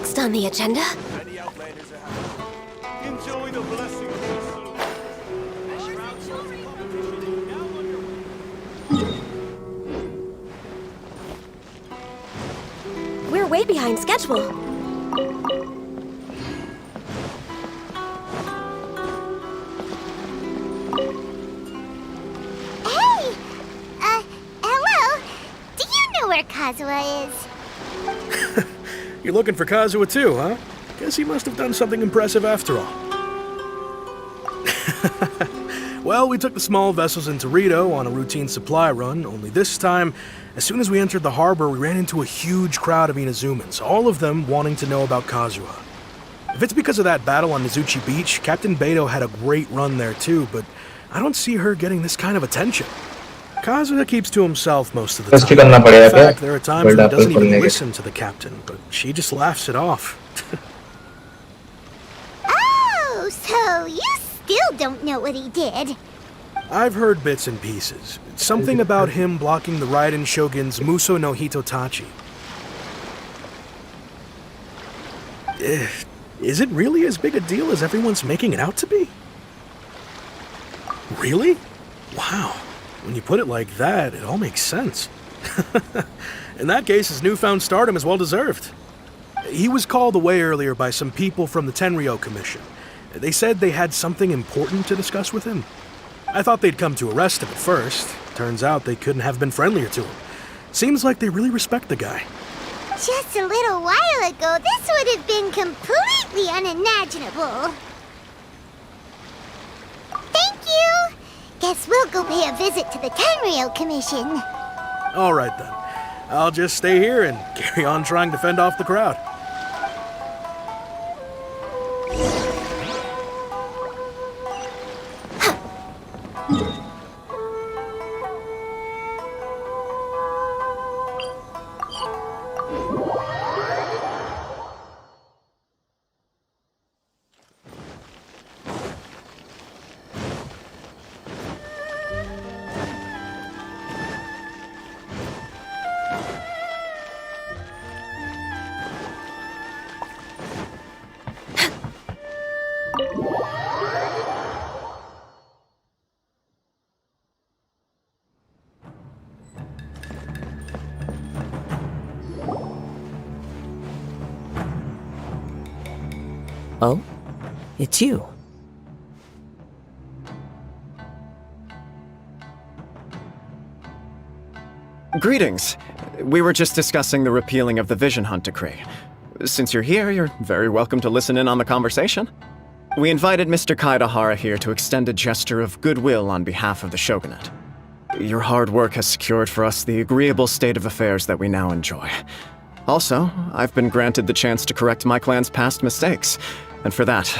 next on the agenda? Many outlanders are happy. Enjoy the blessing of this soul. We're way behind schedule. Hey! Hello? Do you know where Kazuha is? You're looking for Kazuha too, huh? Guess he must have done something impressive after all. Well, we took the small vessels into Rito on a routine supply run, only this time, as soon as we entered the harbor, we ran into a huge crowd of Inazumans, all of them wanting to know about Kazuha. If it's because of that battle on Mizuchi Beach, Captain Beidou had a great run there too, but I don't see her getting this kind of attention. Kazuha keeps to himself most of the time. In fact, there are times when he doesn't even listen to the captain, but she just laughs it off. Oh, so you still don't know what he did? I've heard bits and pieces. Something about him blocking the Raiden Shogun's Muso no Hitotachi. Is it really as big a deal as everyone's making it out to be? Really? Wow. When you put it like that, it all makes sense. In that case, his newfound stardom is well deserved. He was called away earlier by some people from the Tenryo Commission. They said they had something important to discuss with him. I thought they'd come to arrest him at first. Turns out they couldn't have been friendlier to him. Seems like they really respect the guy. Just a little while ago, this would have been completely unimaginable. Thank you! Guess we'll go pay a visit to the Tenryo Commission. All right then. I'll just stay here and carry on trying to fend off the crowd. Oh? It's you. Greetings. We were just discussing the repealing of the Vision Hunt Decree. Since you're here, you're very welcome to listen in on the conversation. We invited Mr. Kaedahara here to extend a gesture of goodwill on behalf of the Shogunate. Your hard work has secured for us the agreeable state of affairs that we now enjoy. Also, I've been granted the chance to correct my clan's past mistakes, and for that,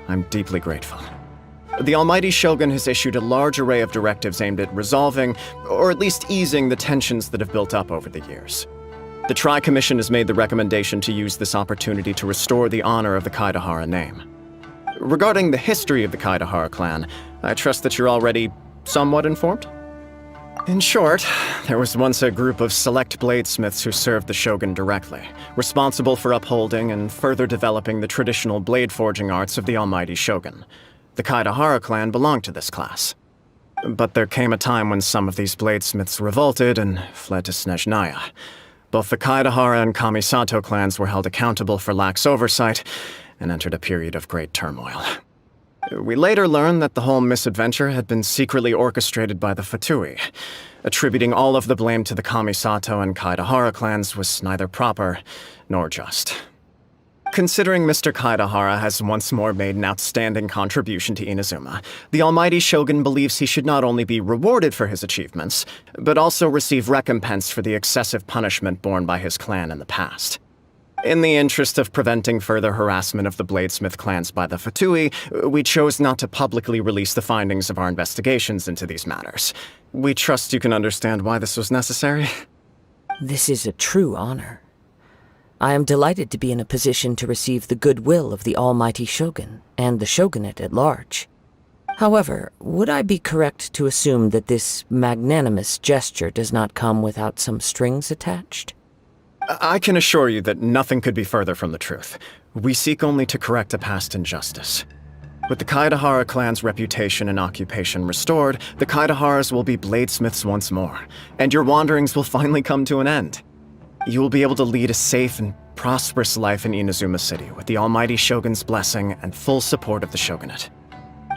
I'm deeply grateful. The Almighty Shogun has issued a large array of directives aimed at resolving, or at least easing, the tensions that have built up over the years. The Tri-Commission has made the recommendation to use this opportunity to restore the honor of the Kaedahara name. Regarding the history of the Kaedahara clan, I trust that you're already somewhat informed? In short, there was once a group of select bladesmiths who served the Shogun directly, responsible for upholding and further developing the traditional blade forging arts of the Almighty Shogun. The Kaedahara clan belonged to this class. But there came a time when some of these bladesmiths revolted and fled to Snezhnaya. Both the Kaedahara and Kamisato clans were held accountable for lax oversight and entered a period of great turmoil. We later learned that the whole misadventure had been secretly orchestrated by the Fatui. Attributing all of the blame to the Kamisato and Kaedahara clans was neither proper nor just. Considering Mr. Kaedahara has once more made an outstanding contribution to Inazuma, the Almighty Shogun believes he should not only be rewarded for his achievements, but also receive recompense for the excessive punishment borne by his clan in the past. In the interest of preventing further harassment of the bladesmith clans by the Fatui, we chose not to publicly release the findings of our investigations into these matters. We trust you can understand why this was necessary. This is a true honor. I am delighted to be in a position to receive the goodwill of the Almighty Shogun and the Shogunate at large. However, would I be correct to assume that this magnanimous gesture does not come without some strings attached? I can assure you that nothing could be further from the truth. We seek only to correct a past injustice. With the Kaedahara clan's reputation and occupation restored, the Kaedaharas will be bladesmiths once more, and your wanderings will finally come to an end. You will be able to lead a safe and prosperous life in Inazuma City with the almighty Shogun's blessing and full support of the Shogunate.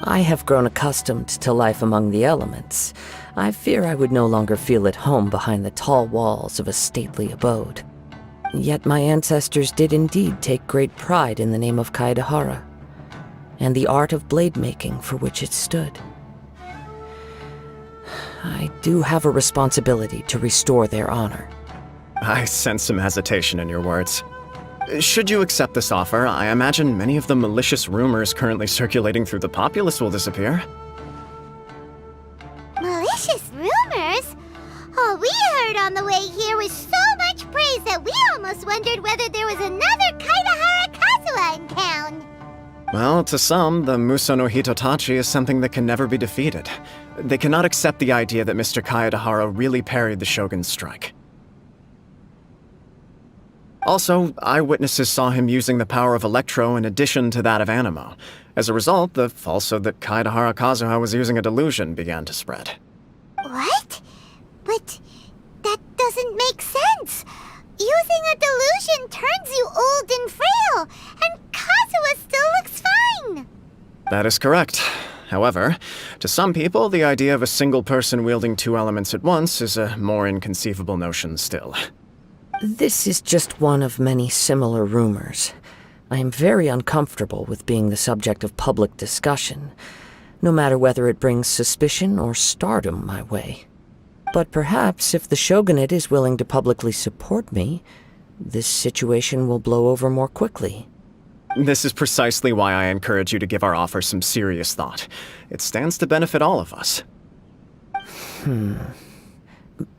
I have grown accustomed to life among the elements. I fear I would no longer feel at home behind the tall walls of a stately abode. Yet my ancestors did indeed take great pride in the name of Kaedahara, and the art of blade making for which it stood. I do have a responsibility to restore their honor. I sense some hesitation in your words. Should you accept this offer, I imagine many of the malicious rumors currently circulating through the populace will disappear. Malicious rumors? All we heard on the way here was so much praise that we almost wondered whether there was another Kaedahara Kazuha in town. Well, to some, the Muso no Hitotachi is something that can never be defeated. They cannot accept the idea that Mr. Kaedahara really parried the Shogun's strike. Also, eyewitnesses saw him using the power of Electro in addition to that of Anemo. As a result, the falsehood that Kaedahara Kazuha was using a delusion began to spread. What? But that doesn't make sense. Using a delusion turns you old and frail, and Kazuha still looks fine. That is correct. However, to some people, the idea of a single person wielding two elements at once is a more inconceivable notion still. This is just one of many similar rumors. I am very uncomfortable with being the subject of public discussion, no matter whether it brings suspicion or stardom my way. But perhaps if the Shogunate is willing to publicly support me, this situation will blow over more quickly. This is precisely why I encourage you to give our offer some serious thought. It stands to benefit all of us.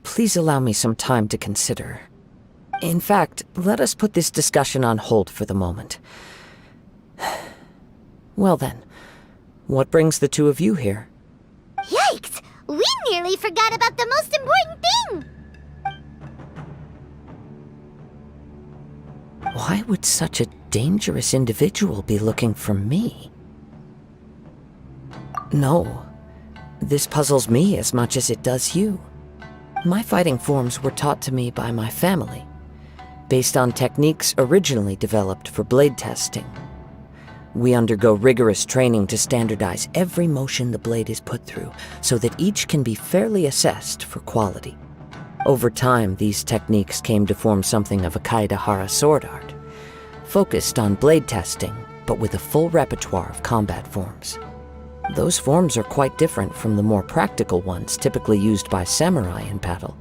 Please allow me some time to consider. In fact, let us put this discussion on hold for the moment. Well then, what brings the two of you here? Yikes! We nearly forgot about the most important thing! Why would such a dangerous individual be looking for me? No, this puzzles me as much as it does you. My fighting forms were taught to me by my family, based on techniques originally developed for blade testing. We undergo rigorous training to standardize every motion the blade is put through, so that each can be fairly assessed for quality. Over time, these techniques came to form something of a Kaedahara sword art, focused on blade testing, but with a full repertoire of combat forms. Those forms are quite different from the more practical ones typically used by samurai in battle.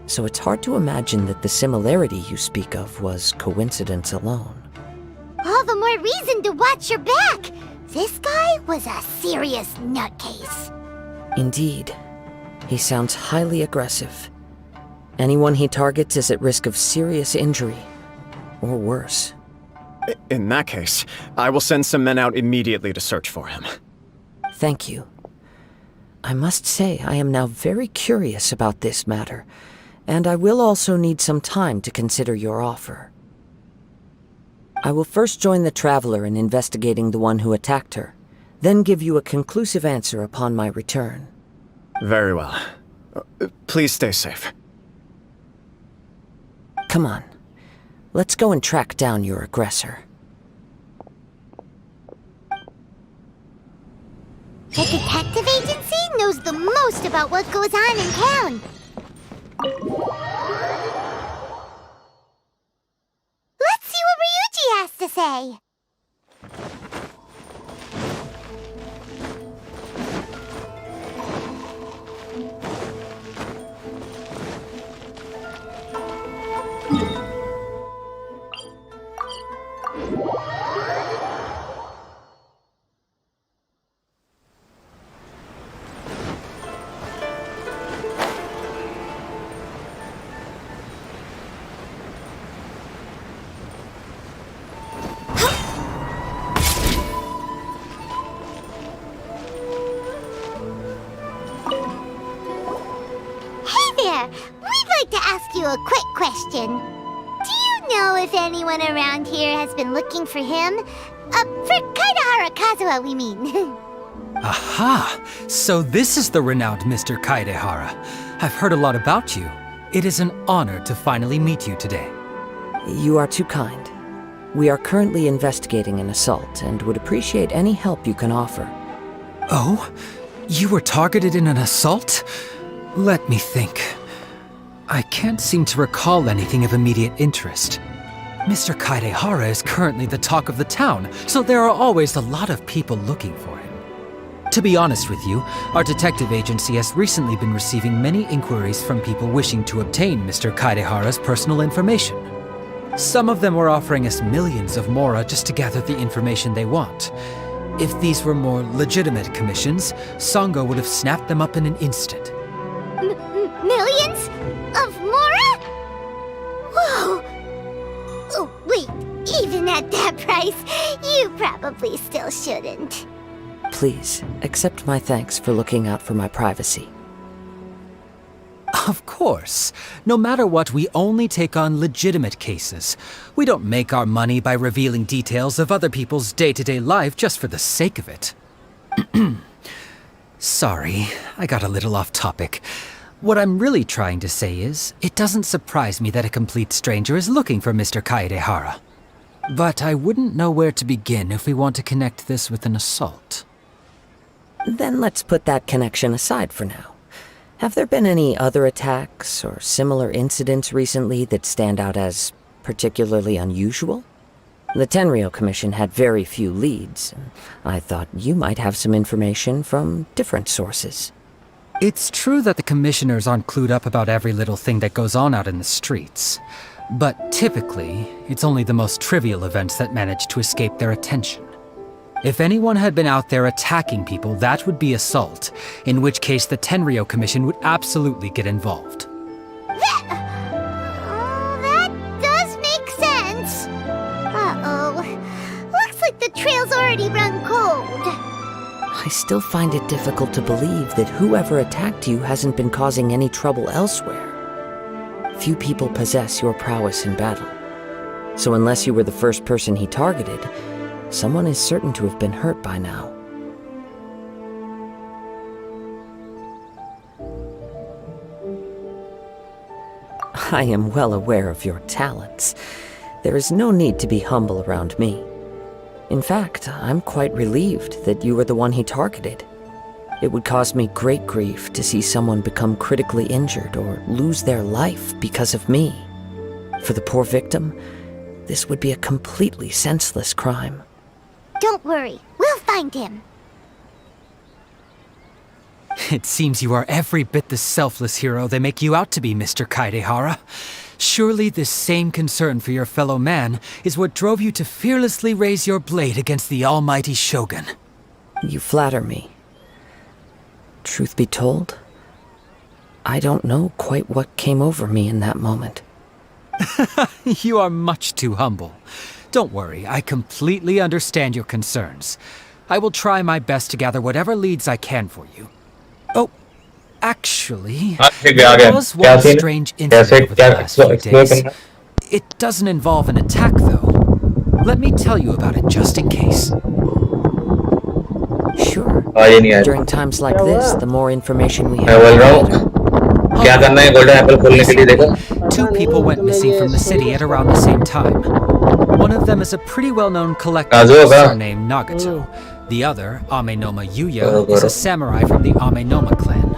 So it's hard to imagine that the similarity you speak of was coincidence alone. All the more reason to watch your back! This guy was a serious nutcase. Indeed. He sounds highly aggressive. Anyone he targets is at risk of serious injury, or worse. In that case, I will send some men out immediately to search for him. Thank you. I must say I am now very curious about this matter, and I will also need some time to consider your offer. I will first join the Traveler in investigating the one who attacked her, then give you a conclusive answer upon my return. Very well. Please stay safe. Come on. Let's go and track down your aggressor. The detective agency knows the most about what goes on in town. Let's see what Ryuji has to say. Hey there! We'd like to ask you a quick question. know if anyone around here has been looking for him? For Kaidahara Kazuha, we mean. Aha! So this is the renowned Mr. Kaidehara. I've heard a lot about you. It is an honor to finally meet you today. You are too kind. We are currently investigating an assault and would appreciate any help you can offer. Oh? You were targeted in an assault? Let me think. I can't seem to recall anything of immediate interest. Mr. Kaidehara is currently the talk of the town, so there are always a lot of people looking for him. To be honest with you, our detective agency has recently been receiving many inquiries from people wishing to obtain Mr. Kaidehara's personal information. Some of them were offering us millions of mora just to gather the information they want. If these were more legitimate commissions, Sango would have snapped them up in an instant. Millions? Of mora? Whoa! Oh, wait, even at that price, you probably still shouldn't. Please, accept my thanks for looking out for my privacy. Of course. No matter what, we only take on legitimate cases. We don't make our money by revealing details of other people's day-to-day life just for the sake of it. Sorry, I got a little off topic. What I'm really trying to say is, it doesn't surprise me that a complete stranger is looking for Mr. Kaidehara. But I wouldn't know where to begin if we want to connect this with an assault. Then let's put that connection aside for now. Have there been any other attacks or similar incidents recently that stand out as particularly unusual? The Tenryou Commission had very few leads, and I thought you might have some information from different sources. It's true that the commissioners aren't clued up about every little thing that goes on out in the streets. But typically, it's only the most trivial events that manage to escape their attention. If anyone had been out there attacking people, that would be assault, in which case the Tenryou Commission would absolutely get involved. That does make sense. Uh-oh. Looks like the trail's already run cold. I still find it difficult to believe that whoever attacked you hasn't been causing any trouble elsewhere. Few people possess your prowess in battle. So unless you were the first person he targeted, someone is certain to have been hurt by now. I am well aware of your talents. There is no need to be humble around me. In fact, I'm quite relieved that you were the one he targeted. It would cause me great grief to see someone become critically injured or lose their life because of me. For the poor victim, this would be a completely senseless crime. Don't worry, we'll find him. It seems you are every bit the selfless hero they make you out to be, Mr. Kaidehara. Surely this same concern for your fellow man is what drove you to fearlessly raise your blade against the almighty Shogun. You flatter me. Truth be told, I don't know quite what came over me in that moment. You are much too humble. Don't worry, I completely understand your concerns. I will try my best to gather whatever leads I can for you. Oh, actually, there was one strange incident over the last few days. It doesn't involve an attack, though. Let me tell you about it just in case. Sure. During times like this, the more information we have, the better. Two people went missing from the city at around the same time. One of them is a pretty well-known collector named Nagato. The other, Amenoma Yuya, is a samurai from the Amenoma clan.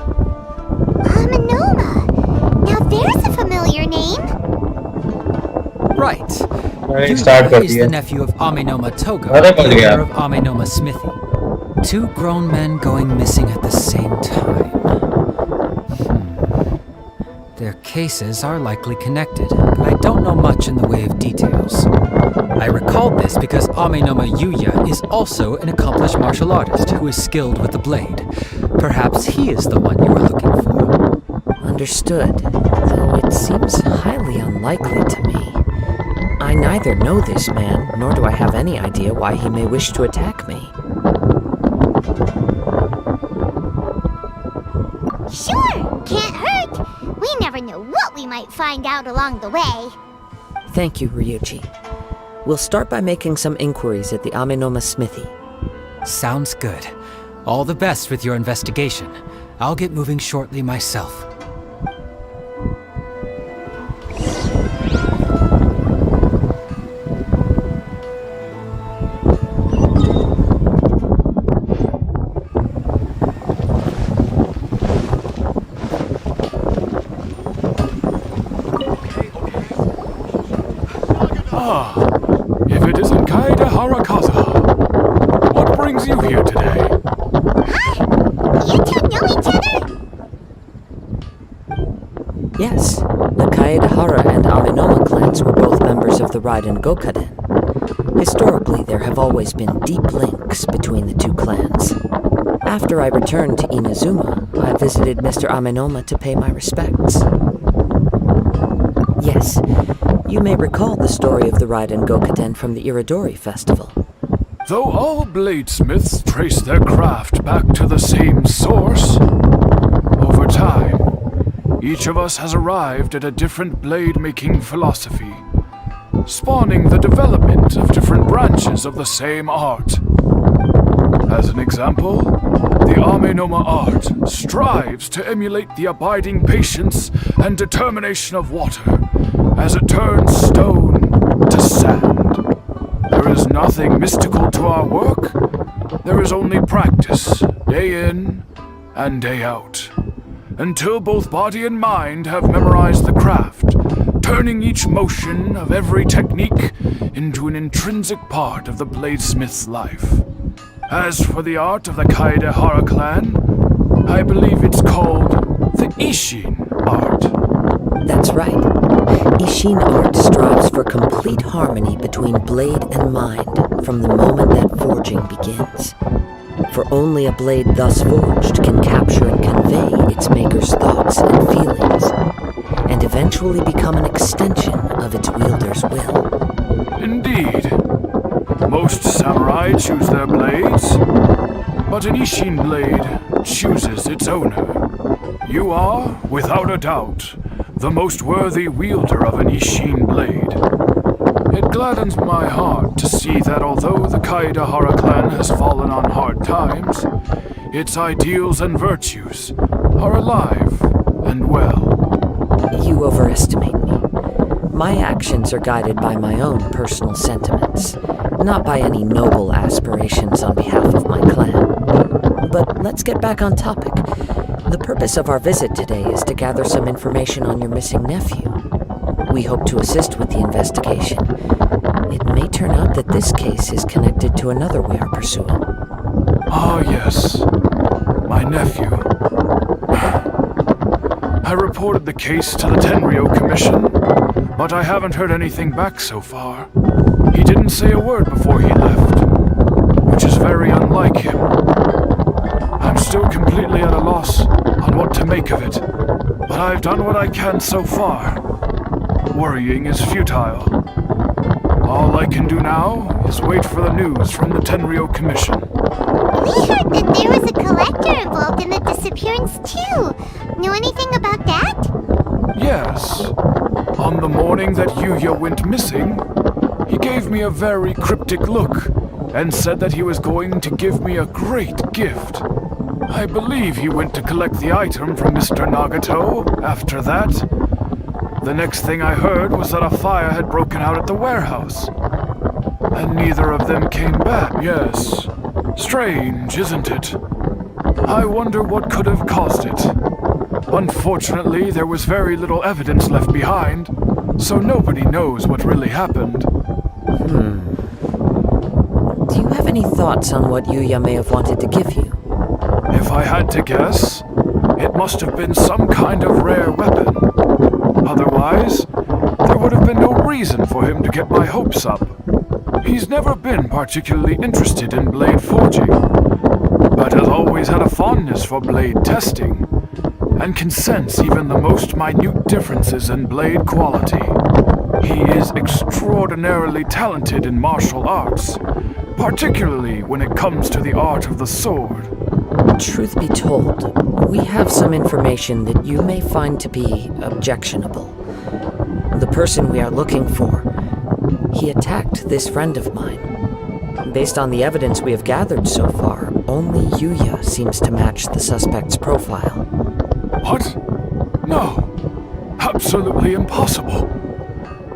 Amenoma? Now there's a familiar name. Right. Yuya is the nephew of Amenoma Toga, leader of Amenoma Smithy. Two grown men going missing at the same time. Their cases are likely connected, but I don't know much in the way of details. I recalled this because Amenoma Yuya is also an accomplished martial artist who is skilled with the blade. Perhaps he is the one you are looking for. Understood, though it seems highly unlikely to me. I neither know this man, nor do I have any idea why he may wish to attack me. Sure, can't hurt. We never know what we might find out along the way. Thank you, Ryuji. We'll start by making some inquiries at the Amenoma Smithy. Sounds good. All the best with your investigation. I'll get moving shortly myself. If it isn't Kaede Harakaza, what brings you here today? You two know each other? Yes, the Kaedehara and Amenoma clans were both members of the Raiden Gokaden. Historically, there have always been deep links between the two clans. After I returned to Inazuma, I visited Mr. Amenoma to pay my respects. Yes, you may recall the story of the Raiden Gokaden from the Iridori Festival. Though all bladesmiths trace their craft back to the same source, over time, each of us has arrived at a different blade-making philosophy, spawning the development of different branches of the same art. As an example, the Amenoma art strives to emulate the abiding patience and determination of water as it turns stone to sand. There is nothing mystical to our work. There is only practice, day in and day out, until both body and mind have memorized the craft, turning each motion of every technique into an intrinsic part of the bladesmith's life. As for the art of the Kaedehara clan, I believe it's called the Ishin art. That's right. Ishin art strives for complete harmony between blade and mind from the moment that forging begins. For only a blade thus forged can capture and convey its maker's thoughts and feelings, and eventually become an extension of its wielder's will. Indeed. Most samurai choose their blades, but an Ishin blade chooses its owner. You are, without a doubt, the most worthy wielder of an Ishin blade. It gladdens my heart to see that although the Kaedehara clan has fallen on hard times, its ideals and virtues are alive and well. You overestimate me. My actions are guided by my own personal sentiments, not by any noble aspirations on behalf of my clan. But let's get back on topic. The purpose of our visit today is to gather some information on your missing nephew. We hope to assist with the investigation. It may turn out that this case is connected to another we are pursuing. Ah, yes. My nephew. I reported the case to the Tenryo Commission, but I haven't heard anything back so far. He didn't say a word before he left, which is very unlike him. I'm still completely at a loss on what to make of it, but I've done what I can so far. Worrying is futile. All I can do now is wait for the news from the Tenryo Commission. We heard that there was a collector involved in the disappearance too. Know anything about that? Yes. On the morning that Yuya went missing, he gave me a very cryptic look and said that he was going to give me a great gift. I believe he went to collect the item from Mr. Nagato after that. The next thing I heard was that a fire had broken out at the warehouse. And neither of them came back. Yes. Strange, isn't it? I wonder what could have caused it. Unfortunately, there was very little evidence left behind, so nobody knows what really happened. Do you have any thoughts on what Yuya may have wanted to give you? If I had to guess, it must have been some kind of rare weapon. Otherwise, there would have been no reason for him to get my hopes up. He's never been particularly interested in blade forging, but has always had a fondness for blade testing, and can sense even the most minute differences in blade quality. He is extraordinarily talented in martial arts, particularly when it comes to the art of the sword. Truth be told, we have some information that you may find to be objectionable. The person we are looking for he attacked this friend of mine. Based on the evidence we have gathered so far, only Yuya seems to match the suspect's profile. What? No. Absolutely impossible.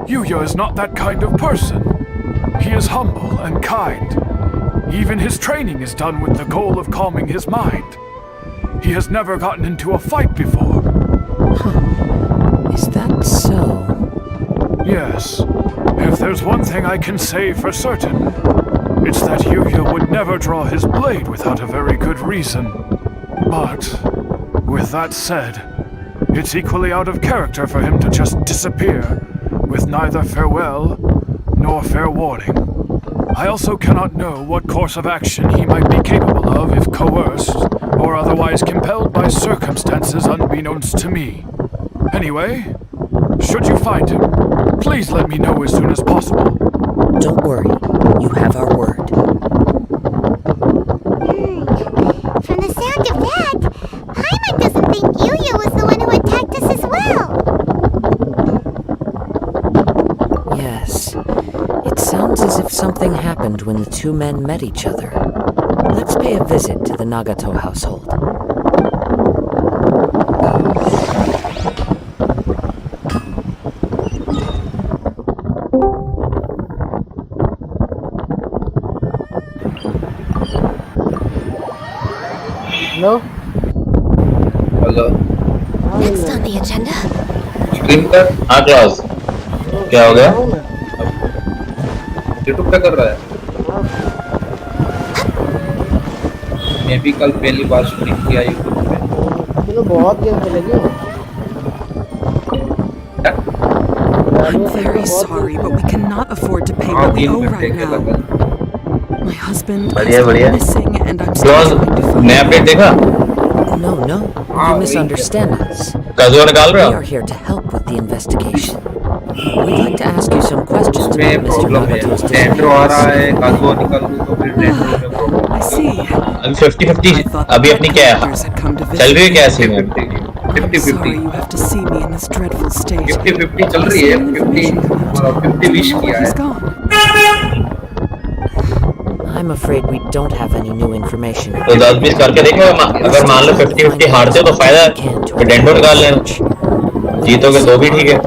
Yuya is not that kind of person. He is humble and kind. Even his training is done with the goal of calming his mind. He has never gotten into a fight before. Is that so? Yes. If there's one thing I can say for certain, it's that Yuya would never draw his blade without a very good reason. But, with that said, it's equally out of character for him to just disappear, with neither farewell nor fair warning. I also cannot know what course of action he might be capable of if coerced, or otherwise compelled by circumstances unbeknownst to me. Anyway, should you find him, please let me know as soon as possible. Don't worry, you have our word. From the sound of that, Paimon doesn't think Yuya was the one who attacked us as well. Yes, it sounds as if something happened when the two men met each other. Let's pay a visit to the Nagato household. Hello hello Next on the agenda. Screen पर हाँ class क्या हो गया YouTube पे कर रहा है मैं भी कल पहली बार शूटिंग किया यूट्यूब पे चलो बहुत गेम खेलेंगे I'm very sorry, but we cannot afford to pay what we owe right now. My husband is missing and I'm still trying to find नया अपडेट देखा No, you misunderstand us. काजुआ निकाल रहे We हो are here to help with the investigation. We'd like to ask you some questions इसमें about Mr. Problem है Nagato's tender आ रहा है disappearance. काजुआ निकाल दूँ तो फिर टेंडर में प्रॉब्लम I see. अभी 50-50 I thought अभी अपनी क्या है doctors had come to चल रही है visit. क्या सीन में I'm sorry you have to see me in this dreadful state. 50-50 चल रही है 50-20 किया है He's gone. I'm afraid we don't have any new information. तो 10-20 करके देखो अगर मान लो 50-50 हारते हो तो फायदा है फिर डेंडो निकाल लेना जीतोगे तो भी ठीक है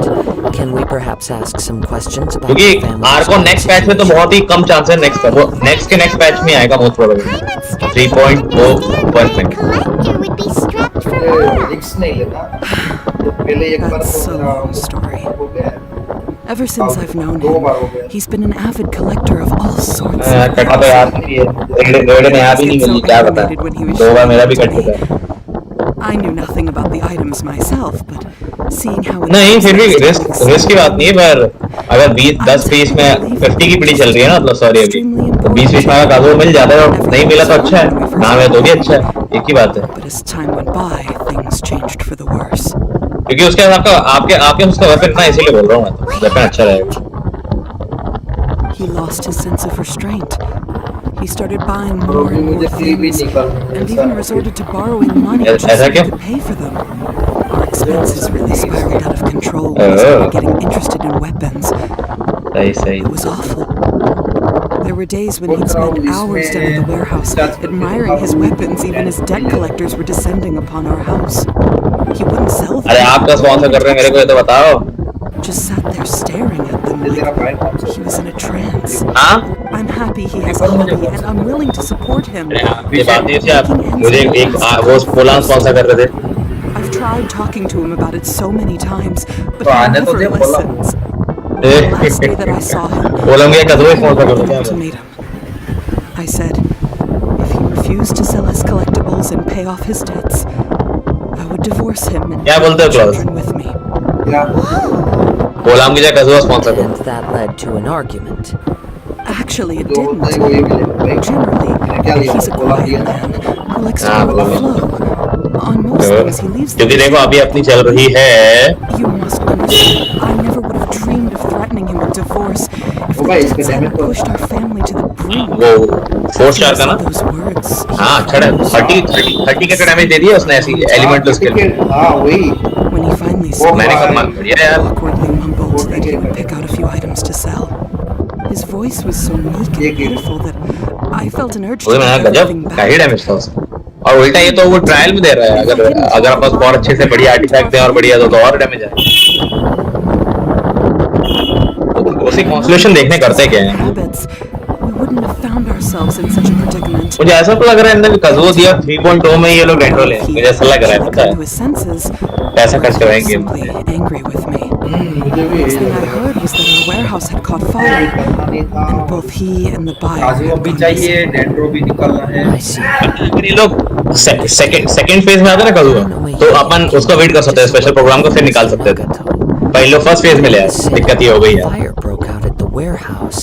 Can we perhaps ask some questions about क्योंकि the family's आर को नेक्स्ट पैच में तो बहुत ही कम चांस है नेक्स्ट वो नेक्स्ट के नेक्स्ट पैच में आएगा most probably Paimon's 3.0%. collector would be strapped for Mora. Risk नहीं लेता तो पहले एक बार That's a long story. Ever since I've known him, he's been an avid collector of all sorts of कटा तो याद नहीं है रेड ने भी नहीं मिली क्या पता दो बार मेरा भी कट चुका है I knew nothing about the items myself, but seeing how नहीं फिर भी रिस्क की बात नहीं है पर अगर 20-10-20 में 50 की पिड़ी चल रही है ना मतलब सॉरी अभी तो 20-20 में अगर काजू मिल जाता है नहीं मिला तो अच्छा है ना मिला तो भी अच्छा है एक ही बात है But as time went by, things changed for the worse. क्योंकि उसके आपका आपके उसका वेपन ना इसीलिए बोल रहा हूँ मैं वेपन अच्छा रहेगा He lost his sense of restraint. He started buying more and more things, and even resorted to borrowing money just so he could pay for them. Our expenses really spiraled out of control when he started getting interested in weapons. सही It was awful. There were days when he'd spend hours down in the warehouse, admiring his weapons even as debt collectors were descending upon our house. He wouldn't sell them. अरे आपका sponsor कर रहे हैं मेरे को ये तो बताओ Just sat there staring at them like he was in a trance. हाँ I'm happy he has a hobby and I'm willing to support him. ये बात नहीं थी आप मुझे एक वो पोला स्पॉन्सर कर रहे थे I've tried talking to him about it so many times, but he never listens. The last day that I saw him, बोला मुझे कदों स्पॉन्सर कर an रहे थे ultimatum. I said, if he refused to sell his collectibles and pay off his debts, I would divorce him and क्या बोलते हो have class children with me. बोला मुझे कदों स्पॉन्सर कर And that led to an argument. Actually, it didn't. Generally, he's a quiet man who likes to go with the flow. On most things, he leaves क्योंकि them. देखो अभी अपनी चल रही है You must understand, I never would have dreamed of threatening him with divorce if the debts hadn't pushed our family to the brink. वो 4 star का ना Those words. हाँ अच्छा है 30 का डैमेज दे दिया उसने ऐसी elemental skill When he finally मैंने spoke, कहा बढ़िया यार awkwardly mumbled that he would pick out a few items to sell. voice was so meek and pitiful that I felt an urge वो to मैं give everything गजब का ही back. Damage था उसमें। और उल्टा ये तो वो ट्रायल में दे रहा है, अगर आप बस बहुत अच्छे से बढ़िया आर्टिफैक्ट दें और बढ़िया तो और डैमेज है। उसी कॉन्सोलेशन देखने करते क्या हैं। Habits, we wouldn't have found ourselves in such a predicament. मुझे ऐसा तो लग रहा है अंदर कज़ुओ दिया 3.0 में ये लोग डेंट्रो ले, मुझे ऐसा लग रहा है, पता है To his senses, पैसा खर्च करवाएंगे game simply angry with me. मुझे भी Next thing I heard was that our warehouse had caught fire, and both he and the buyer काजू had भी gone चाहिए, डेंड्रो भी निकलना है। I see. अगर ये लोग सेकंड फेज में आते ना कज़ुओ, तो अपन उसका वेट कर सकते हैं, स्पेशल प्रोग्राम को फिर निकाल सकते थे। पहले लोग फर्स्ट फेज में ले आए, दिक्कत ये हो गई है। Fire broke out at the warehouse.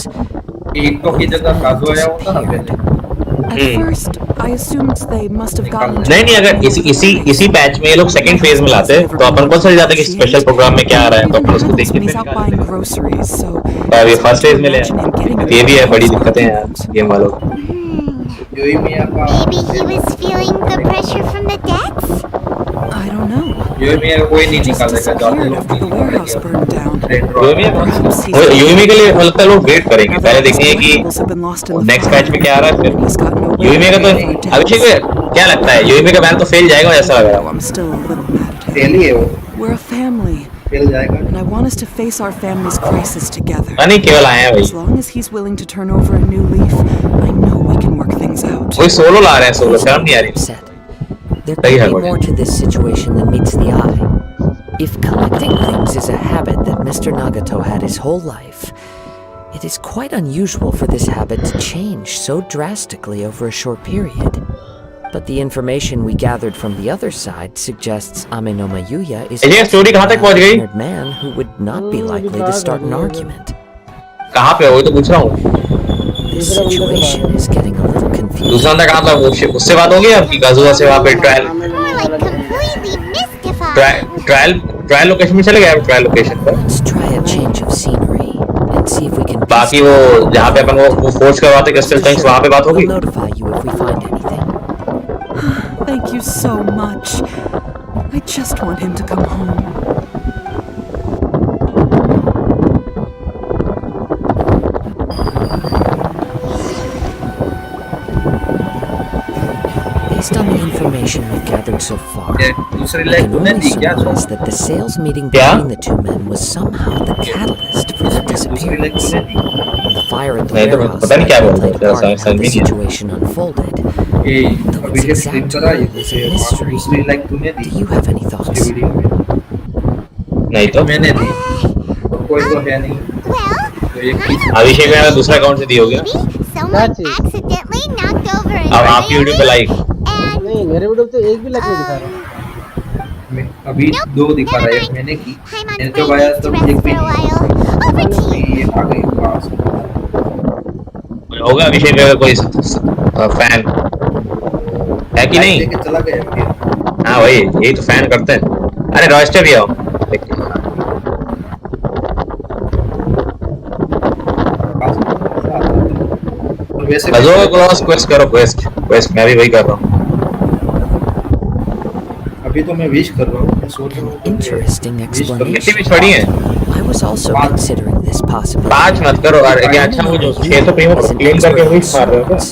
एक तो की जगह काजू आया होता ना पहले। At first, I assumed they must have gotten into नहीं अगर इसी पैच में ये लोग सेकंड फेज में लाते तो अपन को चल जाता कि स्पेशल प्रोग्राम में क्या आ रहा है, तो अपन उसको देख के when he's out buying groceries, so अब ये फर्स्ट फेज में ले आए। ये भी है बड़ी दिक्कतें हैं यार गेम वालों को। योई मिया का Maybe he was feeling the pressure from the debts? I don't know. योई मिया कोई नहीं Just निकालेगा, जाते disappeared लोग after the warehouse burned down. Dendro Perhaps he's Yumi के लिए लगता है लोग वेट करेंगे, पहले देखेंगे कि valuables have been lost in the next fire. Patch में क्या आ रहा है, फिर He's got no way Yumi का तो to pay for Abhishek debts. क्या लगता है यूमी का बैन तो फेल जाएगा ऐसा लग रहा है। I'm still a little mad at him. Fail ही है वो, We're a family, फेल जाएगा। and I want us to face our family's crisis together. नहीं केवल आए हैं As भाई, long as he's willing to turn over a new leaf, I know we can work things out. कोई solo ला रहे हैं, solo शर्म नहीं आ रही। Upset. There There you could have be it. more to this situation than meets the eye. If collecting things is a habit that Mr. Nagato had his whole life, it is quite unusual for this habit to change so drastically over a short period. But the information we gathered from the other side suggests Amenoma Yuya is ये story कहाँ तक पहुँच गई? a man who would not be likely to start an argument. कहाँ पे हो तो पूछ रहा हूँ। This situation is getting a little confusing. दूसरा बंदा कहाँ था, उससे बात होगी आपकी कज़ुओ से वहाँ पे trial More like completely mystified. Trial location में चले गए आप ट्रायल लोकेशन पर। Let's try a change of scenery and see if we can. बाकी वो जहाँ पे अपन वो फोर्स करवाते क्रिस्टल टैंक्स वहाँ पे बात होगी। We'll notify you if we find anything. Thank you so much. I just want him to come home. Based on the information we've gathered so far, ये दूसरी we लाइफ can तूने only दी क्या? surmise that the sales meeting Yeah? between the two men was somehow the catalyst for their दूसरी life disappearance. तूने दी। The fire at the नहीं तो warehouse पता नहीं क्या बोल रहे played a थे, part in how समझ the नहीं आया। situation unfolded. ये Though its अभिषेक स्ट्रीम exact करा, ये role is दूसरी a mystery. दूसरी लाइफ तूने दी। Do you have any thoughts? ये वीडियो में नहीं तो मैंने दी, और कोई तो है नहीं, Well, तो एक ही अभिषेक ने दूसरा अकाउंट से दी होगी ना। maybe someone accidentally knocked over a अब आपकी nail वीडियो पे लाइक and नहीं, मेरे वीडियो पे तो एक भी लाइक नहीं दिखा रहा। में अभी दो दिखा रहा है मैंने की I'm on मैंने तो आया to तो rest एक for भी a while. Over to you. ये आ गई पास होगा अभिषेक का कोई फैन है कि नहीं? लेके चला गया फिर हाँ वही यही तो फैन करते हैं। अरे रॉयस्टर भी आओ वैसे क्रॉस क्वेस्ट करो क्वेस्ट मैं भी वही कर रहा हूँ। अभी तो मैं विश कर रहा हूँ मैं सोच रहा हूँ Interesting कितनी explanation. भी छोड़ी है I was also considering this possibility. 5 मत करो और क्या अच्छा वो जो 600 प्रीमो As an क्लेम करके expert वही in मार रहे हो swords,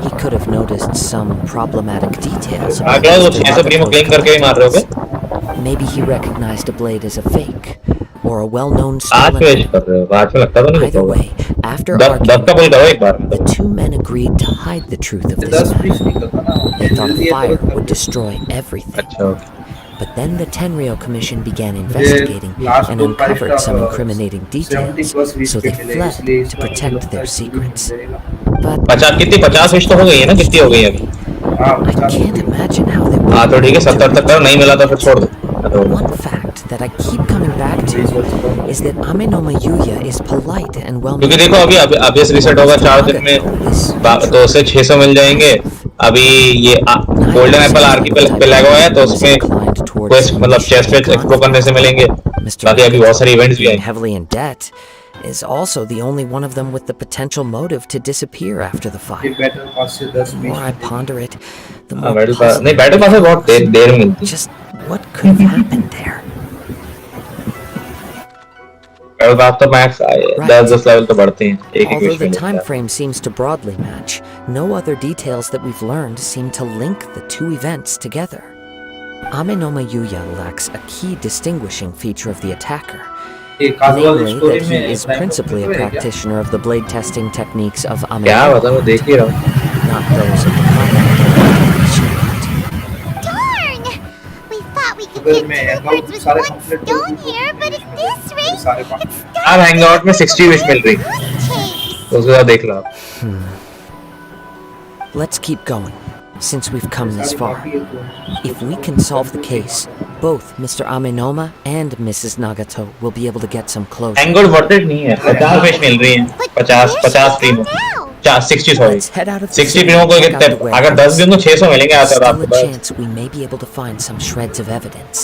he could have noticed some problematic details. about अगला वो Mr. 600 प्रीमो क्लेम करके ही मार रहे हो Maybe he recognized a blade as a fake, or a well-known आज stolen. में कर रहे हो आज में लगता तो नहीं Either होगा way, after 10 का arguing, बोल करो एक बार the two men agreed to hide the truth of this 10 matter. Wish निकलता ना They thought जल्दी fire ये तो would destroy everything. अच्छा But then the Tenryo Commission began investigating last and two uncovered five-star, some incriminating details, 70+ wish so के they मिले fled इसलिए to protect their secrets. But 50 कितनी 50 विश तो हो गई है ना कितनी हो गई अभी हाँ I can't imagine how they हाँ तो ठीक है 70 तक करो नहीं मिला तो फिर छोड़ दो One fact that I keep coming back to is that Amenoma Yuya is polite and well क्योंकि देखो अभी अभी रिसेट होगा 4 दिन में तो उसे 600 मिल जाएंगे। अभी ये गोल्डन एप्पल आर्की पे लगा हुआ है तो उसमें क्वेस्ट मतलब चेस्ट पे एक्सप्लोर करने से मिलेंगे। बाकी अभी बहुत सारे इवेंट्स भी being आएंगे। heavily in debt is also the only one of them with the potential motive to disappear after the ये fire. बैटल पास से 10 The more I ponder it, the हाँ more बैटल पास puzzling नहीं battle pass में बहुत देर में मिलती just what could have happened there. है। और बात तो मैक्स 10 लेवल तो बढ़ते हैं एक Although विश the में time frame seems to broadly match, no other details that we've learned seem to link the two events together. Amenoma Yuya lacks a key distinguishing feature of the attacker, namely that he is principally a practitioner of the blade testing techniques of क्या Amenoma, बता मैं देख ही रहा हूँ not those of the combat shield. Darn! We thought we could get two birds with one stone here, but at this rate, it's अब starting hangout में 60 wish मिल रही chase. तो उसके बाद देख लो आप Let's keep going, since we've come this far. If we can solve the case, both Mr. Amenoma and Mrs. Nagato will be able to get some closure. Hangout worth it नहीं है 50 wish मिल रही है 50 Primo 60 sorry Let's head out of the 60 city Primo and को check out कितने the अगर 10 भी warehouse. उनको 600 मिलेंगे There's आकर still आपके a pass chance we may be able to find some shreds of evidence.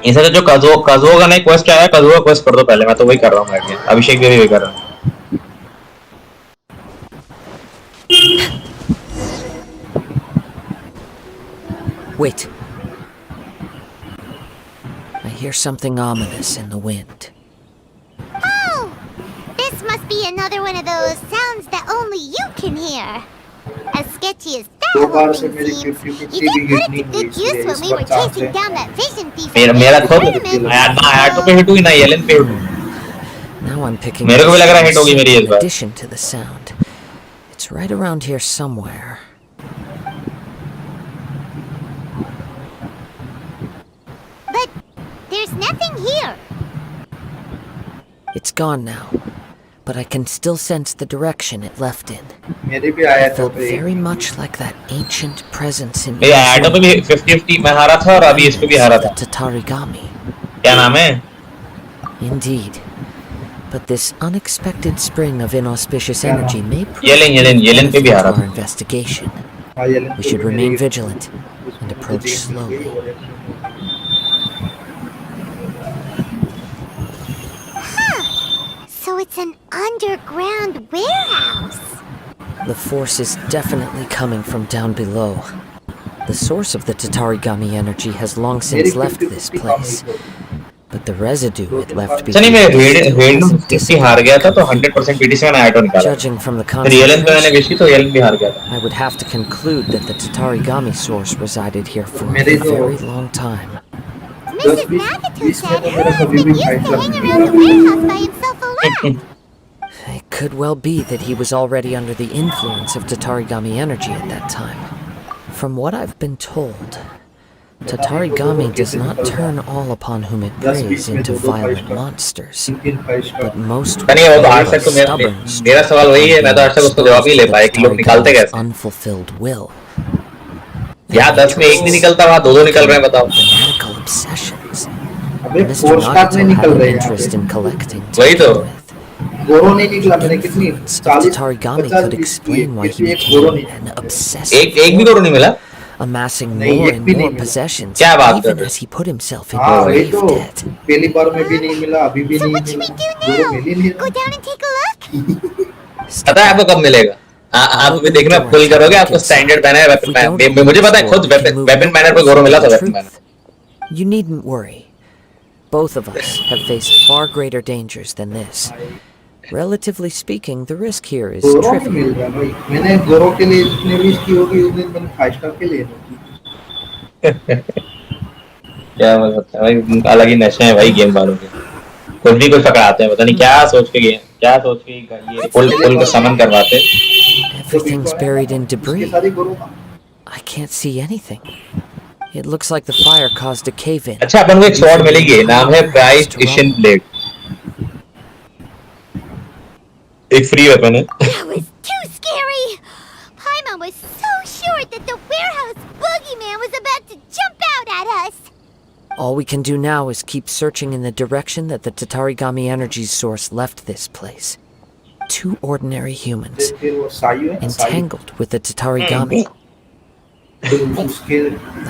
इसे तो जो काजुओ का नहीं क्वेस्ट आया काजुओ का क्वेस्ट कर दो पहले मैं तो वही कर रहा हूँ बैठ के अभिषेक भी वही कर रहा हूँ Wait. I hear something ominous in the wind. Oh! This must be another one of those sounds that only you can hear. As sketchy as that दो बार whole से thing मेरी seems, 50-50 you भी did put गिरनी it to हुई good use इसलिए when इस we were bar chance chasing है down that vision thief. मेरा at खुद the tournament. Auto pay hit हुई ना येलन पे हिट हुई Now I'm picking मेरे को भी लग रहा है hit होगी मेरी इस in bar addition to the sound. It's right around here somewhere. But there's nothing here. It's gone now, but I can still sense the direction it left in. मेरे भी आया It था felt पे very much like that ancient presence in मेरे auto pay भी 50-50 मैं हारा था और अभी इस पे भी हारा the था Tatarigami. क्या नाम है Indeed. But this unexpected spring of inauspicious energy may prove Yellen to be पे भी हारा beneficial to था our investigation. हाँ ये We should remain vigilant and approach slowly. So it's an underground warehouse. The force is definitely coming from down below. The source of the Tatarigami energy has long since left this place, but the residue it left अच्छा नहीं मैं behind red में hasn't 50 हार गया था तो 100% PT से मैंने आटो निकाला Judging from the फिर येलन पे मैंने concentration, विश की तो येलन भी हार गया था I would have to conclude that the Tatarigami source resided here for a मेरे तो- very long time. Mrs. Nagato said he's been used to hang around the warehouse by himself a lot. It could well be that he was already under the influence of Tatarigami energy at that time. From what I've been told, Tatarigami does not turn all upon whom it preys into violent monsters, but most नहीं वो तो आज with तक तो stubborn, मेरा सवाल वही है मैं तो आज तक उसको जवाब नहीं ले पाया कि लोग निकालते Tatarigami's कैसे unfulfilled will. यार 10 में एक नहीं निकलता वहाँ दो निकल रहे हैं बताओ Fanatical obsessions. अबे Mr. फोर्स कार्ड नहीं Nagato निकल had रहे an हैं interest यहाँ in collecting to वही तो begin with. पे गोरो नहीं निकला मैंने कितनी Influence of 40 Tatarigami 50 could 20 explain why he किसी एक गोरो became नहीं an obsessive एक भी करो नहीं मिला amassing नहीं, more एक and भी more नहीं मिला। possessions, क्या बात कर even रहे हो? as he put himself in हाँ वही grave तो debt. पहली बार में भी नहीं मिला अभी भी So नहीं what should we मिला do गोरो now? मिल ही नहीं Go रहा down and take a look? पता है आपको कब मिलेगा आप भी देखना फुल करोगे आपको स्टैंडर्ड बैनर है वेपन बैनर मुझे पता है खुद वेपन बैनर पे गोरो मिला था weapon banner You needn't worry. Both of us have faced far greater dangers than this. Relatively speaking, the risk here is गोरो नहीं trivial. मिल रहा भाई मैंने गोरो के लिए जितने भी की होगी उस दिन मैंने 5 स्टार के लिए क्या बोल सकते हैं भाई अलग ही नशे हैं भाई गेम वालों के कुछ भी कुछ पकड़ाते हैं पता नहीं क्या सोच के ये पुल को समन करवाते Everything's buried in उसके debris. साथ ही गोरो का I can't see anything. It looks like the fire caused a cave-in. अच्छा अपन को एक स्वॉर्ड मिलेगी नाम है प्राइस एशियन ब्लेड एक फ्री वेपन है That was too scary. Paimon was so sure that the warehouse boogeyman was about to jump out at us. All we can do now is keep searching in the direction that the Tatarigami energy source left this place. Two ordinary humans, फिर वो सायु है सायु entangled with the Tatarigami. उसके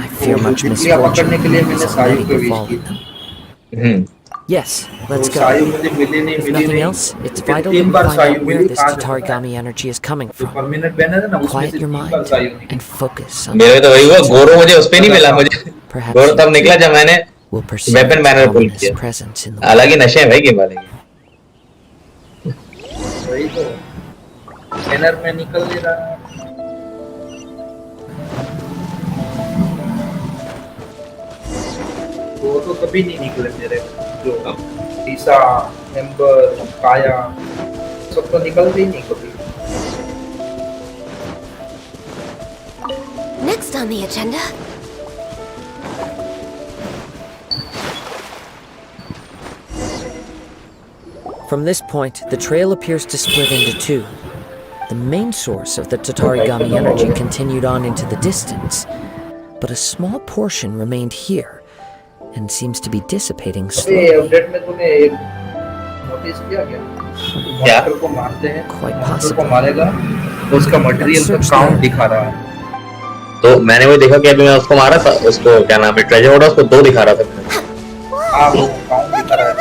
I fear much बिजलियाँ पकड़ने के लिए misfortune मैंने has सायु already पे wish की befallen them. थी Yes, let's वो सायु go. मुझे मिली नहीं If मिली nothing नहीं else, it's फिर vital that 3 we bar find सायु out where milli this कहाँ से पता है? Tatarigami energy is coming जो from. परमानेंट बैनर है ना उसमें Quiet से your 3 बार mind सायु निकली and focus on मेरे तो वही हुआ गोरो मुझे उस पे नहीं मिला मुझे Perhaps गोरो तब निकला जब मैंने will perceive weapon its banner pull ominous किया। presence in the अलग ही नशे हैं भाई गेम वाले के। वही तो बैनर में निकल ले रहा है। वो तो कभी नहीं निकले मेरे जो ईसा एम्बर काया सब तो निकलते ही नहीं कभी। Next on the agenda. From this point, the trail appears to split into two. The main source of the Tatarigami energy continued on into the distance, but a small portion remained here and seems to be dissipating अबे slowly. Update में तूने एक notice किया क्या? Monster को मारते हैं, monster को मारेगा तो उसका मटेरियल का काउंट दिखा रहा है। तो मैंने वो देखा कि अभी मैं उसको मारा था, उसको क्या नाम है ट्रेजर होल्डर, उसको 2 दिखा रहा था। हाँ वो काउंट दिखा रहा है।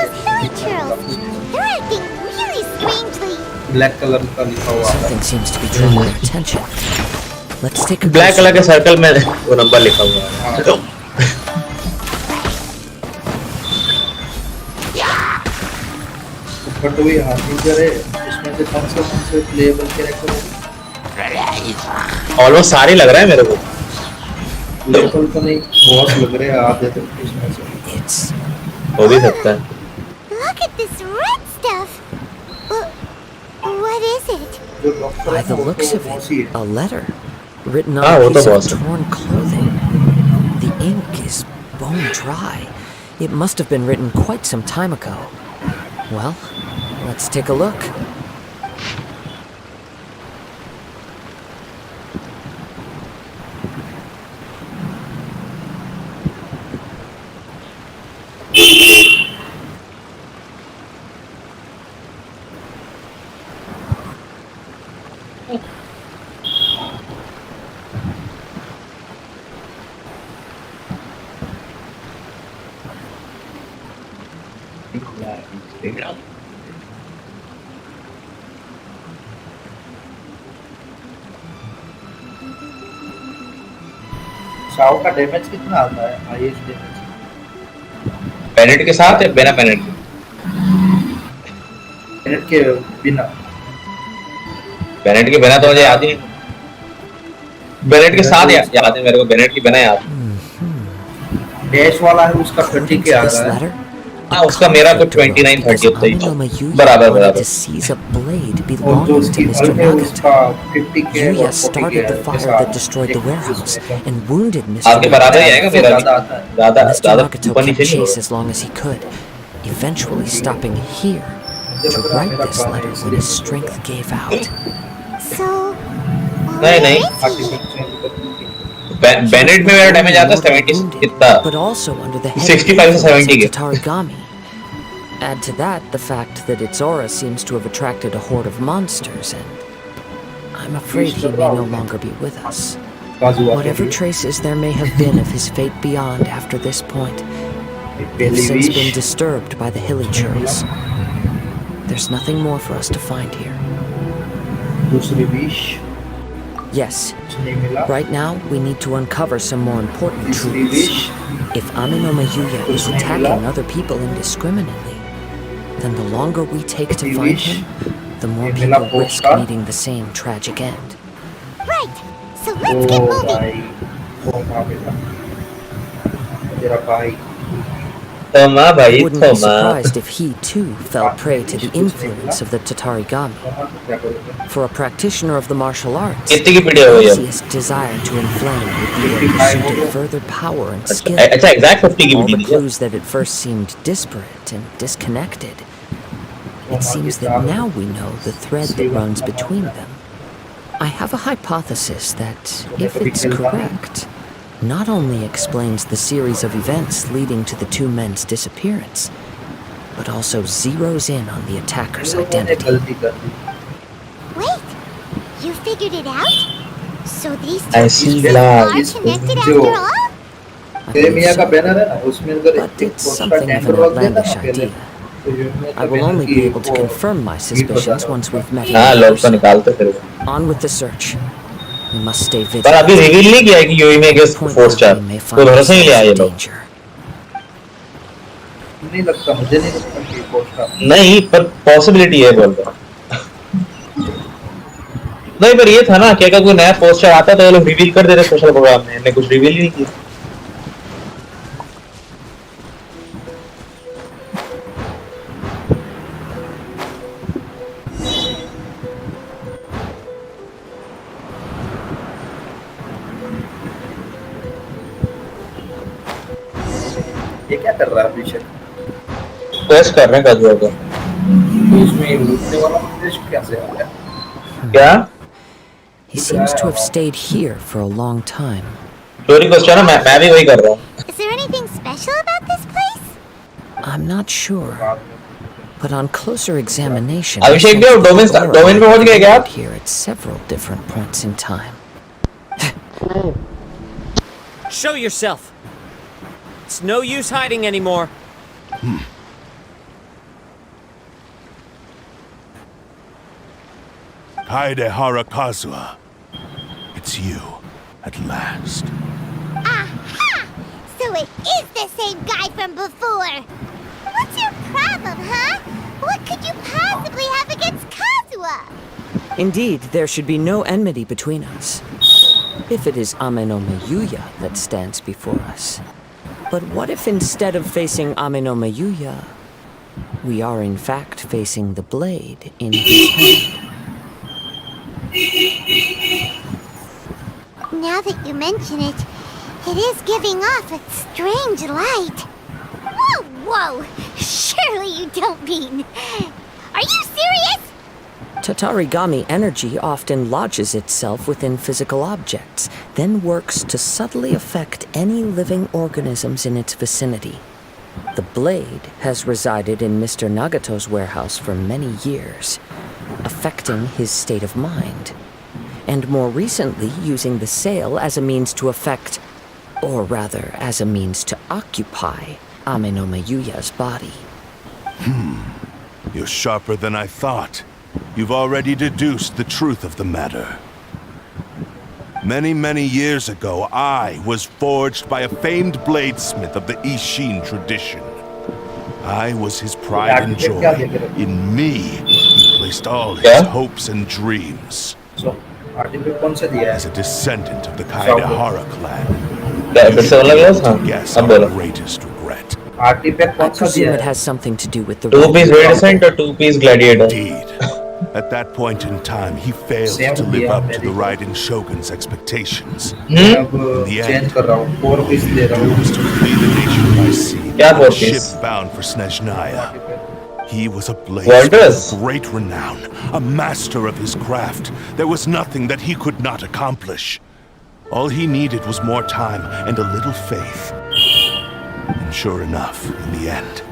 They're acting really strangely. Black colour का लिखा हुआ है। Something seems to be drawing their attention. Let's take a black closer colour के look. सर्कल में वो नंबर लिखा हुआ है। बट वही हार्डवेयर है, इसमें से कौन से प्लेएबल कैरेक्टर है? ऑलमोस्ट सारे लग रहा है मेरे को। प्लेएबल तो नहीं, बहुत लग रहे हैं आधे तो इसमें से। It's हो भी सकता है। Look at this red stuff. What is it? जो डॉक्टर by the है, वो looks तो of मौसी it, है। a letter written on Ah, a वो तो piece of बहुत है। torn clothing. The ink is bone dry. It must have been written quite some time ago. Well, let's take a look. Shao का damage कितना आता है? Highest damage पेनेट के साथ या बिना पेनेट के? मिनट के बिना। पेनेट के बिना तो मुझे याद ही नहीं। बेनेट के साथ याद है मेरे को, बेनेट के बिना याद। डैश वाला है उसका 30 के आ रहा है। हाँ उसका मेरा तो 29-30 होता ही बराबर बराबर। और जो उसकी अर्थ है उसका 50 के और 40 के started the fire that destroyed the warehouse and wounded Mr. आपके बराबर ही आएगा मेरा भी। ज़्यादा Mr. ज़्यादा Nagato ऊपर kept नीचे नहीं chase होगा। as long as he could, eventually stopping here to write this letter when his strength gave out. So, नहीं नहीं, बेनेट में मेरा डैमेज आता है 70 कितना, But also under the 65 से 70 के। Tatarigami. Add to that the fact that its aura seems to have attracted a horde of monsters, and I'm afraid he may no longer be with us. Whatever traces there may have been of his fate beyond after this point have since been disturbed by the hilly churls. There's nothing more for us to find here. दूसरी wish Yes, नहीं मिला। right now we need to uncover some more important तीसरी truths. Wish If Amino Mayuya is attacking other people indiscriminately, then the longer we take to find him, the more people risk meeting the same tragic end. right. So let's get ओ moving. भाई वो मां बेटा तेरा भाई थोमा भाई Wouldn't be Thoma. surprised if he too fell prey to the influence of the Tatarigami. क्या करोगे? For a practitioner of the martial arts, कितने की पीढ़ी हो the गई अब? easiest desire to inflame would be the pursuit of further power and skill. अच्छा exact 50 की All the पीढ़ी है। clues that at first seemed disparate and disconnected, it seems that now we know the thread that runs between them. I have a hypothesis that, if it's correct, not only explains the series of events leading to the two men's disappearance, but also zeroes in on the attacker's मैंने identity. गलती कर दी। Wait, you figured it out? So these I two see pieces blood. are connected जो after all? I तेरे believe मियाँ का so, banner है ना उसमें अगर but एक it's poster something of tanker an रख देना outlandish ना पहले idea. तो union I will only be able to confirm my suspicions once we've met हाँ him. लोग तो निकालते फिर। On with the search. We must stay पर vigilant. अभी रिवील नहीं किया है कि यूई में अगेंस्ट Point फोर्स where चार we may तो find भरोसा नहीं लिया ourselves ये in लोग danger. नहीं लगता, मुझे नहीं लगता कि पोस्ट का नहीं, पर पॉसिबिलिटी है बोल रहा नहीं, पर ये था ना कि अगर कोई नया पोस्टर आता तो ये लोग रिवील कर देते स्पेशल प्रोग्राम में, इन्होंने कुछ रिवील ही नहीं किया। ये क्या कर रहा है अभिषेक? क्वेस्ट कर रहे हैं काजुआ को। उसमें लूटने वाला उद्देश्य कैसे आ गया? क्या? He seems to have stayed here for a long time. चोरी क्वेश्चन है, मैं भी वही कर रहा हूँ। Is there anything special about this place? I'm not sure, but on closer examination, अभिषेक भी डोमेन पे पहुंच गए क्या आप? here at several different points in time. Show yourself. It's no use hiding anymore. Kaedehara Kazuha, it's you, at last. Aha! So it is the same guy from before. What's your problem, huh? What could you possibly have against Kazuha? Indeed, there should be no enmity between us. If it is Ame no Miyuya that stands before us. But what if instead of facing Ame no Miyuya, we are in fact facing the blade in his hand? Now that you mention it, it is giving off a strange light. Whoa, whoa! Surely you don't mean... Are you serious? Tatarigami energy often lodges itself within physical objects, then works to subtly affect any living organisms in its vicinity. The blade has resided in Mr. Nagato's warehouse for many years, affecting his state of mind, and more recently using the sale as a means to affect, or rather as a means to occupy, Ame no Miyuya's body. You're sharper than I thought. You've already deduced the truth of the matter. Many, many years ago, I was forged by a famed bladesmith of the Ishin tradition. I was his pride and joy. In me, he placed all his hopes and dreams. So, artifact कौन सा दिया है? As a descendant of the Kaedehara clan, guess our greatest regret. Artifact I कौन सा दिया presume it है? has something to do with the 2-piece Radiant or 2-piece Gladiator? Indeed. At that point in time, he failed to live up to the Raiden Shogun's expectations. अब change कर रहा हूँ, 4 piece दे रहा He हूँ. was to flee the nation by sea क्या on 4 a piece? ship bound for Snezhnaya. He was a Walters? bladesmith of great renown, a master of his craft. There was nothing that he could not accomplish. All he needed was more time and a little faith. And sure enough, in the end,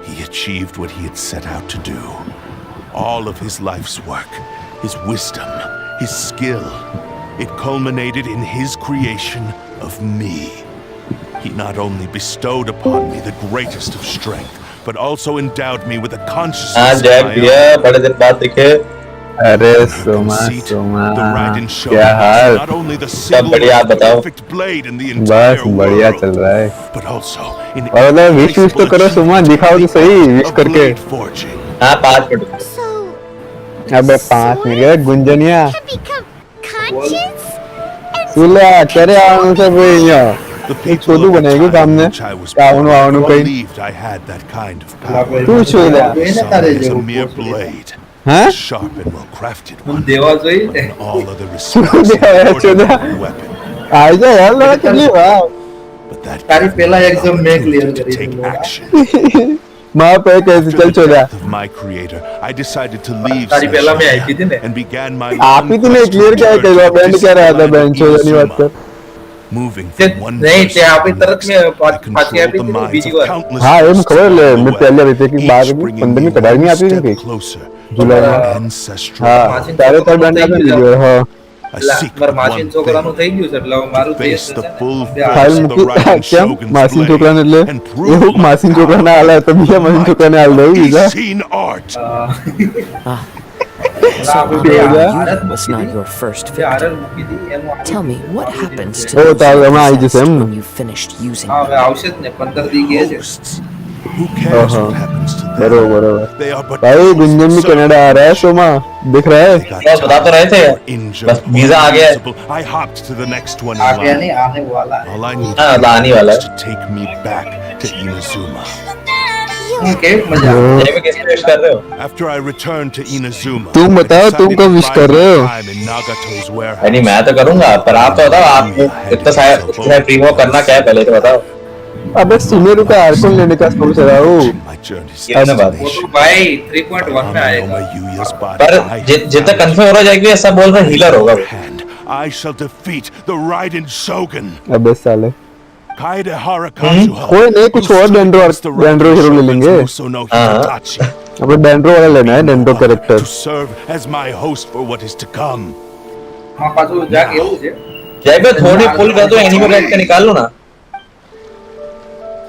he achieved what he had set out to do. All of his life's work, his wisdom, his skill, it culminated in his creation of me. He not only bestowed upon me the greatest of strength, but also endowed me with a हाँ consciousness of Jack my भैया own. बड़े दिन बाद दिखे। अरे Her Soma conceit, Soma the Raiden Shogun क्या is hall? not only the सब single बढ़िया, आप most बताओ। perfect blade in the बस entire बढ़िया चल world, रहा है। but also in और मतलब विश विश तो करो सोमा, दिखाओ तो सही विश of करके। blade forging. हाँ 5 मिनट। So... अबे 5 minute गुंजनिया Can become conscious? And सुला करे आने से भी यहाँ The एक people छोटू of the बनेगी time सामने in which I was आवनु आवनु born कहीं believed I had that kind of power. तू छोड़ा Some is a mere blade, हाँ a sharp and well-crafted तुम one. देवा जोई In all other respects, देवा an है, चौदह। ordinary weapon. आजा यार लगा चलिए वाह But that तारी पहला gift एग्जाम में allowed क्लियर me to करी take तुम लोग। action. माँ पे कैसे After चल the छोड़ा death of my creator, I decided to leave तारी पहला में आई थी Snezhnaya ने। and began my आप ही तूने क्लियर क्या return कहा to बैंड क्या रहा था discipline बैंड छोड़ा नहीं बात कर moving from one नहीं person ते आप to ही the तरफ next. में I फांसी controlled आप ही the थी minds busy of bar. countless हाँ ये persons खबर ले along the मैं way, पहले रहते कि बाद each में bringing बंदे me में कटार नहीं one आती थी step कि closer जुलाई to में my ancestral हाँ goal. सारे तर बैंड आते वीडियो हाँ I seek मर but मासिन one छोकराનું thing, થઈ ગયું છે એટલે હવે મારું to દેશ face the full છે फाइल force of the मुकी Raiden क्या Shogun's मासिन छोकरा ने blade ले and वो prove my मासिन छोकरा ने आला है तभी मासिन छोकरा ने आल दो visa Ishin art. So Honor was not your first victim. Tell me, what happens to those you possessed when you finished using हाँ them? मैं औषध ने 15 दी गए थे Who cares what happens to them? बरोबर They are but भाई गुंजन भी Canada आ रहा है सोमा दिख रहा है बस बता तो रहे थे बस वीजा आ गया है I hopped to the next one uh in गया line. नहीं आने वाला है All I need हाँ आने वाला is है to take me back to Inazuma. Okay मजा ये भी किसने विश कर रहे हो After I returned to Inazuma, तुम बताओ तुम कब विश कर रहे हो time in Nagato's warehouse. नहीं मैं तो करूंगा पर आप तो बताओ आपको इतना प्रीमो करना क्या है पहले तो बताओ अबे सुमेरु का आर्कोन लेने का सोच रहा हूँ My journey's ये ना बात वो तो भाई 3.1 में आएगा Yuya's body. पर जितना कंफर्म हो रहा जाएगी ऐसा बोल रहे हीलर होगा वो Hand, I shall defeat the Raiden Shogun. अबे साले Kaedehara Kazuha. कोई नहीं कुछ और डेंड्रो हीरो ले लेंगे Also no Hitachi. अबे डेंड्रो वाला लेना है dendro character To serve as my host for what is to come. हाँ पासो जाके हो जे जय थोड़ी पुल कर दो एनिमे कैरेक्टर निकाल लो ना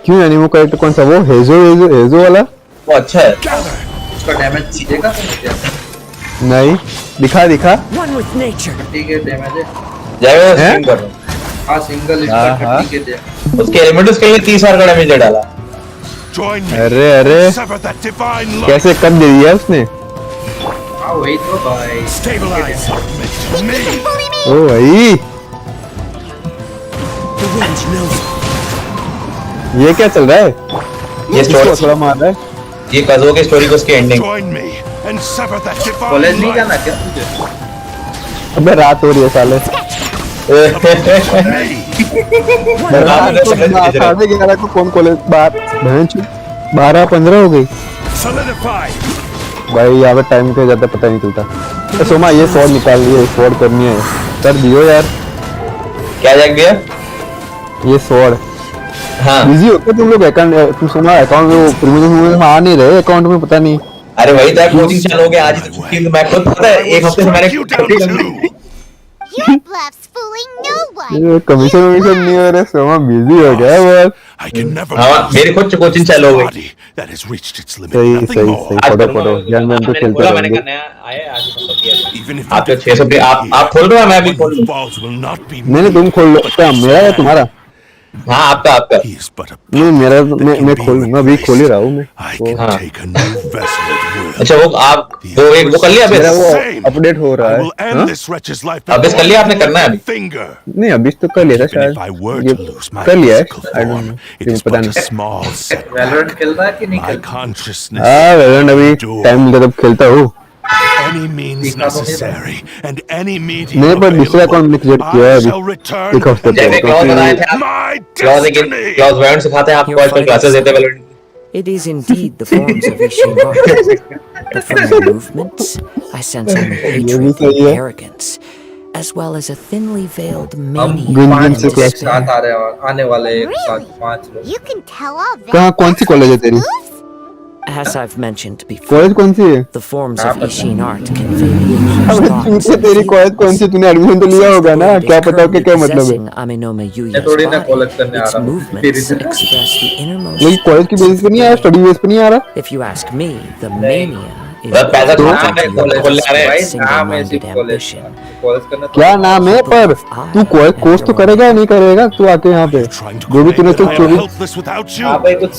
क्यों एनिमो कैरेक्टर कौन सा वो हेजो वाला वो अच्छा है उसका डैमेज देगा तुमने क्या नहीं दिखा One with nature. ठीक है डैमेज है जय स्ट्रीम कर रहा हूं हाँ सिंगल इसका ठीक है दे उसके एलिमेंट्स के लिए 30,000 का डैमेज दे डाला Join me. अरे Sever that divine love. कैसे कब दे दिया उसने हाँ वही तो भाई Stabilize. Me. ओ भाई ये क्या चल रहा है ये इसको थोड़ा मार रहा है ये कज़ो की स्टोरी को उसकी ending Join me and sever that divine college नहीं love. जाना क्या तुझे अबे रात हो रही है साले साढ़े 11 को कौन कॉलेज बात 12-15 हो गई Solidify. भाई यहाँ पे टाइम का ज्यादा पता नहीं चलता तो सोमा ये स्वॉर्ड निकाल लिए स्वॉर्ड करनी है कर दियो यार क्या जग गया ये स्वॉर्ड हाँ बिजी होते तुम लोग अकाउंट तुम सोमा अकाउंट में वो प्रीमियम में आ नहीं रहे अकाउंट में पता नहीं अरे वही तो कोचिंग चालू हो गया आज ही छुट्टी मैं खुद पता है एक हफ्ते से मैंने Your bluff's fooling no one. ये कमीशन नहीं हो रहा सोमा बिजी हो गया बस I can never हाँ lose मेरी खुद कोचिंग चालू हो गई body that has reached its limit. सही Nothing सही more. सही पढ़ो ज्ञान में तो खेलते मैंने रहेंगे करना है आए आज सबको किया Even if आप you जो 600 आप खोल रहे हो मैं भी खोल लूं falls will not be नहीं तुम खोल लो क्या मेरा या तुम्हारा हाँ आपका He is but a नहीं मेरा मैं खोल लूंगा अभी खोल ही रहा हूँ मैं I can हाँ। take a new vessel at will. अच्छा वो आप वो कर लिया मेरा वो Same. अपडेट हो रहा I है will end हाँ? this wretch's life अब इस कर लिया आपने करना है अभी finger. नहीं अभी तो कर लिया था Even if I शायद were ये to lose my कर लिया है physical I don't form, no it is पता but a नहीं small setback. वैलोरेंट खेल रहा है कि नहीं My खेल रहा consciousness हाँ वेलेंट अभी टाइम मिलता तब खेलता हूँ any means necessary and any medium नहीं पर दूसरा available. अकाउंट क्रिएट किया है I अभी shall return एक हफ्ते जैसे क्लॉज बनाए थे पहले आप my क्लॉज लेकिन destiny. क्लॉज वैलेंट सिखाते हैं आपको आजकल क्लासेस देते हैं valent It is indeed the forms of Ishin art. But from your movements, I sense only hatred and arrogance, as well as a thinly veiled mania Gunjan and से class despair. साथ आ रहे हैं आने वाले एक साथ 5 लोग You can tell all that. कहाँ कौन सी कॉलेज है तेरी As I've mentioned before, college कौन सी है the forms of Ishin art convey the user's अबे thoughts तूने and तेरी कॉलेज feelings. कौन सी तूने एडमिशन तो लिया होगा ना क्या पता कि क्या मतलब है Possessing Aminome Yuya's थोड़ी ना body, collect करने आ its रहा हूँ। movements तेरी- express the innermost. लेकिन कॉलेज की बेसिस पे नहीं आया स्टडी बेस पे नहीं आ रहा If you ask me, the mania is बस पैसा the कमाना है, ultimate कॉलेज आ रहे हैं। भाई नाम है single-minded सिर्फ कॉलेज ambition. कॉलेज करना तो क्या नाम है पर तू कोर्स तो करेगा या नहीं करेगा तू आके यहाँ पे Trying to जो भी claim तूने that तो I am 24 helpless without हाँ you. भाई कुछ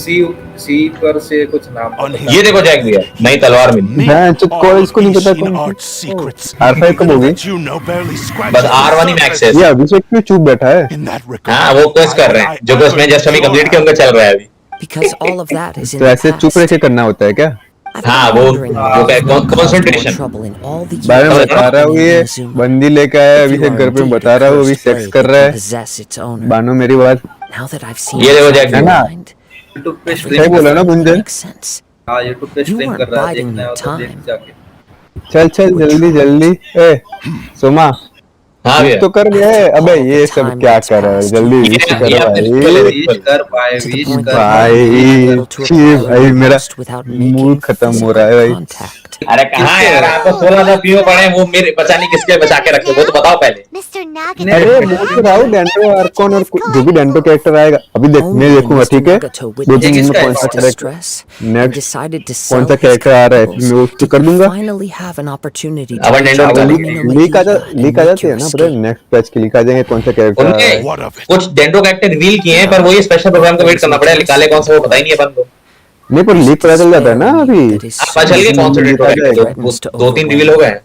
सी पर से कुछ नाम On his ये देखो जैक दिया नई तलवार मिली हाँ चुप कॉलेज को नहीं पता Ishin कौन art secrets, R5 कब होगी that you know barely scratches बस the R1 ही मैक्स है ये अभिषेक क्यों चुप बैठा है In that regard, हाँ वो क्वेस्ट कर रहे हैं जो कि उसने जस्ट अभी कंप्लीट किया उनका चल रहा है अभी because all of that is in तो the ऐसे चुप रह past. के करना होता है क्या I've हाँ been वो wondering वो why क्या you've caused more concentration trouble in all the बारे में years बता रहा हूँ ये in Inazuma. बंदी लेके आया If अभी you से are घर पे indeed बता a रहा हूँ अभी cursed सेक्स blade कर that रहा can है possess its owner. बानो मेरी बात Now that I've seen ये देखो it जैक है ना mind, यूट्यूब पे सही स्ट्रीम बोला ना गुंजन makes sense. हाँ यूट्यूब पे You स्ट्रीम weren't कर रहा है biding देखना है your तो देख time. जाके चल चल जल्दी जल्दी ए सोमा हाँ कुछ भैया तो कर गए अबे ये सब क्या कर रहा है जल्दी विश ये करो आपने भाई वीज कर भाई वीज कर भाई छी भाई मेरा मूड खत्म हो रहा है भाई Contact. अरे कहाँ यार, आपको 16 पीओ पड़े, वो मेरे बचा नहीं किसके बचा के रखे, वो तो बताओ पहले। अरे बोल तो रहा हूँ डेंटो आर्कॉन और जो भी डेंटो कैरेक्टर आएगा अभी मैं देखूंगा, ठीक है? 2-3 दिन में कौन सा कैरेक्टर नेक्स्ट कौन सा कैरेक्टर आ रहा है मैं उसको कर दूंगा। अब डेंटो लीक आ जाते हैं ना, पता है नेक्स्ट पैच के लीक आ जाएंगे कौन सा कैरेक्टर। उनके कुछ डेंटो कैरेक्टर रिवील किए हैं, पर वो ये स्पेशल प्रोग्राम का वेट करना पड़ेगा, निकाले कौन सा वो पता ही नहीं है अपन को। नहीं पर लीक पता चल जाता है ना अभी। पता चल गया कौन सा डेंटो कैरेक्टर, 2-3 रिवील हो गए।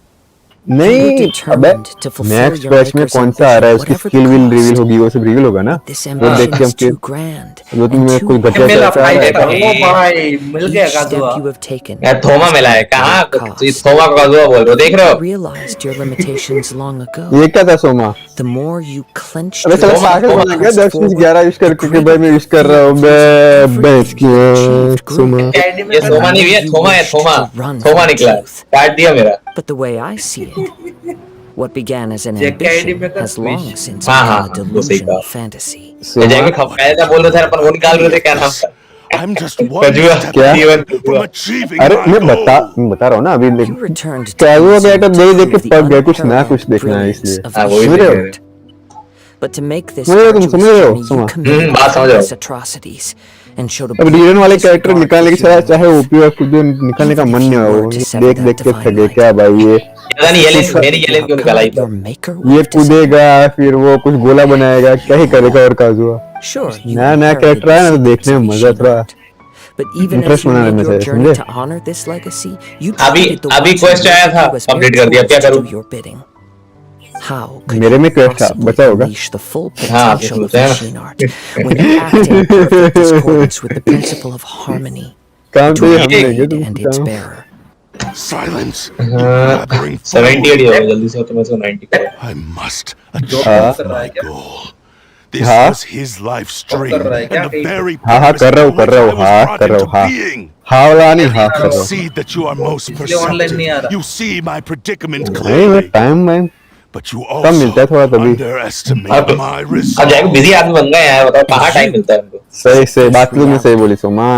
नहीं अबे नेक्स्ट बैच में कौन सा आ रहा है उसकी स्किल विल रिवील होगी, वो सब रिवील होगा ना, वो देख के हम फिर वो तुम में कोई घटिया कैरेक्टर आ रहा है। ओ भाई मिल गया काजुआ यार थोमा मिला है, कहां थोमा का काजुआ बोल रहे हो, देख रहे हो ये क्या था सोमा? अबे साला पागल बना गया 10-11 यूज करके के भाई मैं यूज कर रहा हूं बे इसकी सोमा। ये सोमा नहीं है, थोमा है, थोमा निकला, काट दिया मेरा। But the way I see it, what began as an ambition has long since become a delusion of fantasy. जैसे खपैदा बोल रहे थे अपन, वो निकाल रहे थे, क्या नाम था? I'm just one step from achieving अरे my मैं goal. बता रहा हूँ ना अभी क्या हुआ गया तो देख के पक गया, कुछ ना कुछ देखना है इसलिए। But to make this समझ रहे हो बात समझ रहा हूँ। atrocities and show अब रीजन वाले कैरेक्टर निकालने की चाहे ओपी और खुद निकालने का मन नहीं हो, देख के थके क्या भाई ये पता नहीं मेरी येलेन क्यों निकाला ये कूदेगा फिर वो कुछ गोला बनाएगा, क्या ही करेगा और काजुआ। नया कैरेक्टर आया ना तो देखने में मजा थोड़ा इंटरेस्ट बना रहना चाहिए, समझे? अभी क्वेस्ट आया था, अपडेट कर दिया, क्या करूं? मेरे में क्वेस्ट था बचा होगा। हाँ काम तो ये हम लेंगे तुम Silence. 78 होगा जल्दी से, तो मैं 90 I must achieve my goal. This was his life stream and the very purpose कर रहा हूँ for which I was brought into being. वाला नहीं हाँ I कर रहा हूँ। see that you are most perceptive. You see my predicament नहीं clearly. मैं टाइम But you कम मिलता है थोड़ा also तभी। underestimate my अब resolve. जाके बिजी आदमी बन गए यार, बताओ कहाँ टाइम मिलता है उनको? सही बात तुमने सही बोली सोमा।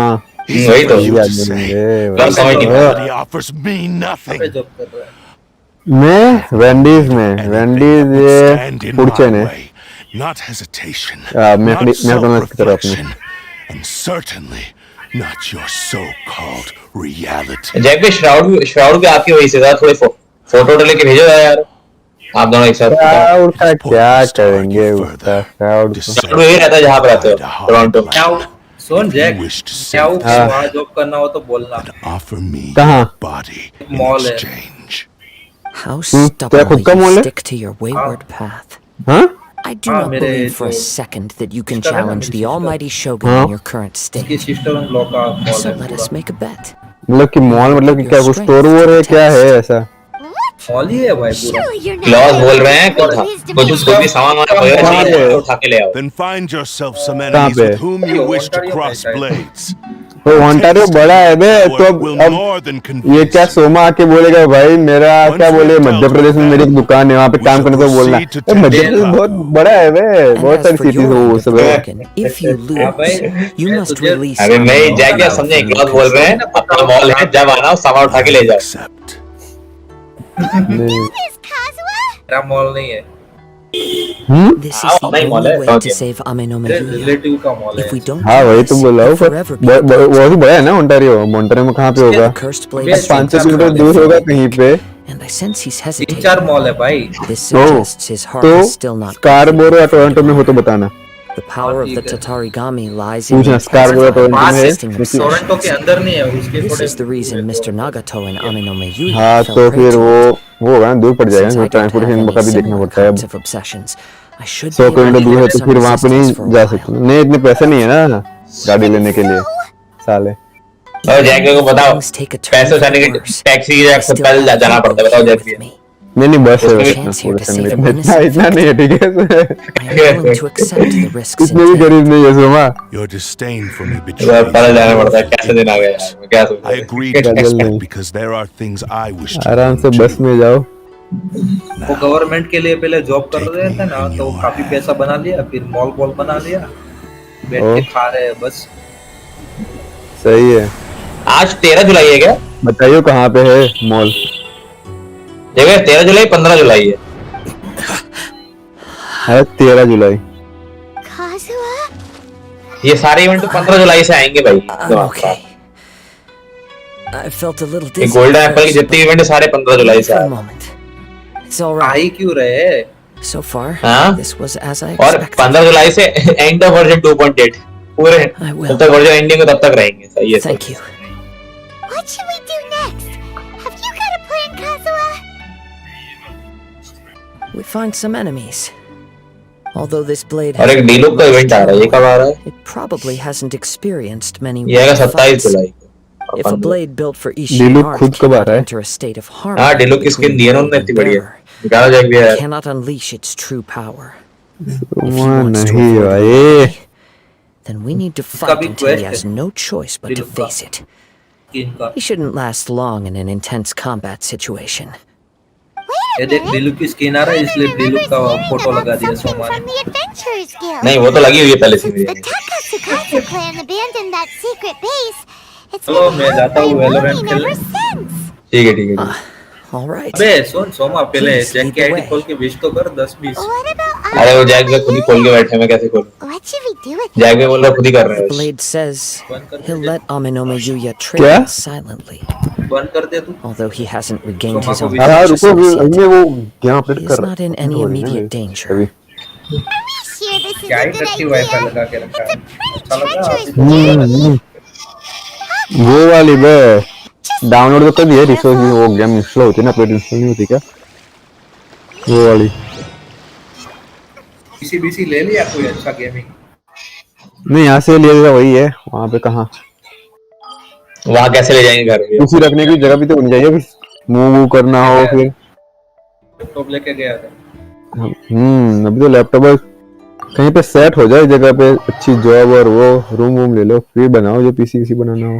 वही तो Reality offers me nothing. मैं वेंडीज ये फूड चेन है, Not hesitation, मैं not की तरफ self-reflection, and certainly not your so-called reality. Jack भी श्राउड भी आपकी वजह से था, थोड़े फोटो तो लेके भेजो यार आप दोनों एक साथ। क्राउड का क्या करेंगे उसका, क्राउड यही रहता है जहाँ पे रहते हो टोरंटो में। सुन जैक, क्या वहाँ जॉब करना हो तो बोलना। कहाँ? मॉल है। How stubbornly you stick to your wayward path. हाँ? I do not believe for a second that you can challenge the almighty Shogun in your current state. So let us make a bet. मतलब कि mall मतलब कि क्या कुछ store वोर है, क्या है ऐसा? मॉल ही है भाई पूरा। क्लॉज बोल रहे हैं कुछ भी सामान वाला उठा के ले आओ। Then find yourself some enemies with whom you wish to cross blades. वो ओंटारियो बड़ा है बे, तो अब ये क्या सोमा आके बोलेगा भाई मेरा क्या बोले मध्य प्रदेश में मेरी एक दुकान है वहाँ पे काम करने को बोलना, मध्य प्रदेश बहुत बड़ा है बे, बहुत सारी सिटीज है वो सब है। अरे नहीं जैक समझे, क्लॉज बोल रहे हैं अपना मॉल है, जब आना सामान उठा के ले जाओ। मेरा मॉल नहीं है। This is the only way to save relative का मॉल है। If we don't, हाँ वही तो बोल रहा हूँ, वो भी बड़ा है ना ओंटारियो में कहाँ पे होगा? 500 किलोमीटर दूर होगा कहीं पे। And I sense he's hesitating. 3-4 mall है भाई। This suggests his heart is still not. Scarborough या टोरंटो में हो तो बताना। The power of the Tatarigami lies in पूछना स्कारबोरो टोरंटो के अंदर नहीं है उसके। This is the reason Mr. Nagato and Aminome Yui हाँ तो फिर वो होगा दूर पड़ जाएगा, तो ट्रांसपोर्टेशन का भी देखना पड़ता है। 100 किलोमीटर दूर है तो फिर वहाँ पे नहीं जा सकते, नहीं इतने पैसे नहीं है ना गाड़ी लेने के लिए साले। और जैक को बताओ पैसे उठाने के टैक्सी की जगह खुद पैदल जाना पड़ता है, बताओ जैक। नहीं बस इतना नहीं है, ठीक है इतने भी गरीब नहीं है Soma. Your disdain for me betrayed. पैदल जाना पड़ता है, कैसे दिन आ गए यार, मैं क्या सोच I agreed to expect because there are things I wish to. आराम से बस में जाओ। वो गवर्नमेंट के लिए पहले जॉब कर रहे थे ना, तो काफी पैसा बना लिया, फिर मॉल बना लिया, बैठ के खा रहे हैं बस। सही है। आज 13 जुलाई है क्या? बताइए कहाँ पे है मॉल? देखिए 13 जुलाई 15 जुलाई है 13 जुलाई। ये सारे इवेंट 15 जुलाई से आएंगे भाई। Okay. I felt a little ये dizzy. गोल्डन एप्पल की जितनी इवेंट सारे 15 जुलाई से For a आए। moment. It's all right. आई क्यों रहे? So far, हाँ? this was as I और expected. 15 जुलाई से एंड ऑफ वर्जन 2.8 पूरे जब तक वर्जन एंडिंग हो तब तक रहेंगे। सही है। Thank you. What should we do next? Have you got a plan, Kazuha? We find some enemies. Although this blade और एक डीलुक का इवेंट आ रहा है, ये कब आ रहा है? it probably hasn't experienced many ये आएगा real 27 fights. जुलाई को। If a blade built for डीलुक Ishinar खुद कब आ रहा है? enter a state of harm, हाँ डीलुक की स्किन दी है ना उन्होंने इतनी बढ़िया। निकाला जाएगा भी यार। cannot unleash its true power. वहाँ नहीं भाई। Then we need to इसका fight भी until he quest has है। no choice but to डीलुक का। face it. इनका He shouldn't last long in an intense combat situation. ये देख डीलुक की स्किन आ रहा है इसलिए डीलुक का फोटो लगा दिया सोमा ने। From the Adventurers Guild. नहीं वो तो लगी हुई है पहले से मेरी। The Takasukatsu clan abandoned that secret base. It's चलो been मैं held जाता by हूँ Valorant Ronin खेलने। ever since. ठीक है ठीक है। All right. अबे सुन सोमा पहले Please जैक lead की the आईडी way. खोल के विश तो कर 10-20। What about अरे वो जैक भी खुद ही खोल के बैठे हैं, मैं कैसे खोलूं? What should we do with Jack भी बोल रहा खुद ही कर रहे हैं। Blade says he'll let Aminome Yuya क्या? trail silently, बंद कर दे तू। although he hasn't regained his own हाँ, हाँ consciousness रुको yet. ये वो यहाँ अपडेट He कर is रहा not in any immediate danger. अभी। Sure, this is क्या a ही good करती idea. वाईफाई लगा के रखा है। अच्छा लगा? Treacherous वो वाली बे डाउनलोड तो कर दिया रिसोर्स भी वो गेम इंस्टॉल होती है ना अपडेट इंस्टॉल नहीं होती क्या? वो वाली पीसी ले लिया कोई अच्छा गेमिंग? नहीं यहाँ से ले लिया वही है वहाँ पे कहाँ वहाँ कैसे ले जाएंगे घर? उसी रखने की जगह भी तो होनी चाहिए अभी मूव करना हो फिर। लैपटॉप लेके गया था। अभी तो लैपटॉप कहीं पे सेट हो जाए जगह पे अच्छी जॉब और वो रूम वूम ले लो फिर बनाओ जो पीसी बनाना हो।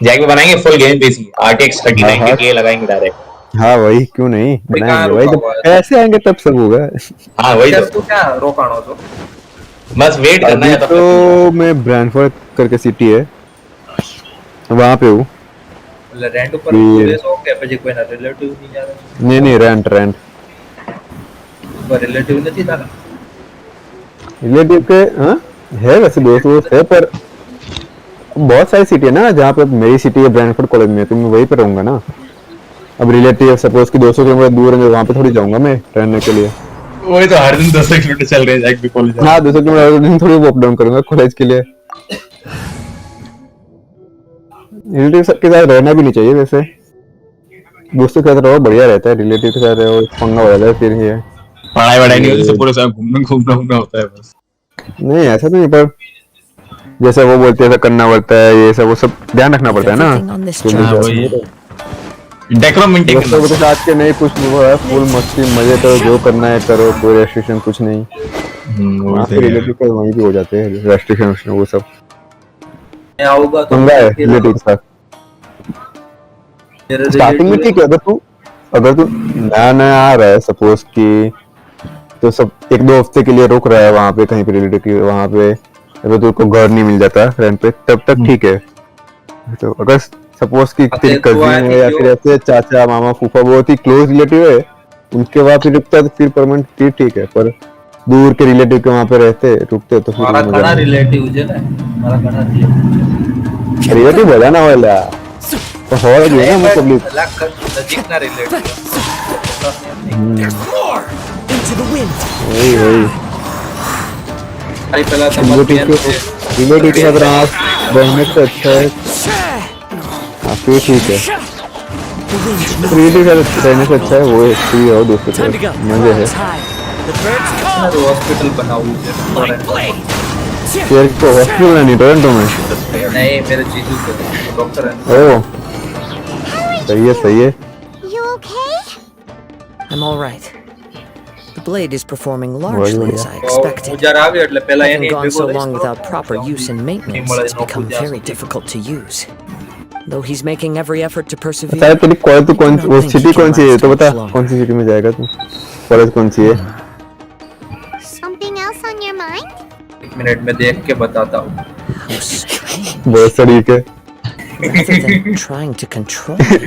जैक में बनाएंगे फुल गेम पीसी RTX 3090 के लगाएंगे डायरेक्ट। हाँ वही क्यों नहीं बनाएंगे भाई जब पैसे आएंगे तब सब होगा। हाँ वही तो क्या रोकाणो तो बस वेट करना है तब तो मैं ब्रैंडफोर्ड करके सिटी है वहाँ पे हूँ। रेंट ऊपर पूरे सो के પછી કોઈના રિલેટિવ नहीं जा रहा? नहीं रेंट पर रिलेटिव नहीं था ना? रिलेटिव के हाँ है वैसे दोस्त है पर बहुत सारी सिटी है ना जहाँ पे मेरी सिटी है ब्रैंडफोर्ड कॉलेज में तो मैं वहीं पे रहूंगा ना। अब रिलेटिव सपोज कि 200 किलोमीटर दूर है वहाँ पे थोड़ी जाऊंगा मैं रहने के लिए। वही तो हर दिन 200 किलोमीटर चल रहे हैं जैक भी कॉलेज। हाँ 200 किलोमीटर दिन थोड़ी वो अप डाउन करूंगा कॉलेज के लिए। रिलेटिव के साथ रहना भी नहीं चाहिए वैसे दोस्तों के साथ रहो बढ़िया रहता है रिलेटिव के साथ रहो पंगा हो जाता है फिर ये पढ़ाई वढ़ाई नहीं होती पूरे साथ घूमना होता है बस। नहीं ऐसा तो नहीं पर जैसे वो बोलते हैं ऐसा करना पड़ता है ये सब वो सब ध्यान रखना पड़ता है ना। दोस्तों के साथ के नहीं कुछ वो है फुल मस्ती मजे करो जो करना है करो कोई रेस्ट्रिक्शन कुछ नहीं। रिलेटिव के वहीं भी हो जाते हैं रेस्ट्रिक्शन वो सब मैं आऊंगा तो रिलेटिव के साथ स्टार्टिंग में ठीक है अगर तू नया आ रहा है सपोज कि तो सब 1-2 हफ्ते के लिए रुक रहा है वहाँ पे कहीं पे रिलेटिव की वहाँ पे अगर तुमको घर नहीं मिल जाता रेंट पे तब तक ठीक है। तो अगर सपोज कि तेरी कजिन है या फिर ऐसे चाचा मामा फूफा बहुत ही क्लोज रिलेटिव है उनके वहाँ पे रुकता है तो फिर परमानेंट फिर ठीक है पर दूर के रिलेटिव के वहाँ पे रुकते तो फिर हमारा रिलेटिव जे ना हमारा रिलेटिव बजाना वाला तो हो गया ना मतलब नजीकना रिलेटिव वही अरे पहला तो रिलेटिव के साथ रहने से अच्छा है। हाँ फिर ठीक है रिलेटिव के साथ रहने से अच्छा है वो फ्री हो दोस्तों के साथ मजे है। हॉस्पिटल बनाओ शेर को हॉस्पिटल नहीं टोरंटो में नहीं मेरे जीजू को डॉक्टर है। ओह सही है। You okay? I'm all right. The blade is performing largely as I expected. मुझे आ गया એટલે પહેલા Having any gone so long without proper use and maintenance, it's become very difficult to use. Though he's making every effort to persevere. अच्छा तेरी college तो कौन वो city कौन सी है तो बता कौन सी सिटी में जाएगा तू कॉलेज कौन सी है? Something else on your mind? एक मिनट में देख के बताता हूँ। How strange. बहुत सड़ीक है। Rather than trying to control me,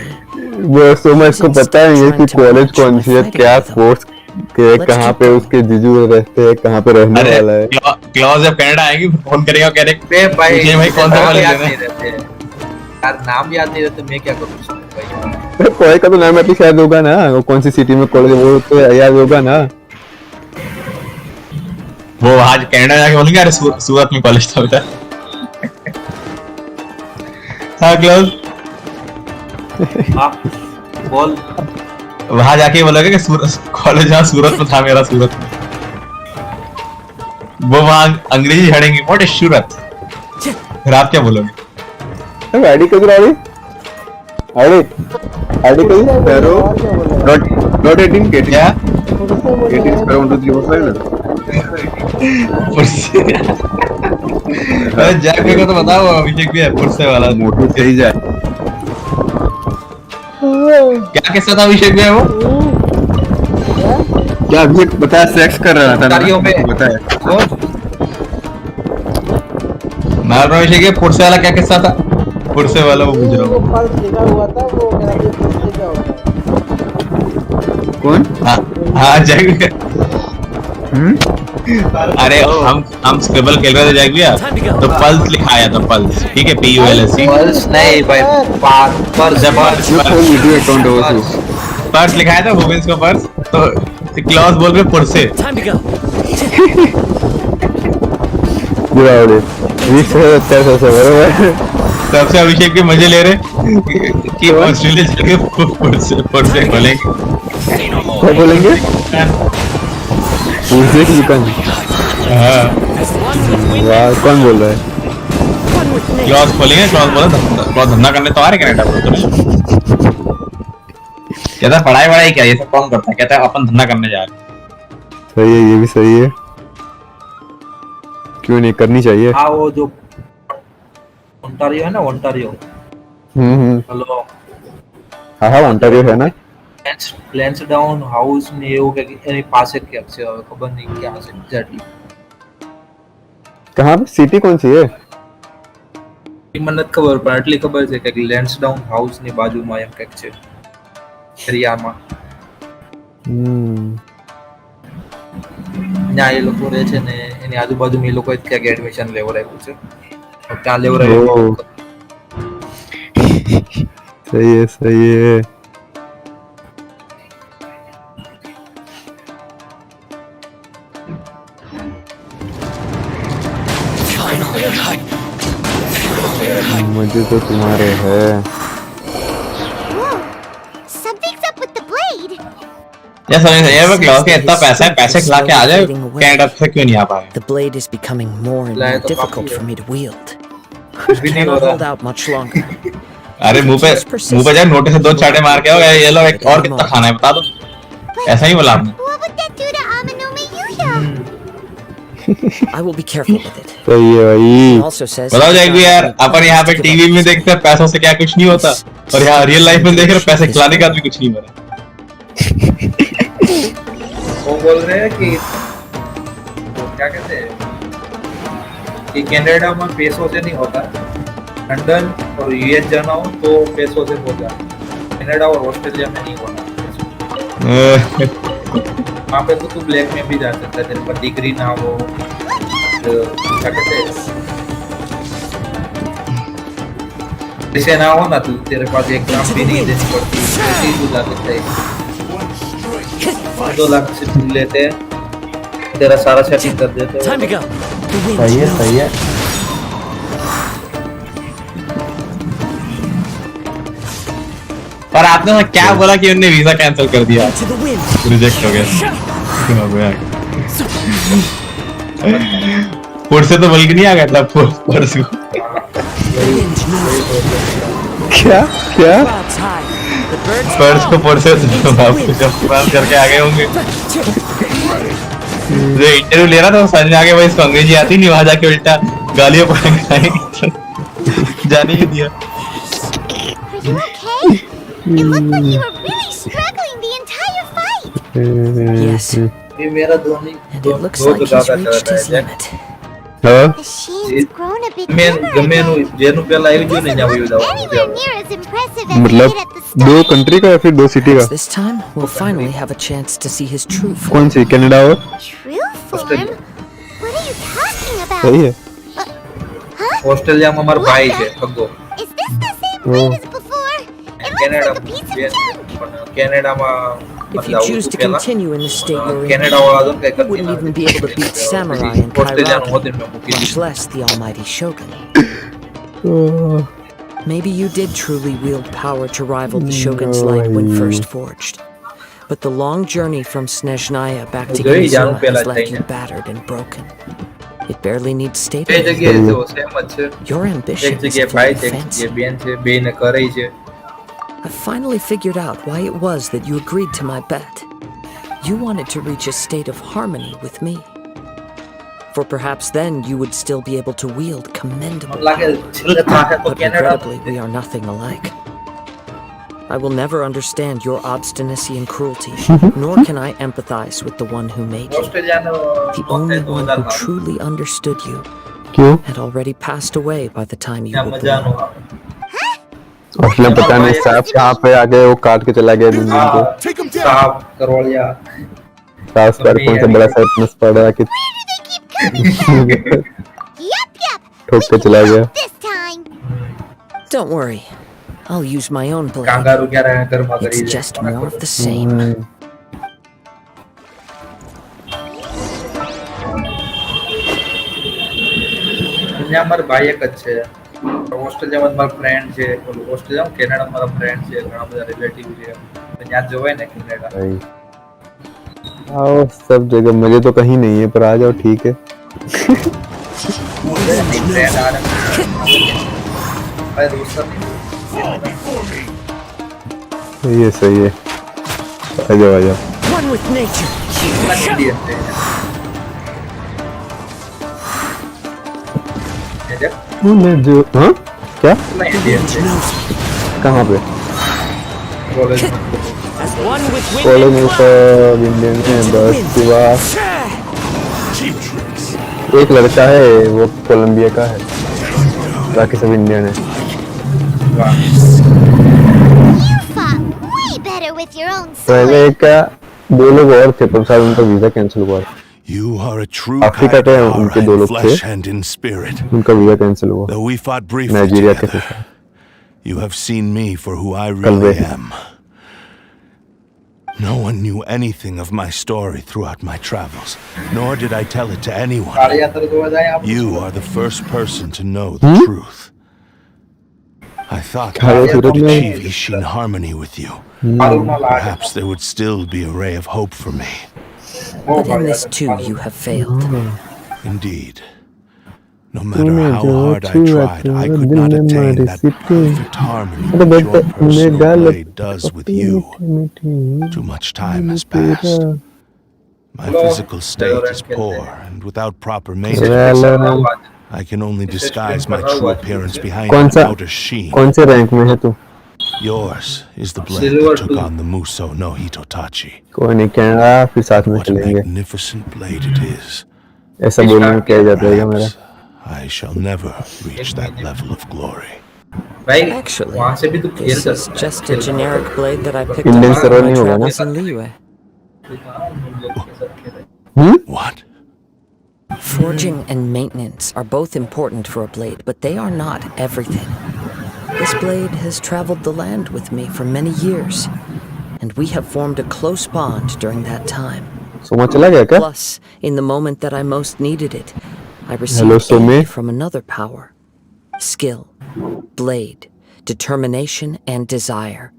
वो सोमा इसको पता है ये कि कॉलेज कौन सी है, क्या कोर्स के, कहाँ पे उसके जीजू रहते हैं, कहाँ पे रहने वाला है। क्लॉज जब कनाडा आएगी फोन करेगा, कह रहे भाई कौन सा कॉलेज है यार, नाम याद नहीं रहते, मैं क्या करूँ भाई। कॉलेज का तो नाम अभी शायद होगा ना, वो कौन सी सिटी में कॉलेज है वो तो याद होगा ना। वो आज कनाडा जाके बोलेंगे अरे सूरत में कॉलेज था बेटा। हाँ क्लोज बोल। वहां जाके बोलोगे कि कॉलेज यहाँ सूरत में था मेरा, सूरत में। वो वहां अंग्रेजी झड़ेंगे, व्हाट इज सूरत, फिर आप क्या बोलोगे? आईडी कब आ रही? आईडी कब पैरो डॉट 18 के क्या 18 पैरो 1 2 3 4 अरे जैक को तो बताओ, अभिषेक भी है पुरसे वाला, मोटू सही जाए। क्या किस्सा था अभिषेक में? वो क्या अभिषेक बताया सेक्स कर रहा था तारियों पे बताया। मैं अभिषेक के पुरसे वाला क्या किस्सा था? पुरसे वाला वो पूछ रहा हूँ। कौन? हाँ जैक। अरे हम स्क्रिबल खेल रहे थे जैक भैया, तो पल्स लिखा आया था, पल्स, ठीक है, PULS। पल्स नहीं भाई, पर्स लिखा आया था, वुमेन्स का पर्स, तो क्लॉज बोल रहे पुरसे। तब से अभिषेक के मजे ले रहे कि ऑस्ट्रेलिया जाके पुरसे खोलेंगे। क्या बोलेंगे? पुरसे की दुकान। हाँ वाह, कौन बोल रहा है? क्लॉज खोलेंगे, क्लॉज बोला क्लॉज धंधा करने तो आ रहे कनाडा बोल तो कहता पढ़ाई क्या, ये सब कौन करता है? कहता है अपन धंधा करने जा रहे हैं। सही है, ये भी सही है, क्यों नहीं करनी चाहिए। हाँ वो जो ओंटारियो है ना, ओंटारियो। हेलो। हाँ ओंटारियो है ना। લેન્સડાઉન હાઉસ ને એવું કે એની પાસે ક્યાંક છે, હવે ખબર નહીં ક્યાં છે એક્ઝેક્ટલી। कहाँ पे सिटी कौन सी है? મને નથી ખબર, પણ એટલી ખબર છે કે લેન્સડાઉન હાઉસ ની બાજુમાં એમ કંઈક છે એરિયામાં। ત્યાં એ લોકો રહે છે ને એની આજુબાજુમાં એ લોકોએ ક્યાંક એડમિશન લેવડાવ્યું છે, ત્યાં લેવડાવ્યું। सही है, सही है। मुझे तो तुम्हारे है। ये समझ नहीं है क्लॉज के इतना पैसा है, पैसे खिला के आ जाए कनाडा से क्यों नहीं आ पाए? The blade is becoming more and more difficult for me to wield. I cannot hold out much longer. अरे मुंह पे जाए नोटिस से 2 चाटे मार के आओ, ये लो एक और कितना खाना है बता दो, ऐसा ही बोला आपने। I will be careful with it. सही है भाई। बताओ जैक भी यार, अपन यहाँ पे टीवी में देखते हैं पैसों से क्या कुछ नहीं होता, और यहाँ रियल लाइफ में देख रहे पैसे खिलाने का भी कुछ नहीं हो रहा। वो बोल रहे हैं कि तो क्या कहते हैं कि कनाडा में पैसों से नहीं होता, लंदन और यूएस जाना हो तो पैसों से हो जाता, कनाडा और ऑस्ट्रेलिया में नहीं होता। वहाँ पे तो तू ब्लैक में भी जा सकता है, तेरे पर डिग्री ना हो, क्या कहते हैं, पैसे ना हो ना, तू तेरे पास एग्जाम भी नहीं देनी पड़ती, ऐसे तू जा सकता है। 2 लाख से लेते हैं, तेरा सारा सेटिंग कर देते हैं। सही है, सही है। और आपने क्या बोला कि उन्होंने वीजा कैंसिल कर दिया, रिजेक्ट हो गया। पुरसे तो बल्कि नहीं आ गया था पुरस को। क्या क्या पर्स को पुरसे जब करके आ गए होंगे। जो इंटरव्यू ले रहा था समझ में आ गया भाई इसको अंग्रेजी आती नहीं, वहां जाके उल्टा गालियां पड़ेंगे, जाने ही दिया। It looked like you were really struggling the entire fight. Yes. ये मेरा Dhoni And it looks like he's reached his limit. हाँ She's grown a bit ગમે એનું જેનું પહેલા આવી ગયું ને ત્યાં વયું જવાનું anywhere near as impressive as मतलब he did at the start. 2 country का या फिर 2 सिटी का? This time, we'll finally have a chance to see his true form. कौन सी, कनाडा और? True form? What are you talking about? सही है. ઓસ્ટ્રેલિયામાં મારો ભાઈ છે ખગો Is this the same blade as before? It looks like a piece of junk. કેનેડામાં If you choose to continue in the state you're in, Canada વાળા તો કઈ you wouldn't even be able to beat samurai in ઓસ્ટ્રેલિયાનું Kairaki, હોતે મેં મૂકી much દીધું less the almighty shogun. Maybe you did truly wield power to rival the shogun's light when first forged. But the long journey from Snezhnaya back to જોઈ Inzuma જાણું has પહેલા left થઈને. you battered and broken. It barely needs બે stating. જગ્યાએ જો same જ છે Your એક ambition is જગ્યાએ full ભાઈ of છે એક offense. જગ્યાએ બેન છે બેયને કરે છે I finally figured out why it was that you agreed to my bet. You wanted to reach a state of harmony with me. For perhaps then you would still be able to wield commendable લાગે power. છેલ્લે થાહે તો But Canada regrettably, we are nothing alike. I will never understand your obstinacy and cruelty, nor can I empathize with the one who made you. ઓસ્ટ્રેલિયાનો The only one who truly understood you क्यों? had already passed away by the time you ત્યાં were મજા born. નો આવે असलम पता नहीं साहब कहाँ पे आके वो काट के चला गया दुनिया को. સાપ કરવળિયા साफ पर कौन सा बड़ा सा इतना पड़ा कि Yup. ठोक के चला गया. This time. Don't worry, I'll use my own blade. Kangaroo ક્યારે ઘરમાં કરી It's they just more of the same. અહીંયા મારા ભાઈ એક જ છે ઓસ્ટ્રેલિયામાં મારા ફ્રેન્ડ છે ઓસ્ટ્રેલિયામાં કેનેડામાં મારા ફ્રેન્ડ છે ઘણા બધા રિલેટિવ છે ત્યાં જવાય ને કેનેડા भाई आओ सब जगह, मजे तो कहीं नहीं है पर आ जाओ ठीक है. ફ્રેન્ડ આ રहे भाई दोस्त सही है. आ जाओ. One with nature. इंडियन છે तूने जो हाँ क्या इंडियन છે कहाँ पे? College As one with college wind में and तो इंडियन है बस सिवा एक लड़का है वो कोलंबिया का है, बाकी सब इंडियन है. You fought way better with your own sword. पहले का 2 लोग और थे पर शायद उनका वीजा कैंसिल हुआ. You are a true Africa के Kaidahara उनके 2 in लोग थे, flesh and in spirit. उनका वीजा कैंसिल हुआ. Though we fought briefly Nigeria के थे together, शायद. you have seen me for who I Kalbe. really am. No one knew anything of my story throughout my travels, nor did I tell it to anyone. કાળિયાતર જોવા જાય આપણે You are the first person to know the truth. I thought I Kaya could Suraj mein- achieve Ishin harmony with you. મારુંમાં લાગે Perhaps there would still be a ray of hope for me. But in this too, you have failed. Indeed. No matter how hard I tried, I could not attain that perfect harmony which your personal blade does with you. Too much time has passed. My physical state is poor, and without proper maintenance, I can only disguise my true appearance behind कौन an सा outer sheen. कौन से rank में है तू? Yours is the blade that took on the Muso no Hitotachi. कोई नहीं, Canada फिर साथ में What a चलेंगे. magnificent blade it is. ऐसा बोलने में क्या जाता है मेरा? I shall never reach that level of glory. भाई Actually, वहाँ से भी तो खेल this is सकता just a generic blade that I picked Indian up server on my नहीं होगा ना? travels in Liyue. What? Forging and maintenance are both important for a blade, but they are not everything. This blade has traveled the land with me for many years, and we have formed a close bond during that time. Soma चला गया क्या? Plus, in the moment that I most needed it, I Hello, received Somi. aid from another power. Skill, blade, determination, and desire.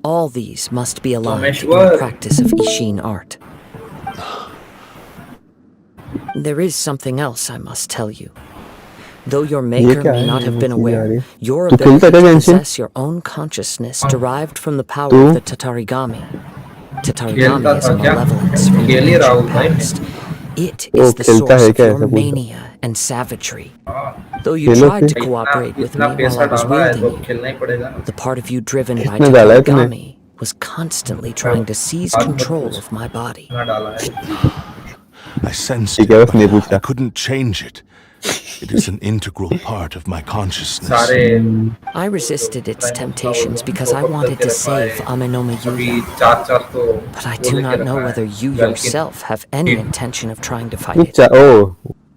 All these must be aligned in the Someshwar. practice of Ishin art. There is something else I must tell you. Though your maker क्या may है? not have been मुझे aware, यार ये। your तू ability खेलता to क्या गैंशन? possess your own consciousness derived from the power तू? of the Tatarigami. Tatarigami खेलता is था a क्या? malevolence from the खेल ही रहा हूँ ancient भाई मैं। past. It O, is the खेलता है source of क्या? your ऐसा पूछा। mania and savagery. Though you Khelo tried to फिर। cooperate with me इतना while पैसा I was डाला है तो wielding you, खेलना ही पड़ेगा ना the part of you driven by कितना डाला है तूने? Tatarigami was constantly trying to seize control of my body. इतना डाला है I sensed ठीक है, it, उसने but पूछा। I couldn't change it. It is an integral part of my consciousness. सारे I resisted its temptations because I wanted to save Amenoma अभी Yuya. 4 तो But I वो do लेके not know रखा है whether you Valkyrie। yourself have any intention of trying to fight it. अच्छा ओ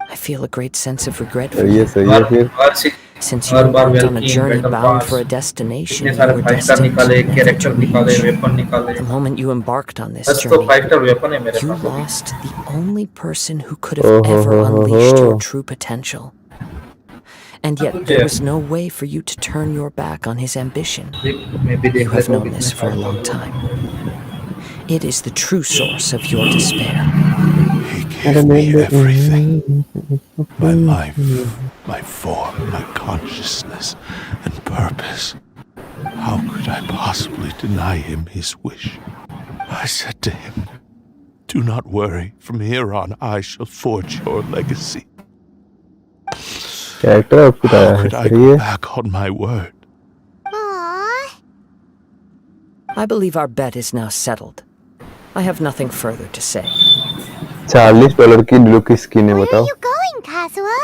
I feel a great sense of regret for सही है you. सही है फिर Since you her bar embarked on a Valkyrie, journey Battle bound Pass, for a destination इतने you सारे were 5 star destined निकाले, never to character निकाले, reach. Weapon निकाले। The moment you embarked on this बस तो journey, 5 स्टार वेपन है मेरे you पास अभी। lost the only person who could have ever unleashed your true potential. And yet there was no way for you to turn your back on his ambition. You have known this for a long time. It is the true source of your despair. He gave me everything. My life, my form, my consciousness, and purpose. How could I possibly deny him his wish? I said to him, "Do not worry. From here on, I shall forge your legacy." Character output आया How है could I सही go है back on my word? Aww. I believe our bet is now settled. I have nothing further to say. $40 की look की skin है Where are बताओ you going, Kazuha?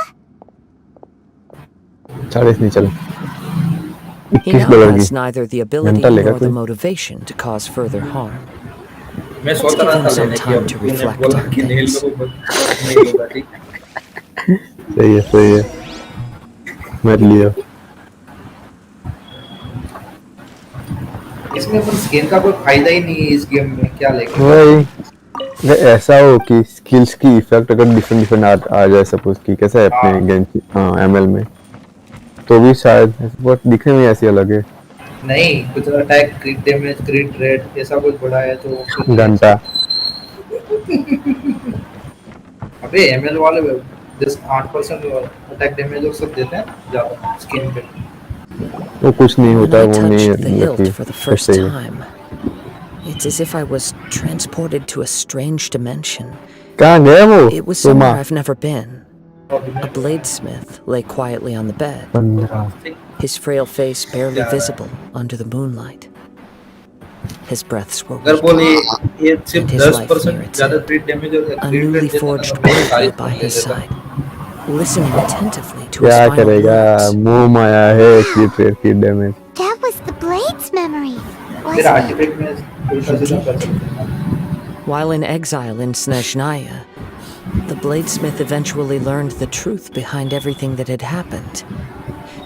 40 नहीं चलो He now $21 has की neither the ability घंटा लेगा nor the कोई motivation to cause further harm. मैं Let's सोच give रहा him था some लेने की time अब to तूने reflect बोला on कि नहीं things. लो नहीं लूंगा ठीक सही है मैं लिया इसमें अपन स्किन का कोई फायदा ही नहीं है इस गेम में क्या लेके वही अगर ऐसा हो कि स्किल्स की इफेक्ट अगर डिफरेंट आ जाए सपोज कि कैसा है अपने गेम की एमएल में तो भी शायद बहुत दिखने में ऐसी अलग है नहीं कुछ अटैक क्रिट डैमेज क्रिट रेट ऐसा कुछ बड़ा है तो घंटा अबे एमएल वाले जस्ट 8% अटैक डैमेज और सब देते हैं ज्यादा स्किन पे वो कुछ नहीं When होता I वो नहीं touched the hilt लगती for the सब first सही है time, it's as if I was transported to a strange dimension. कहाँ गया वो It was तो somewhere माँ I've never been. A bladesmith lay quietly on the bed, 15 his frail face barely visible under the moonlight. His breaths were अगर weak, बोले ये and सिर्फ his life near 10% its ज्यादा end. क्रिट डैमेज और A क्रिट newly rate देता forged ना मैं blade सारी lay by ले his लेता side, listening attentively to his क्या final करेगा words. मुंह माया है की damage That was the Blade's memory, फिर wasn't it? आर्टिफैक्ट में उल्टा सीधा कर सकते हैं While in exile in Snezhnaya, the bladesmith eventually learned the truth behind everything that had happened.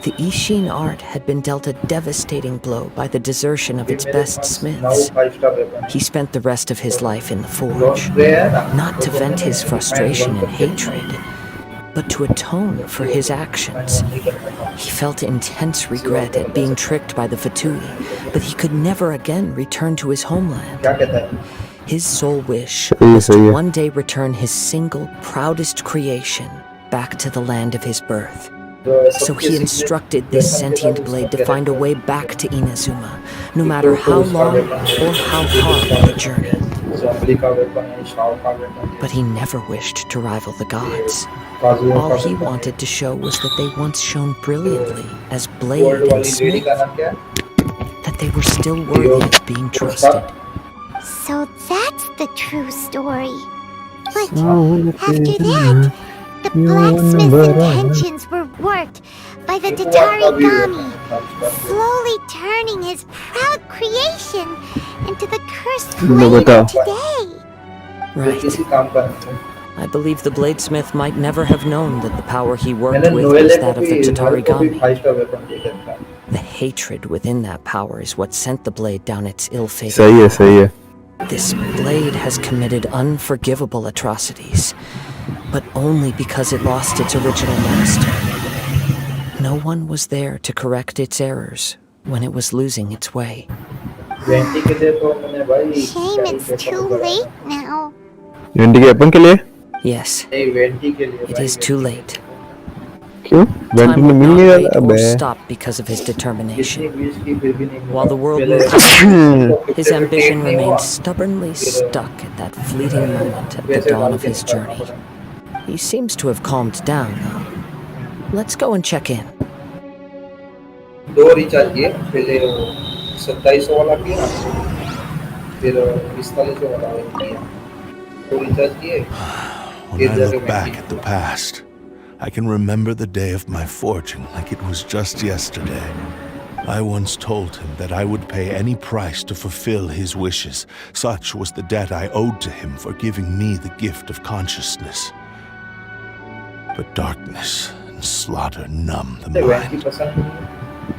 The Ishin art had been dealt a devastating blow by the desertion of its best smiths. 5 star weapon He spent the rest of his life in the forge, not to vent his frustration and hatred, but to atone for his actions. He felt intense regret at being tricked by the Fatui, but he could never again return to his homeland. क्या कहता है His sole wish सही was to है one day return his single, proudest creation back to the land of his birth. So he instructed this sentient blade to find a way back to Inazuma, no matter how long or how hard the journey. Zombie का weapon है Shao का weapon है But he never wished to rival the gods. Kazuo All का he weapon wanted to show was that they once shone brilliantly as है blade gold and वाली lady smith, का नाम क्या है that they were still worthy of being trusted. So that's the true story. But after that, the blacksmith's intentions were worked by the Tatarigami, slowly turning his proud creation into the cursed blade of today. Right. किसी काम का नहीं I believe the bladesmith might never have known that the power he worked मैंने with was नोएले को that of भी the नोएले को भी Tatarigami. 5 star weapon दे देता The hatred within that power is what sent the blade down its ill-fated सही है path. This blade has committed unforgivable atrocities, but only because it lost its original master. No one was there to correct its errors when it was losing its way. 20 के लिए तो मैंने भाई Shame it's too late now. Anti के weapon के लिए Yes, नहीं 20 के लिए it is too late. क्यों वेंटी Time ने would मिल not नहीं wait रहा or अबे stop because of his determination. जितनी 20 की फिर भी नहीं मिला। While the world पहले moved on, his तो ambition नहीं हुआ। remained stubbornly stuck at that fleeting moment at the वैसे dawn डाल of के his निकालना journey. पड़ा। He seems to have calmed down, though. Let's go and check in. 2 recharge किए पहले 2700 वाला किया फिर 4500 वाला किया 2 रिचार्ज किए When I look back at the past, I can remember the day of my forging like it was just yesterday. I once told him that I would pay any price to fulfill his wishes. Such was the debt I owed to him for giving me the gift of consciousness. But darkness and slaughter numbed the mind.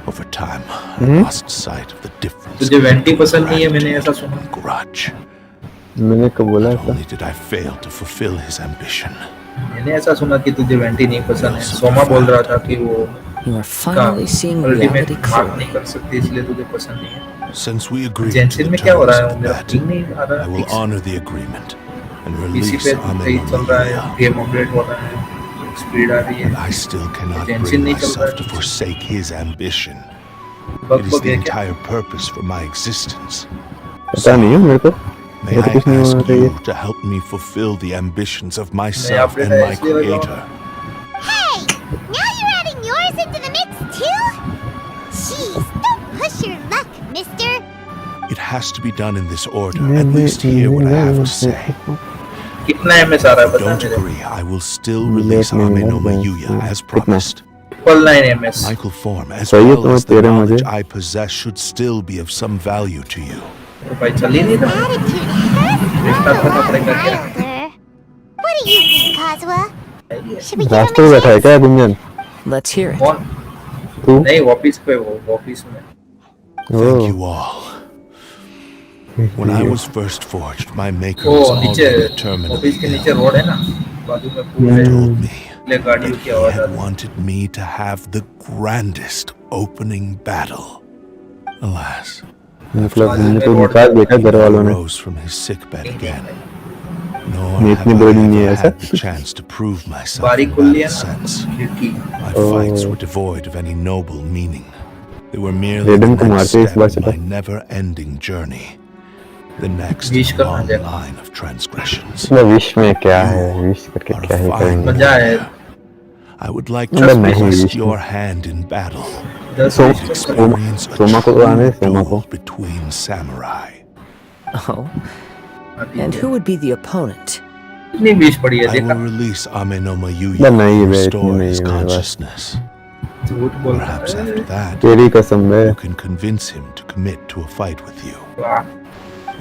Over time, I lost sight of the difference. तुझे 20% नहीं है, मैंने ऐसा सुना. Grudge. मैंने कब बोला Not only did I fail to fulfill his ambition, मैंने ऐसा सुना कि तुझे 20 नहीं पसंद है. सोमा बोल रहा था कि वो You are finally seeing reality mark नहीं clearly. कर सकती, इसलिए तुझे पसंद नहीं है. since we agreed to जेंसिन the में क्या हो रहा terms है? of मेरा that, पिंग नहीं आ रहा I will है. honor the agreement and PC release पे सही चल रहा है, Amenemaya. गेम अपडेट हो रहा है, स्पीड आ रही है. I still cannot Jensen bring नहीं चल रहा myself है. to forsake his ambition. Bug It is bug the है क्या? entire purpose for my existence. पता नहीं है मेरे को. May मेरे को I कुछ नहीं होना ask चाहिए. you to help me fulfill the ambitions of myself अपने and my ऐसे लगाऊं. creator? Hey! Now you're adding yours into the mix too? Jeez, don't push your luck, mister. It has to be done in this order. At least hear what I have to say. कितना MS आ रहा है If you पता don't मेरे? agree, I will still release Amenoma Yuya as promised. 9 MS. Michael Form, as सही है, well तो as the तेरे knowledge मुझे. I possess, should still be of some value to you. तो भाई चल ही नहीं रहा. रिश्ता करना पड़ेगा क्या? Wilder. What do you think, Kazuha? Should we give रास्ते him में a बैठा है chance? क्या गुंजन? Let's hear it. कौन? तू? नहीं, ऑफिस पे वो, ऑफिस में. Thank you all. When I was first forged, my maker वो was नीचे already determined. ऑफिस के नीचे रोड है ना, बाजू में He पूरे told me ले गाड़ियों that की he आवाज had आती. wanted me to have the grandest opening battle. Alas, मतलब हमने तो निकाल दिया घर वालों ने. rose from his sickbed again. Nor नहीं, have इतनी बड़ी नहीं है I ऐसा. had the chance to prove myself बारी in खुल लिया that ना, sense. खिड़की. My fights were devoid of any noble meaning. They were merely the रेडन को next मारते इस step बार in चलो. my never-ending journey. The next wish करना long चाहिए. line of transgressions. मतलब विश में क्या है? विश करके क्या ही करेंगे? मजा है. I would like मतलब to नहीं thrust wish your hand in battle. 10 so wish कर. Experience a सोमा को तो आने दे, सोमा को. duel between samurai. Oh. And who would be the opponent? कितनी विश पड़ी है I देखा? will release Amenoma Yuya मतलब नहीं and है, restore इतनी his नहीं है, बस. consciousness. झूठ बोल रहा Perhaps है. after that, तेरी कसम है. you can convince him to commit to a fight with you. वाह.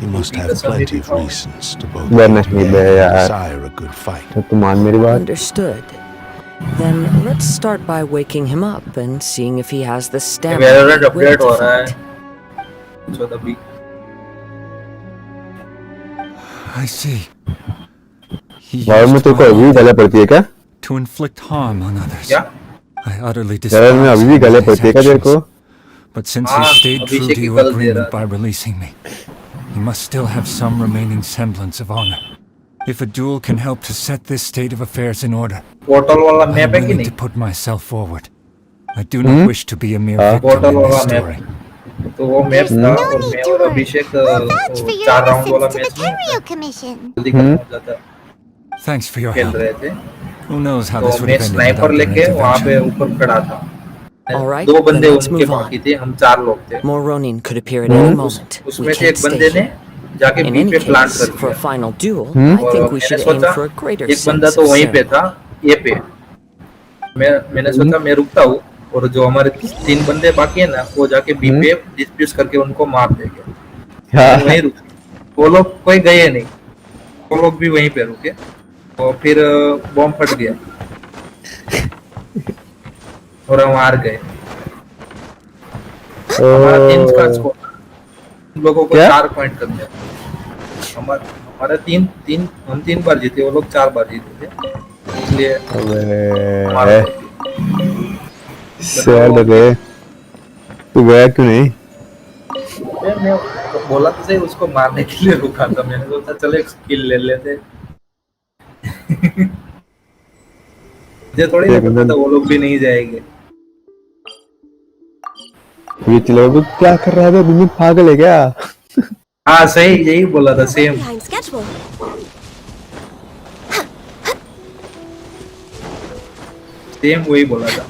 He must have plenty of reasons to both वह hate me नहीं बे and यार. desire a good fight. तो तू मान मेरी बात. Understood. Then let's start by waking him up and seeing if he has the stamina variant and will update हो to रहा है. fight. जो तभी I see. He वार में used तो कोई my अभी गले पड़ती है क्या? to inflict harm on others. क्या? I utterly यार में despise अभी भी him गले and his पड़ती है क्या तेरे को? actions. But since he stayed true Abhishek to he your कल दे agreement रहा by releasing me, he must still have some remaining semblance of honor. If a duel can help to set this state of affairs in order, portal वाला I'm map है कि willing नहीं? to put myself forward. I do not wish to be a mere victim portal in वाला this map. story. तो वो map There's था no और need मैं to और worry. Abhishek We'll vouch for your 4 round वाला innocence to the match में Tenryu Commission. जल्दी खत्म हो जाता. Thanks for your खेल help. रहे थे. Who knows how तो this would मैं have ended sniper without your लेके वहाँ पे intervention. ऊपर खड़ा था. All right, 2 then बंदे let's उनके move on. बाकी थे, हम 4 लोग थे. More Ronin could appear at any moment. We उसमें से can't एक बंदे stay ने here. जाके In बी any पे प्लांट case, कर for a दिया. final duel, I और think we मैंने should aim सोचा for a greater एक बंदा sense तो of वहीं पे ceremony. था ए पे. मैंने सोचा मैं रुकता हूँ और जो हमारे 3 बंदे बाकी है ना वो जाके बी पे डिस्प्यूट करके उनको मार देंगे. वहीं रुक. वो लोग कोई गए नहीं. वो लोग भी वहीं पे रुके और फिर बॉम्ब फट गया और हम हार गए. हमारा 3 का स्कोर. उन लोगों को 4 पॉइंट कर दिया. हमारा 3 हम 3 बार जीते, वो लोग 4 बार जीते थे. इसलिए अबे सैड रे. तू गया क्यों नहीं? मैं बोला तो सही, उसको मारने के लिए रुका था. मैंने सोचा चलो एक स्किल ले लेते. मुझे थोड़ी ना पता था वो लोग भी नहीं जाएंगे. ये चलो वो क्या कर रहा है? तुम पागल है क्या? हाँ सही, यही बोला था. Same Behind schedule. वही बोला था.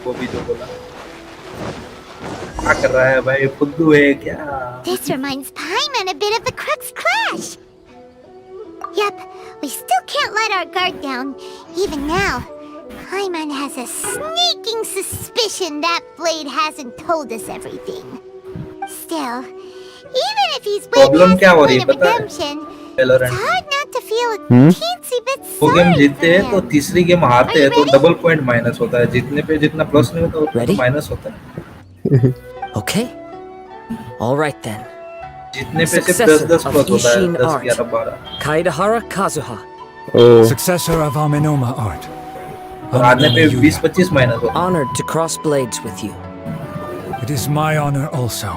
वो भी जो बोला. क्या कर रहा है भाई? फुद्दू है क्या? This reminds Paimon a bit of the Crux Clash. Yep, we still can't let our guard down, even now. Paimon has a sneaking suspicion that Blade hasn't told us everything. Still, even if he's Problem waiting क्या हो for रही a है पता है? redemption, Valorant. it's hard not to feel a teensy bit वो game sorry जीतते for हैं तो him. तीसरी गेम हारते हैं तो डबल पॉइंट माइनस होता है, जीतने पे जितना प्लस नहीं होता उतना तो माइनस होता है। Okay. All right then. जीतने पे सिर्फ Successor 10 of प्लस होता है, Ishin 10 Art, 11 12। Kaedahara Kazuha. Successor of Amenoma Art. और हारने पे 20 25 माइनस होता है। Honored to cross blades with you. It is my honor also.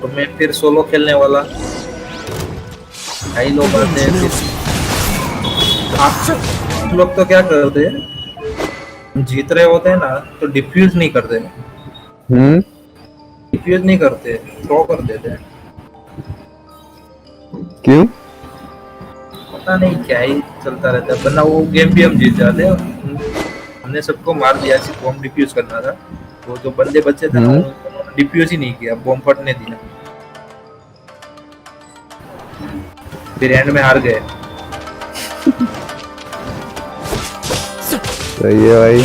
तो मैं फिर सोलो खेलने वाला। कई लोग आते हैं फिर। आप लोग तो क्या करते हैं? जीत रहे होते हैं ना तो डिफ्यूज नहीं करते। डिफ्यूज नहीं करते, थ्रो कर देते हैं। क्यों? पता नहीं क्या ही चलता रहता है, वरना वो गेम भी हम जीत जाते हैं। हमने सबको मार दिया, सिर्फ बॉम्ब डिफ्यूज करना था। वो जो बंदे बच्चे थे ना उन्होंने डिफ्यूज ही नहीं किया, बॉम्ब फटने दिया, फिर एंड में हार गए। सही है भाई।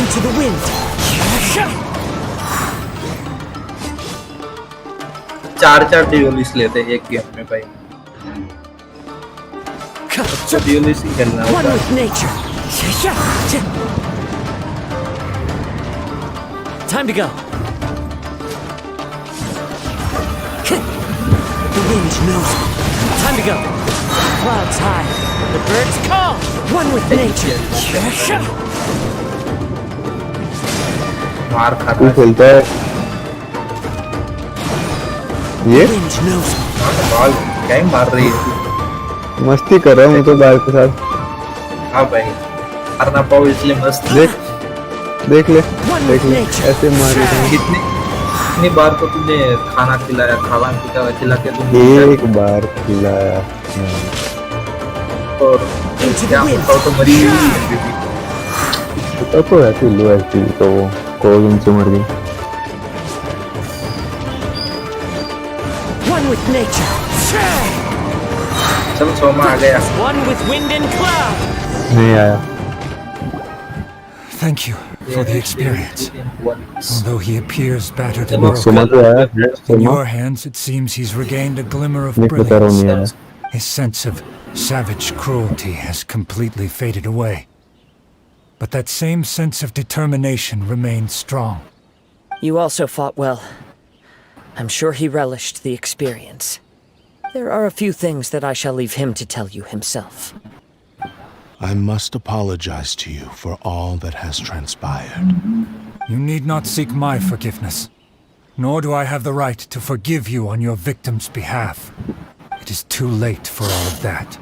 चार ड्यूलिस्ट लेते हैं एक गेम में भाई। ड्यूलिस्ट ही खेलना होता है। Time to go. The wind knows me. Time to go. Clouds high. The birds call. One with nature. मार खा तू खेलता है ये? Wind knows me. बाल क्या ही मार रही है। मस्ती कर रहा हूँ तो बाल के साथ। हाँ भाई, हारना पाओ इसलिए मस्त। देख ले ऐसे मारे थे। कितनी बार तो तुमने खाना खिलाया, खिला के तुम एक बार खिलाया और क्या होता तो मरी हुई है। तो ऐसे लो ऐसे तो वो कोविन से मर गई। One with nature. चलो सोमा आ गया। One with wind and cloud. नहीं आया। Thank you for the experience. Although he appears battered and Soma तो आया। broken, in your hands it seems he's regained a glimmer of नहीं पता रहा नहीं आया। brilliance. His sense of savage cruelty has completely faded away. But that same sense of determination remains strong. You also fought well. I'm sure he relished the experience. There are a few things that I shall leave him to tell you himself. I must apologize to you for all that has transpired. You need not seek my forgiveness. Nor do I have the right to forgive you on your victim's behalf. It is too late for all of that.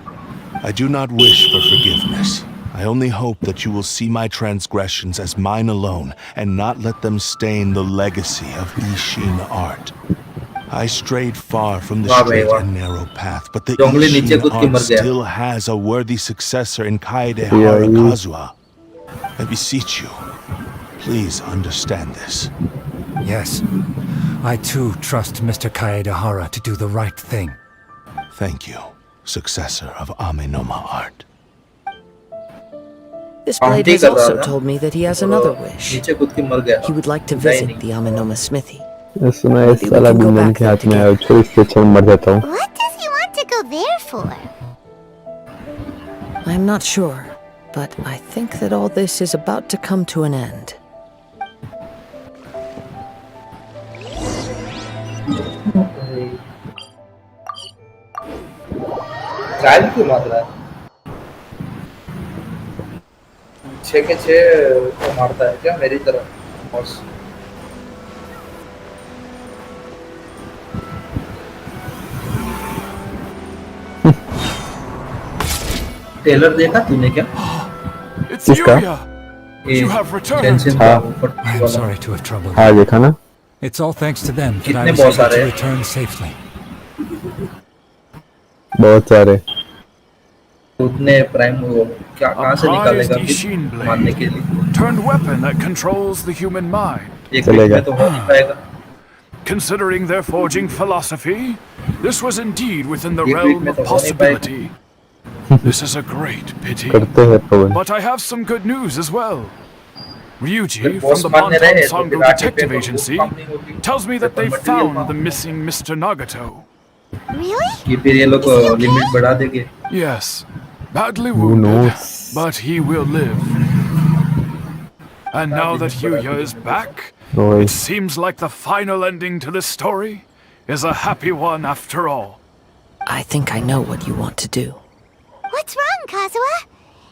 I do not wish for forgiveness. I only hope that you will see my transgressions as mine alone and not let them stain the legacy of Ishin Art. I strayed far from the straight and narrow path, but the Ishin Art still has a worthy successor in Kaedahara Kazuha. I beseech you, please understand this. Yes, I too trust Mr. Kaedahara to do the right thing. Thank you, successor of Amenoma Art. This blade has also told me that he has another wish. He would like to visit the Amenoma smithy. सुना इस साला गुंडन के हाथ में आया, छोड़ इससे अच्छा मर जाता हूँ। What does he want to go there for? I'm not sure, but I think that all this is about to come to an end. चाल क्यों मार रहा है? 6 के 6 तो मारता है क्या मेरी तरह? बॉस टेलर देखा तूने क्या? It's Yuya. You have returned. I am sorry to have troubled हाँ देखा ना? It's all thanks to them that I कितने was boss आ able रहे to हैं? return safely. बहुत सारे। उतने प्राइम वो क्या कहाँ से निकालेगा Ishin फिर मारने के लिए? Turned weapon that controls the human mind. एक वीक में तो हो नहीं पाएगा। Considering their forging philosophy, this was indeed within the realm of possibility. This is a great pity. करते हैं पवन But I have some good news as well. Ryuji from the Bantan Sango Detective Agency tells me that they found the missing Mr. Nagato. Really? कि फिर ये लोग limit बढ़ा देंगे. Yes, badly wounded, but he will live. And now that Yuya is back, it seems like the final ending to this story is a happy one after all. I think I know what you want to do. What's wrong, Kazuha?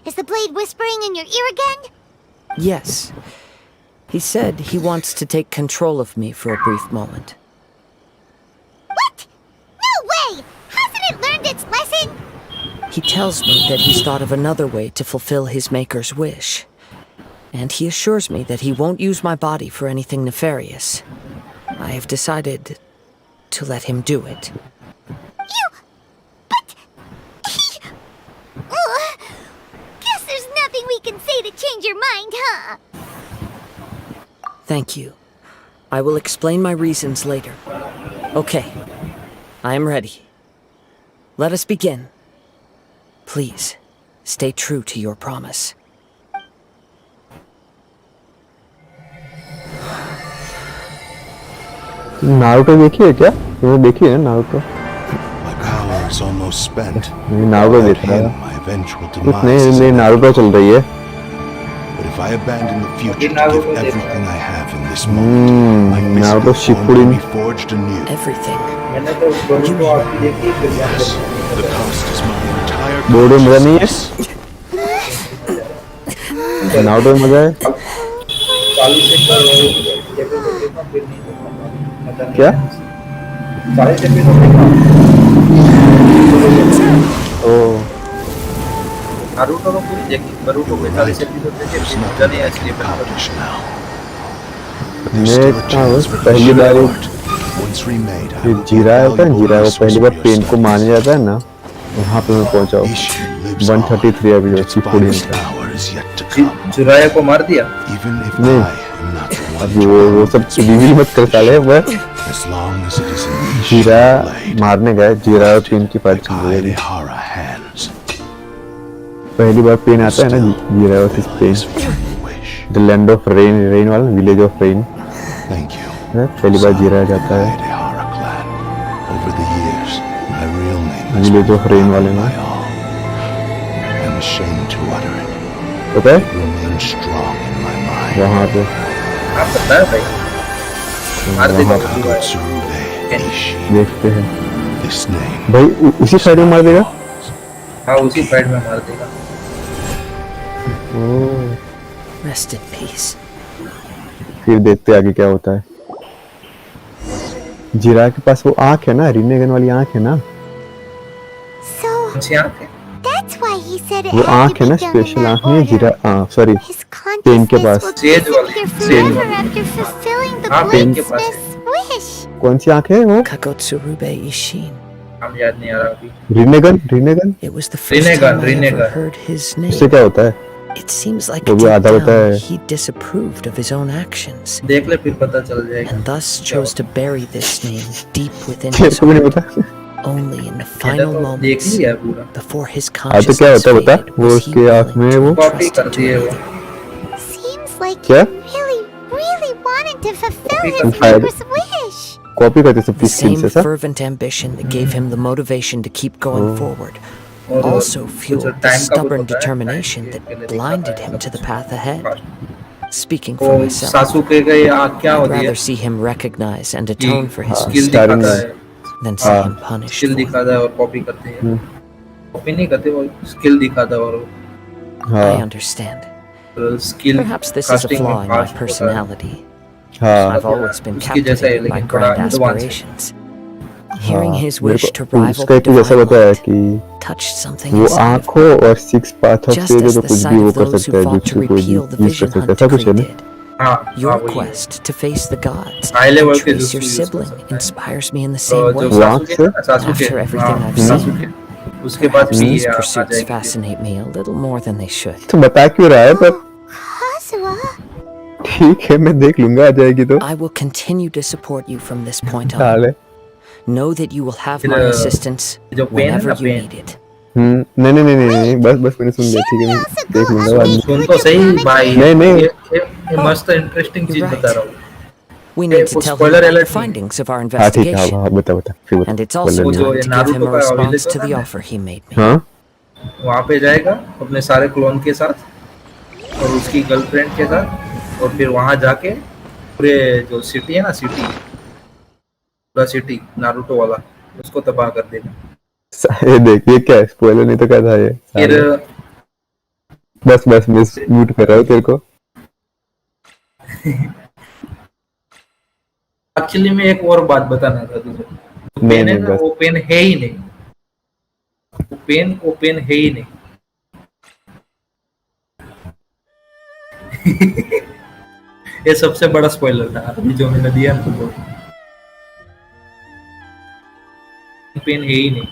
Is the blade whispering in your ear again? Yes. He said he wants to take control of me for a brief moment. What? No way! Hasn't it learned its lesson? He tells me that he's thought of another way to fulfill his maker's wish. And he assures me that he won't use my body for anything nefarious. I have decided to let him do it. Guess there's nothing we can say to change your mind, huh? Thank you. I will explain my reasons later. Okay. I am ready. Let us begin. Please, stay true to your promise. Naruto देखी है क्या? तुमने देखी है Naruto? My power is almost spent. नहीं Naruto देख रहा है. My eventual कुछ demise. नहीं नारुतो चल रही है. But if I abandon the future to give everything I have in this moment, my Naruto physical form Shippuden. will be forged anew. Everything. मैंने तो बोरूटो आपकी देखी फिर Yes, the cost is my entire board में मजा नहीं है? consciousness. Naruto में मजा है? चालू से फिर नहीं क्या? सारे से फिर ओह नारुतो को पूरी देखी बोरूटो को 40 एपिसोड देखे फिर मजा नहीं आया इसलिए Accomplished now. मैं पहली बार Once remade, I ये will जीरा है valuable जीरा वो पहली बार resource पेन को मारने जाता है ना वहाँ पे मैं पहुँचा हूँ 133 एपिसोड शिपुडिन का power is yet to come. जुराया को मार दिया. Even if नहीं I am not the one अभी वो सब रिवील मत कर साले बस as long as it is in the जीरा मारने गए जीरा और पेन की फाइट चल रही है Kaedehara hands. पहली बार पेन आता है ना जीरा और pen the land of rain वाला village of rain Thank you. पहली बार जीरा जाता है Kaedehara clan. Over the years, my real name has village of rain वाले में I'm ashamed to utter it. पता है It remains strong in my mind. वहाँ पे आप पता है भाई मार देगा Kagotsurube Ishi. देखते हैं This name. भाई उसी साइड में मार देगा हाँ उसी फाइट में मार देगा. ओह Rest in peace. फिर देखते आगे क्या होता है जीरा के पास वो आँख है ना रिनेगन वाली आँख है ना So, कौन-सी आँख है? that's why he said it वो had आँख to है be ना done in स्पेशल that आँख नहीं है order. जीरा सॉरी His पेन के consciousness pass will says disappear वाली, सेज forever वाली. after fulfilling the हाँ, पेन के पास है. bladesmith's wish. कौन सी आँख है वो Kagotsurube Ishin. नाम याद नहीं आ रहा अभी. रिनेगन It was the first time I ever Rinnegan. heard his उससे name. क्या होता है It seems like वो भी deep आधा होता down है he disapproved of his own actions, देख ले फिर पता चल जाएगा. and thus chose to bury this name deep within तेरे his को भी नहीं heart, पता only in the मैंने final तो देख moments लिया पूरा. before his तो क्या consciousness होता है बता faded वो was he उसके आँख में willing वो to कॉपी trust करती है वो. Seems like क्या? he really wanted to fulfill his Fire. neighbor's wish. Copy करते सब The स्किल same से sir fervent ambition that gave him the motivation to keep going forward और also कुछ fueled the time का stubborn कुछ होता है, determination टाइम के that लिए blinded दिखाता him है to the सब path ahead. कुछ. Speaking वो for myself, सासुके का ये आँख क्या I'd होती है? rather see him recognize and atone for his skill mistakes दिखाता है. than see him punished skill for them. दिखाता है और कॉपी करते हैं. कॉपी नहीं करते वो स्किल दिखाता है और I understand. Skill Perhaps this is a flaw in my personality. हाँ I've always been उसकी जैसा है captivated by लेकिन grand बड़ा advanced है. aspirations. Hearing his मेरे wish to को rival उसका the एक ऐसा divine बताया light कि touched something वो inside of आँख me, हो और 6 पाथ ऑफ just से as तो the कुछ sight भी वो of कर those सकता who है fought to जिससे कोई repeal the यूज कर vision सकता है hunt ऐसा कुछ है decree ना did. हाँ Your वही. quest to face the gods High level and के trace जो your use कर sibling सकता है. inspires me in the तो same जो way. वो आँख सासुके से सासुके After everything हाँ, I've seen. सासुके उसके बाद भी These ये आ pursuits जाएगी. fascinate me a little more than they should. तो बता क्यों रहा है पर Kazuha, ठीक है मैं देख लूंगा आ जाएगी तो I will continue to support you from this point hall on. है Know that you will have my assistance जो पेन है whenever ना, you पेन। need it. नहीं बस मैंने सुन लिया ठीक है मैं देख लूंगा बाद में सुन तो सही भाई। नहीं। ये मस्त इंटरेस्टिंग चीज बता रहा हूँ। We need to tell him spoiler about the alert नहीं। findings of our हाँ ठीक है investigation. हाँ बता फिर बता And it's also वो जो time ये to give Naruto him a का response village to होता the है ना? offer he made me. हाँ वहाँ पे जाएगा अपने सारे क्लोन के साथ और उसकी गर्लफ्रेंड के साथ, और फिर वहाँ जाके पूरे जो सिटी है ना, पूरा सिटी नारुतो वाला उसको तबाह कर देगा। ये देख ये क्या है स्पॉइलर नहीं तो क्या था ये फिर बस मैं म्यूट कर रहा हूँ तेरे को। एक्चुअली में एक और बात बताना था तुझे। नहीं, पेन है नहीं, ना, बस। वो पेन है ही नहीं। वो पेन है ही नहीं। ये सबसे बड़ा स्पॉइलर था अभी जो मैंने दिया ना तुझको। पेन है ही नहीं।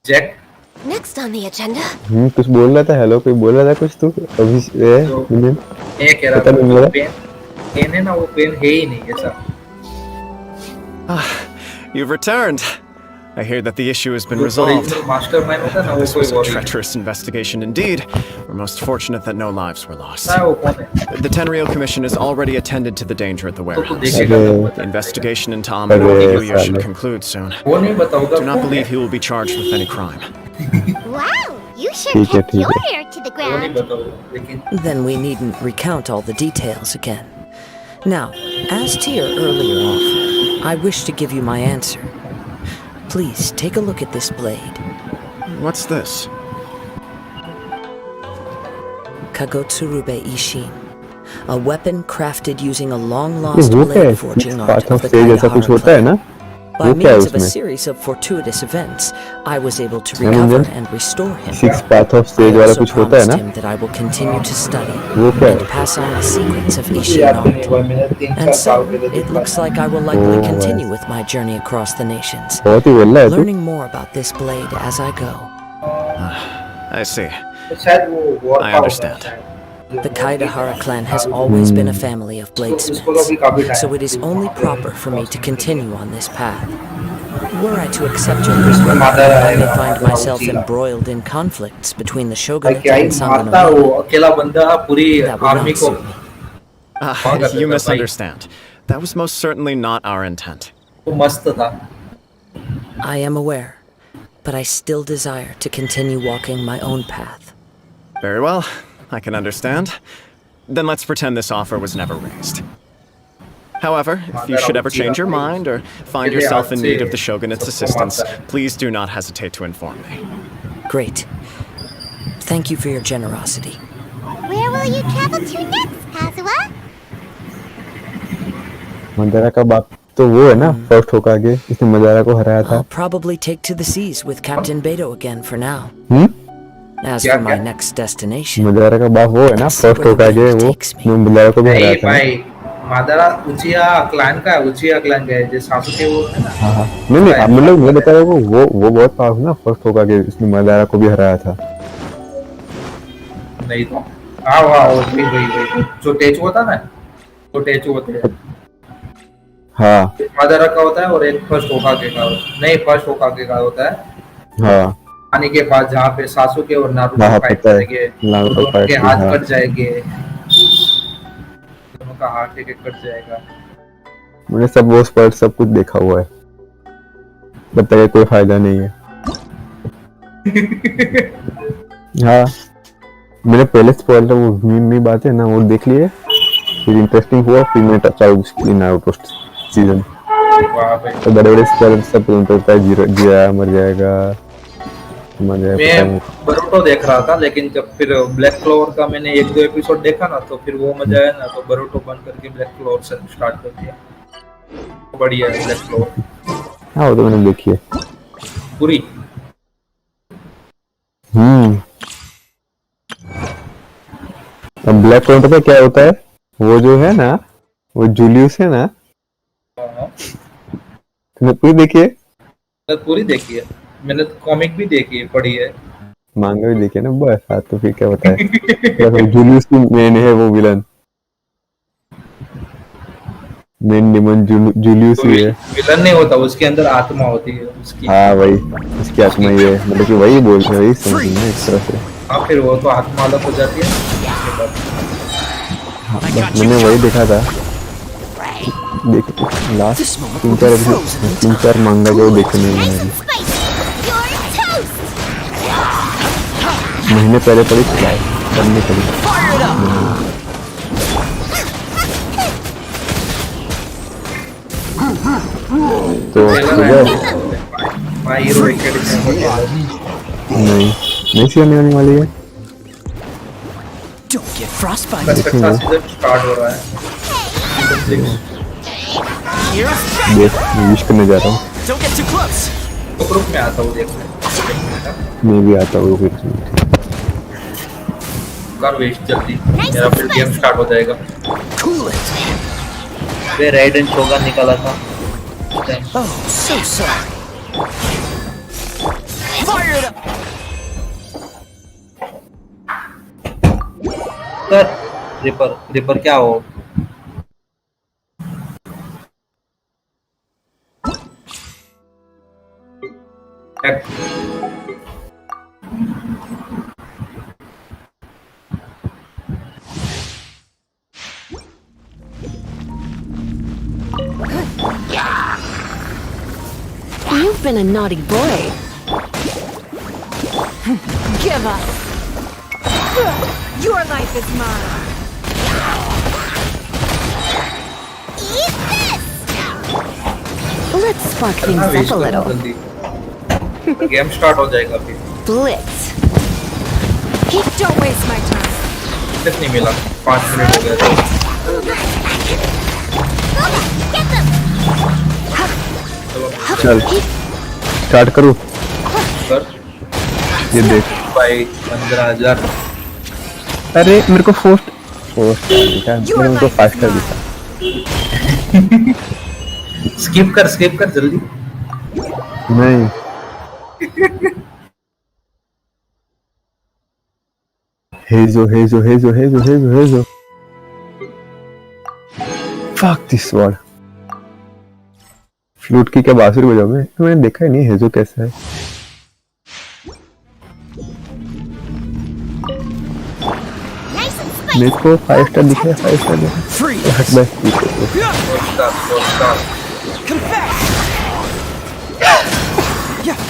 Jack Next on the agenda. कुछ बोल रहा था हेलो कोई बोल रहा था कुछ तू अभी मैं कह रहा पता नहीं था लगा। पेन है ना, वो पेन है ही नहीं ऐसा। You've returned. I hear that the issue has been resolved. Mastermind होता है ना, वो This कोई was a और ही treacherous investigation indeed. We're most fortunate that no lives were lost. है। वो कौन है? The Tenryou Commission has already attended to the danger at the warehouse. देखेगा तो The investigation into Amano Iguya should conclude soon. वो नहीं बताऊंगा। Do not believe he will be charged with any crime. Wow, you sure ठीक है, kept ठीक your है। ear to the वो नहीं ground. बताऊंगा, लेकिन Then we needn't recount all the details again. Now, as to your earlier offer, I wish to give you my answer. Please take a look at this blade. What's this? Kagotsurube Ishin. A weapon crafted using a ये long-lost वो क्या है blade forging art path of of the stage ऐसा कुछ Kaidahara होता है clan. ना By वो क्या है means of a उसमें series of fortuitous events, I was able to क्या recover मतलब? and restore him. Six path of I stage वाला also कुछ होता है promised ना him that I will continue to study वो क्या and है pass on the secrets of मुझे Ishin याद नहीं art. हुआ, मैंने 3-4 And so, साल पहले it देखा looks था। like I will likely Oh, continue right. with my journey across the nations, बहुत ही बोल रहा है तू learning more about this blade as I go. I see. तो शायद वो वॉर I का होगा understand. शायद। The Kaidahara clan has always been a family of उसको भी bladesmiths, काफी time so it is only proper for me to continue on this path. Were I to accept your perspective, I may find myself embroiled in conflicts between the shogunate क्या ही and मारता वो Sangono. अकेला बंदा पूरी That would army not को suit me. You misunderstand. That was most certainly not our intent. वो मस्त था। I am aware, but I still desire to continue walking my own path. Very well. I can understand. Then let's pretend this offer was never raised. However, if you should ever change your mind or find yourself in need of the shogunate's assistance, please do not hesitate to inform me. Great. Thank you for your generosity. Where will you travel to next, Kazuha? Mandhana का बाप तो वो है ना first होकर आगे इसने Madara को हराया था I'll probably take to the seas with Captain Beto again for now. As क्या, for my क्या? next destination, मदारा का बाप वो है ना फर्स्ट होकर आगे वो मदारा को भी हराया नहीं था भाई, मादारा उचिया क्लैन का है, उचिया क्लैन का है, जो सासुके वो है ना। हाँ नहीं अब मतलब मैं बता रहा हूँ वो बहुत पावरफुल ना फर्स्ट होकर आगे इसने मदारा को भी हराया था नहीं तो हाँ वही जो टेचू था ना, जो टेचू होते हैं हाँ मादारा का होता है और एक फर्स्ट होकागे का नहीं फर्स्ट होकागे का होता है हाँ पानी के पास जहाँ पे सासुके और नारुतो हाँ, फाइट पता है। करेंगे, नारुतो दोनों फाइट के की, हाथ हाँ। कट जाएंगे, दोनों का हाथ एक एक कट जाएगा। मैंने सब वो स्पर्ट सब कुछ देखा हुआ है तब तक कोई फायदा नहीं है हाँ मैंने पहले स्पॉइल था वो मीम बात है ना वो देख लिए फिर इंटरेस्टिंग हुआ फिर मैं चालू की नारुतो सीजन वाह भाई। तो बड़े बड़े स्पॉइलर सब तुरंत होता है जिया मर जाएगा मैं बरूटो देख रहा था लेकिन जब फिर ब्लैक क्लोवर का मैंने 1-2 एपिसोड देखा ना तो फिर वो मजा आया ना तो बरूटो बंद करके ब्लैक क्लोवर से स्टार्ट कर दिया। बढ़िया है ब्लैक क्लोवर हाँ वो तो मैंने देखी है पूरी। अब ब्लैक क्लोवर पता है क्या होता है वो जो है ना वो जूलियस है ना तुमने पूरी देखी है मैं पूरी देखी है, मैंने कॉमिक भी देखी है, पढ़ी है, मांगा भी देखे ना बस। हाँ तो फिर क्या बताए। जूलियस की मेन है वो विलन, मेन डिमन जूलियस ही है। विलन नहीं होता, उसके अंदर आत्मा होती है उसकी। हाँ वही उसकी आत्मा ही है, मतलब कि वही बोलते हैं, वही समझना एक तरह से। हाँ फिर वो तो आत्मा अलग हो जाती है। हाँ, बस मैंने वही देखा था, देख लास्ट 3-4 मांगा जो देखने में महीने पहले पड़ी करनी पड़ी। तो नहीं सीखने आने वाली है। Don't get frostbite. स्टार्ट हो रहा है। देख मैं विश करने जा रहा हूँ। Don't get too close. तो ग्रुप में आता हूँ देखने। मैं भी आता हूँ फिर। कर वेस्ट जल्दी, मेरा फिर गेम स्टार्ट हो जाएगा। Cool it. वे राइडेन शोगन निकाला था। Oh, so sorry. Fire it up. Sir ripper क्या हो? You've been a naughty boy. Give up. Your life is mine. Eat this. Let's spark things up a little. Game start हो जाएगा फिर। Blitz. Don't waste my time. कितने नहीं मिला, 5 minute हो गए। चल स्टार्ट करूँ। कर ये देख भाई 15,000। अरे मेरे को फोर्थ दिखा, मेरे को फास्टर दिखा। स्किप कर जल्दी। नहीं हेजो फक दिस वर्ड। फ्लूट की क्या बांसुरी बजाऊं मैं? मैंने देखा ही नहीं हेजो कैसा है। मेरे को 5 स्टार दिख रहा है, 5 स्टार दिख रहा है। हट बस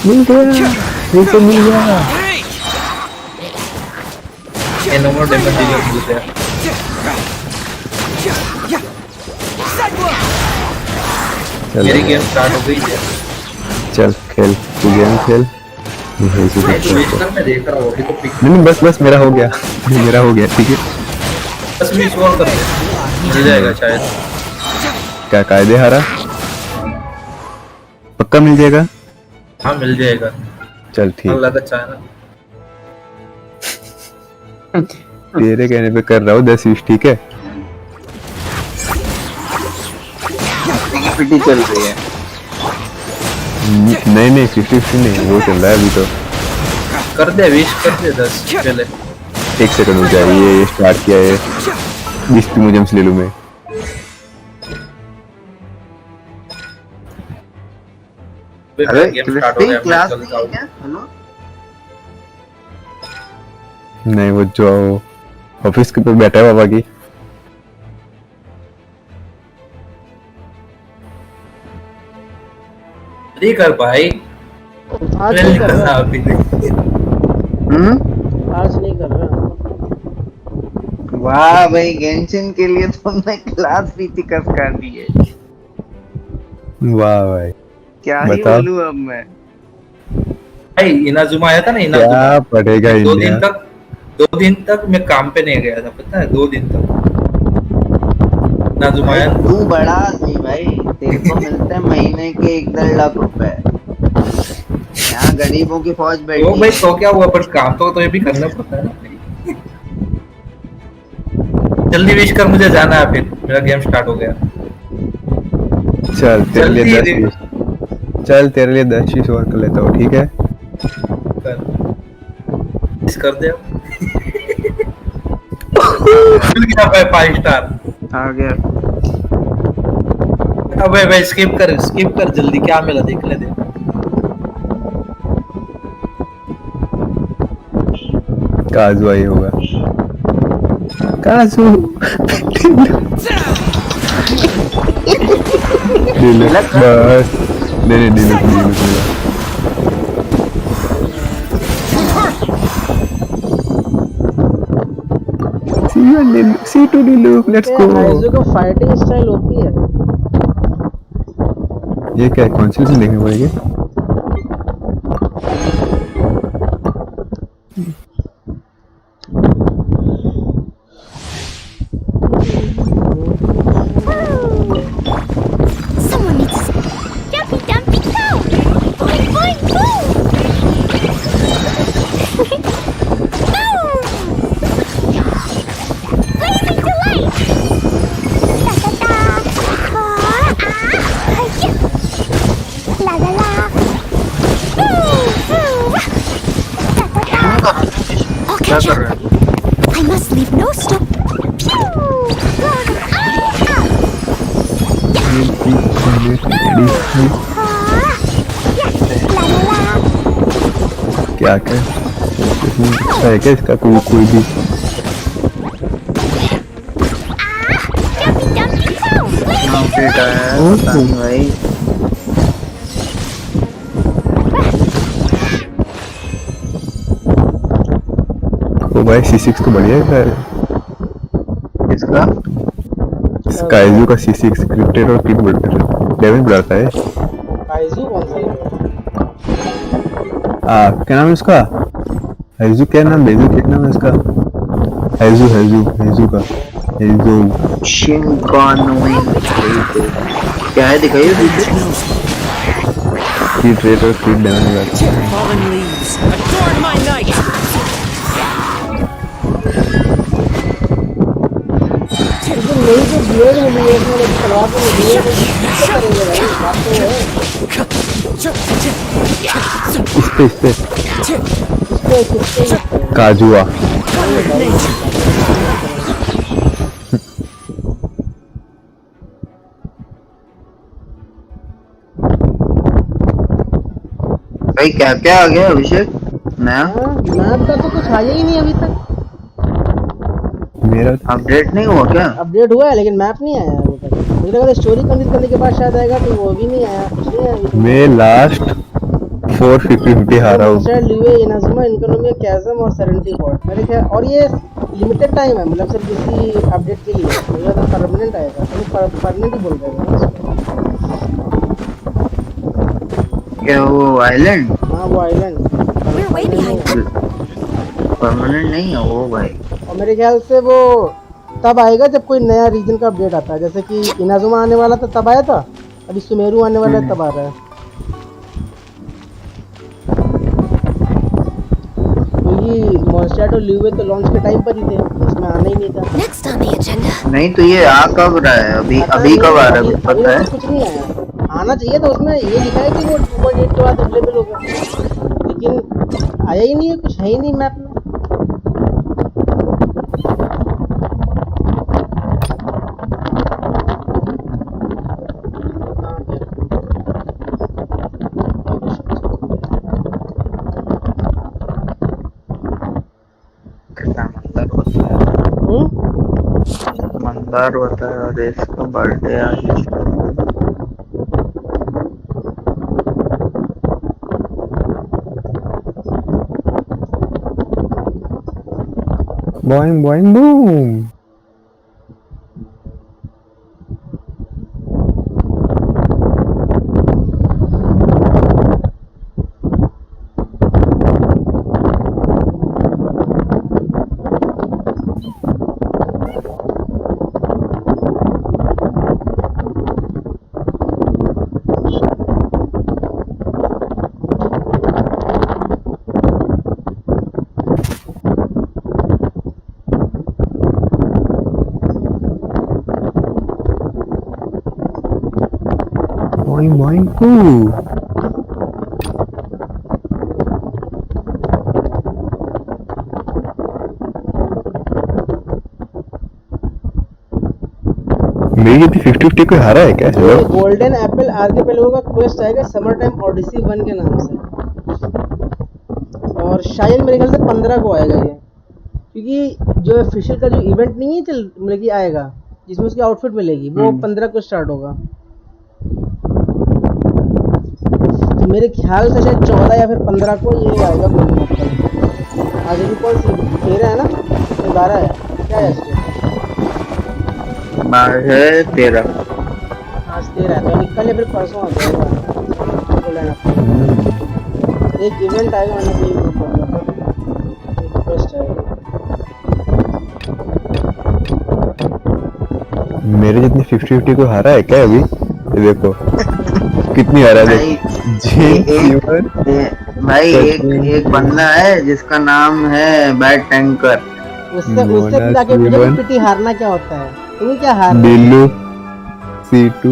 मिल गया, ये तो मिल गया। ये नंबर डैमेज डीलर मिलते हैं। मेरी गेम स्टार्ट हो गई है। चल खेल तू गेम खेल। मैं देख रहा हूँ अभी तो पिक। नहीं बस मेरा हो गया, मेरा हो गया ठीक है। 10 मिनट और कर दे, मिल जाएगा शायद। क्या कायदे हारा? पक्का मिल जाएगा? हाँ मिल जाएगा। चल ठीक। अल्लाह का चाहना। तेरे कहने पे कर रहा हूँ 10-20 ठीक है। पिटी चल रही है। नहीं 50-50 नहीं, वो चल रहा है अभी तो। कर दे विश कर दे 10 पहले। 1 सेकंड हो जाए, ये स्टार्ट किया है। 20 प्रीमोजेम्स ले लूं मैं। अरे गेम स्टार्ट हो गया, क्लास चल जाओ। नहीं वो जो ऑफिस के ऊपर बैठा है बाबा की। नहीं कर भाई, आज नहीं करना अभी। आज नहीं कर रहा। वाह भाई गेंशिन के लिए तुमने क्लास भी टिकट कर दी है। वाह भाई क्या ही बोलूं अब मैं। भाई इनाजुमा आया था ना, इनाजुमा क्या पढ़ेगा 2 दिन तक मैं काम पे नहीं गया था, पता है 2 दिन तक। इनाजुमा आया। तू बड़ा आदमी भाई, तेरे को मिलते हैं महीने के 1-1.5 लाख रुपए। यहाँ गरीबों की फौज बैठी। वो भाई तो क्या हुआ, पर काम तो ये भी करना पड़ता है ना। जल्दी विश कर, मुझे जाना है फिर, मेरा गेम स्टार्ट हो गया। चल तेरे लिए 10 चल तेरे लिए 10 चीज और कर लेता हूँ, ठीक है? कर दे मिल गया भाई 5 स्टार आ गया। अबे भाई स्किप कर जल्दी, क्या मिला देख ले दे। काजू आई होगा। काजू डिलक्स बस। नहीं डिलक्स मिला। C2 deluxe, let's go. Kaiju का फाइटिंग स्टाइल ओपी है। ये क्या कौन सी देखने पड़ेगी? Someone needs to... Dumpy Dumpy go! Boing boing boom! Blazing delight! Da da da! La la la! I'll catch up! I must leave no stone. Pew! क्या क्या है क्या इसका कोई भी? भाई ओ भाई C6 तो बढ़िया है। इसका काइजू का C6 क्रिप्टेड और किट डैमेज बढ़ाता है। काइजू कौन सा है? क्या नाम है उसका? हैजू क्या नाम? बेजू क्या नाम है उसका? हैजू का हैजू शिनकानोइंग क्या है दिखाइए पीछे। किट रेट और किट डैमेज बढ़ाता है। Fallen leaves, adorn my night. लेकिन मेरी जो बियर्ड मिली है इसमें एक तलवार को मिली है तो करेंगे भाई, बात तो है। इस पे काजुआ भाई क्या क्या आ गया अभिषेक? मैप का तो कुछ आया ही नहीं अभी तक। मेरा अपडेट नहीं हुआ क्या? अपडेट हुआ है लेकिन मैप नहीं आया अभी तक। मुझे लगा स्टोरी कंप्लीट करने के बाद शायद आएगा, तो वो भी नहीं आया, कुछ नहीं आया अभी तक। मैं लास्ट 450 हारा हूँ। लिवे इनाजुमा इकोनॉमी कैज़म और सेरेनिटी पोर्ट मेरे ख्याल, और ये लिमिटेड टाइम है, मतलब सिर्फ किसी अपडेट के लिए। मुझे तो परमानेंट आएगा, तो परमानेंट ही बोल रहे हैं क्या वो आइलैंड? हाँ वो आइलैंड परमानेंट नहीं है वो भाई। और मेरे ख्याल से वो तब आएगा जब कोई नया रीजन का अपडेट आता है, जैसे कि इनाजुमा आने वाला था तब आया था, अभी सुमेरु आने वाला है तब आ रहा है। क्योंकि मॉन्स्टर और ल्यूवे तो लॉन्च के टाइम पर ही थे, उसमें आना ही नहीं था। Next on the agenda. नहीं तो ये आ कब रहा है? अभी कब आ रहा है पता है? कुछ नहीं आया, आना चाहिए था। उसमें ये लिखा है कि वो 2.8 के बाद अवेलेबल होगा, लेकिन आया ही नहीं है, कुछ है ही नहीं मैप में। मंदार होता है और इसका बर्थडे आज। Boing boing boom. Boing boing boo. मेरी 50-50 कोई हारा है क्या? हेलो गोल्डन एप्पल आर्किपेलागो का क्वेस्ट आएगा समर टाइम ओडिसी 1 के नाम से, और शायद मेरे ख्याल से 15 को आएगा ये, क्योंकि जो ऑफिशियल का जो इवेंट नहीं है चल मतलब कि आएगा जिसमें उसकी आउटफिट मिलेगी वो 15 को स्टार्ट होगा। तो मेरे ख्याल से शायद 14 या फिर 15 को ये आएगा गोल्डन एप्पल। आज भी कौन सी 13 है ना, 12 है क्या है इसके? आज है 13। आज 13 है तो निकल या फिर परसों आ जाएगा गोल्डन एप्पल। एक इवेंट आएगा मैंने भी रिक्वेस्ट आएगा। मेरे जितनी 50-50 को हारा है क्या अभी? ये देखो कितनी हारा है भाई। एक बंदा है जिसका नाम है बैड टैंकर। उससे जाके मुझे पिटी हारना क्या होता है? तुम्हें क्या हारना? बिल्लू C2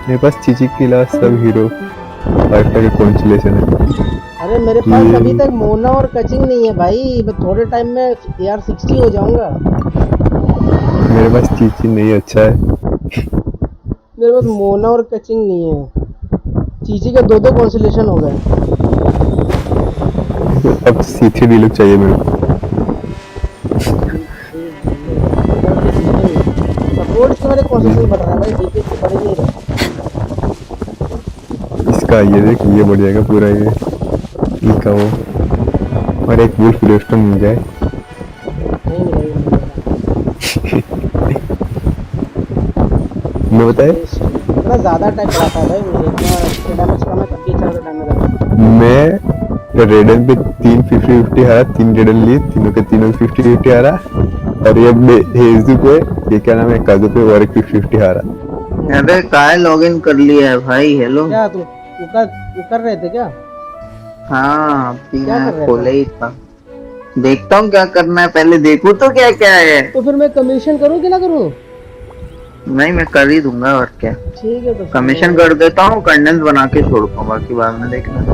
मेरे पास चीची के अलावा सब हीरो 5 का कॉन्स्टलेशन है। अरे मेरे पास अभी तक मोना और कचिंग नहीं है भाई, मैं थोड़े टाइम में AR-60 हो जाऊंगा। मेरे पास चीची नहीं अच्छा है। मेरे पास मोना और कचिंग नहीं है, चीची के 2 कॉन्स्टलेशन हो गए। अब C3 डीलुक चाहिए मेरे को। सपोर्ट से मेरे कॉन्स्टलेशन बढ़ रहा है भाई, डीपी से बढ़ नहीं रहा। इसका ये देख ये बढ़ जाएगा पूरा ये इसका वो, और एक वुल्फ रेस्टोरेंट मिल जाए। मैं बताए इतना ज़्यादा टाइम लगाता है भाई मुझे, इतना डैमेज कम है तभी अच्छा डैमेज आता है। मैं रेडन पे 3 50-50 हारा, 3 रेडन लिए, तीनों के तीनों 50-50 हारा, और ये हेजू को ये क्या नाम है काजू पे और एक 50-50 हारा। अबे काय लॉगिन कर लिया है भाई? हेलो क्या तुम कर रहे थे क्या? हाँ खोले ही था, देखता हूँ क्या करना है, पहले देखूं तो क्या क्या है। तो फिर मैं कमीशन करूँ कि ना करूँ? नहीं मैं कर ही दूंगा और क्या। ठीक है तो कमीशन कर देता हूँ, कंडेंस बना के छोड़ता हूँ, बाकी बाद में देखना।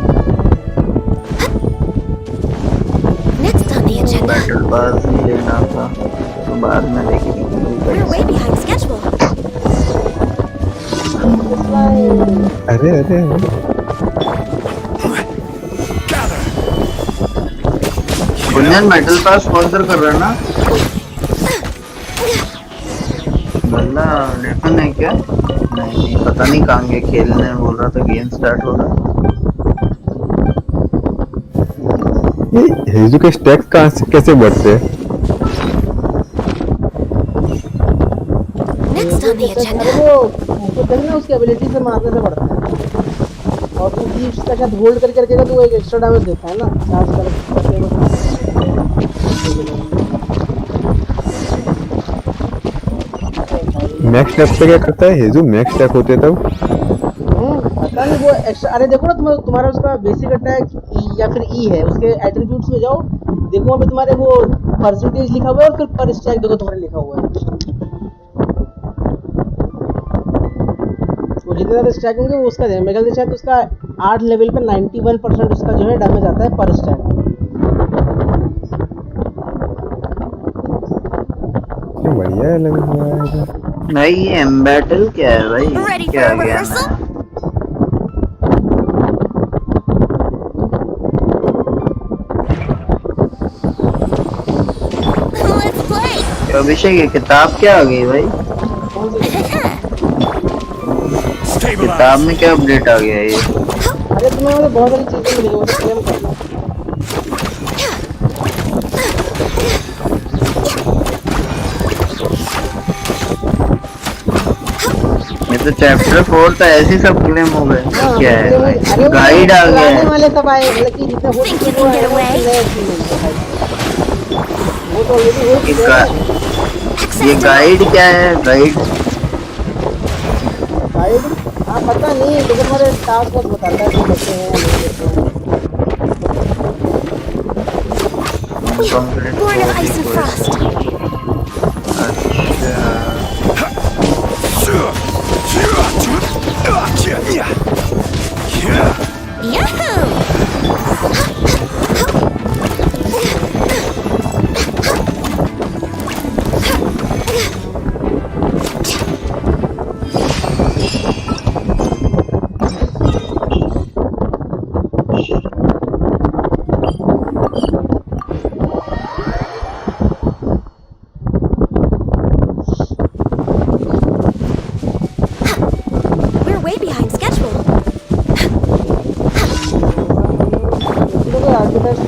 बैटल पास लेना था तो बाद में देखेंगे। अरे गुंजन मेटल पास स्पॉन्सर कर रहा है ना बंदा? नेटन है क्या? नहीं पता नहीं कहाँ गए खेलने, बोल रहा था गेम स्टार्ट हो रहा। ये हेजू के स्टैक्स कहाँ से कैसे बढ़ते हैं? वो देखना उसकी एबिलिटी से मारने से बढ़ता है, और तू ईव्स का शायद होल्ड करके रखेगा तो वो एक एक्स्ट्रा डैमेज देता है ना चार्ज करके। मैक्स टैप पे क्या करता है हेजू? मैक्स टैप होते तब पता नहीं वो एक्स्ट्रा। अरे देखो ना तुम्हारा उसका बेसिक अटैक या फिर ई है, उसके एट्रीब्यूट्स में जाओ, देखो वहाँ पे तुम्हारे वो परसेंटेज लिखा हुआ है और फिर पर स्टैक देखो तुम्हारे लिखा हुआ है। वो जितने ज़्यादा स्टैक होंगे वो उसका मेरे ख्याल से शायद उसका 8 लेवल पे 91% उसका जो है डैमेज आता है पर स्टैक। बढ़िया लग रहा है भाई। ये एम्बैटल क्या है भाई? क्या आ गया ना? अभिषेक ये किताब क्या आ गई भाई? किताब में क्या अपडेट आ गया ये? अरे तुम्हें मुझे बहुत सारी चीजें मिली, वो तो क्लेम करना। ये तो चैप्टर 4 तो ऐसे सब क्लेम हो गए। क्या है भाई? गाइड आ गया है वाले सब आए, मतलब कि जितने हो चुके वो तो ऑलरेडी हो चुके हैं। ये गाइड क्या है? गाइड हाँ पता नहीं, लेकिन हमारे टास्क बस बताता है कि बच्चे हैं Born of ice and frost.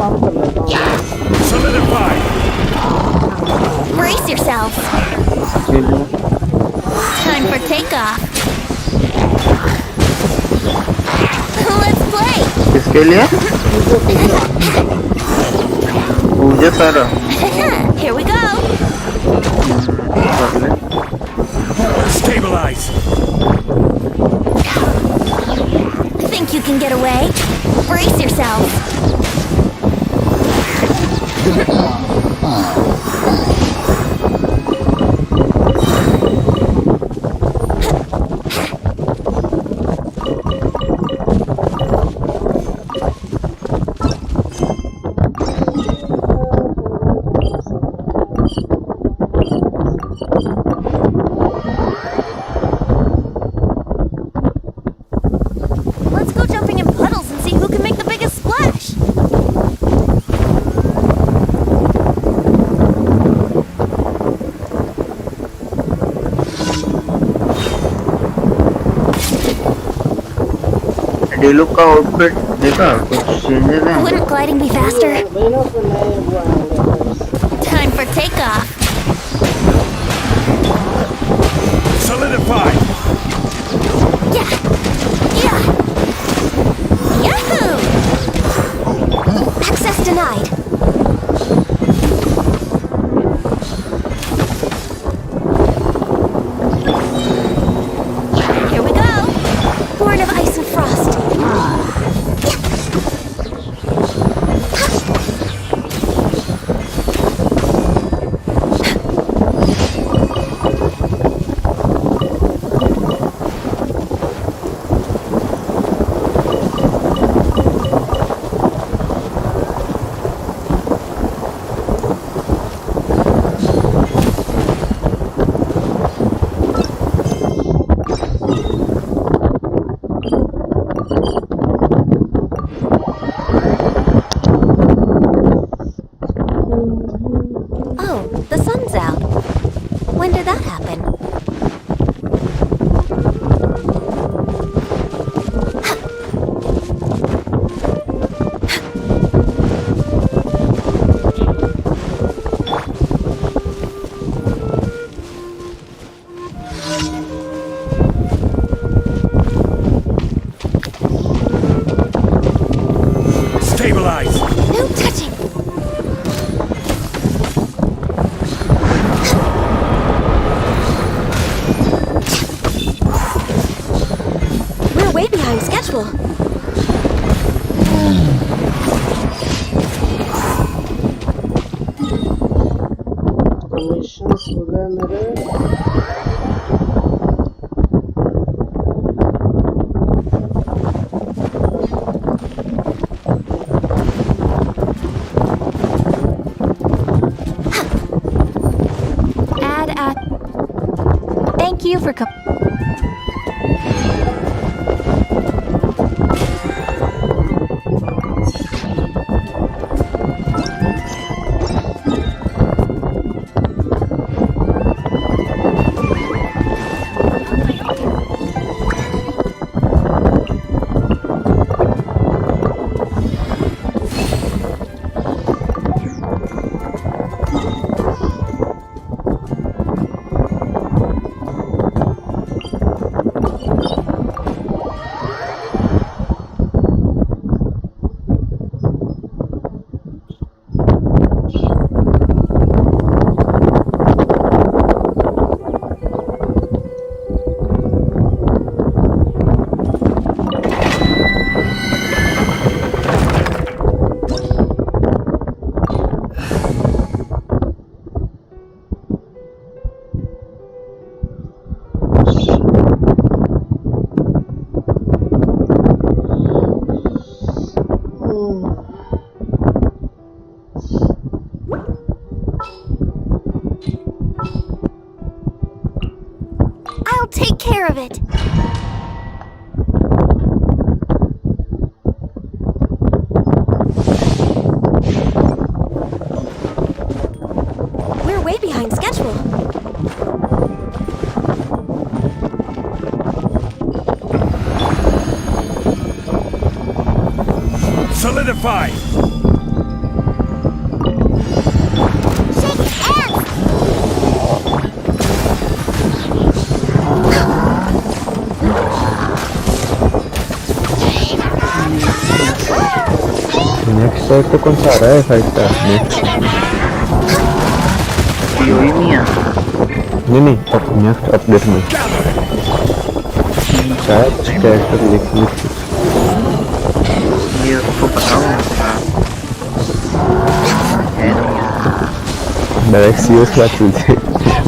काम कर लेता हूँ। Solidify! Brace yourselves. Time for takeoff. Let's play. किसके लिए? पूजा सारा। Here we go. Stabilize! Think you can get away? Brace yourselves. Let's go jumping in puddles and see who can make the biggest splash. डेलुक का outfit देखा कुछ changes हैं? Wouldn't gliding be faster? Time for takeoff. Solidify! Yeah! Yahoo! Access denied. Here we go. Born of ice and frost. Oh, the sun's out. When did that happen? Stabilize! No touching! We're way behind schedule. Commissions हो गए मेरे। Thank you for I'll take care of it. We're way behind schedule. Solidify! Next तो कौन सा आ रहा है fight का next? ही नहीं है। नहीं अब नेक्स्ट अपडेट में शायद कैरेक्टर लिख ये उसको पता होगा। डायरेक्ट सीओस बात चलती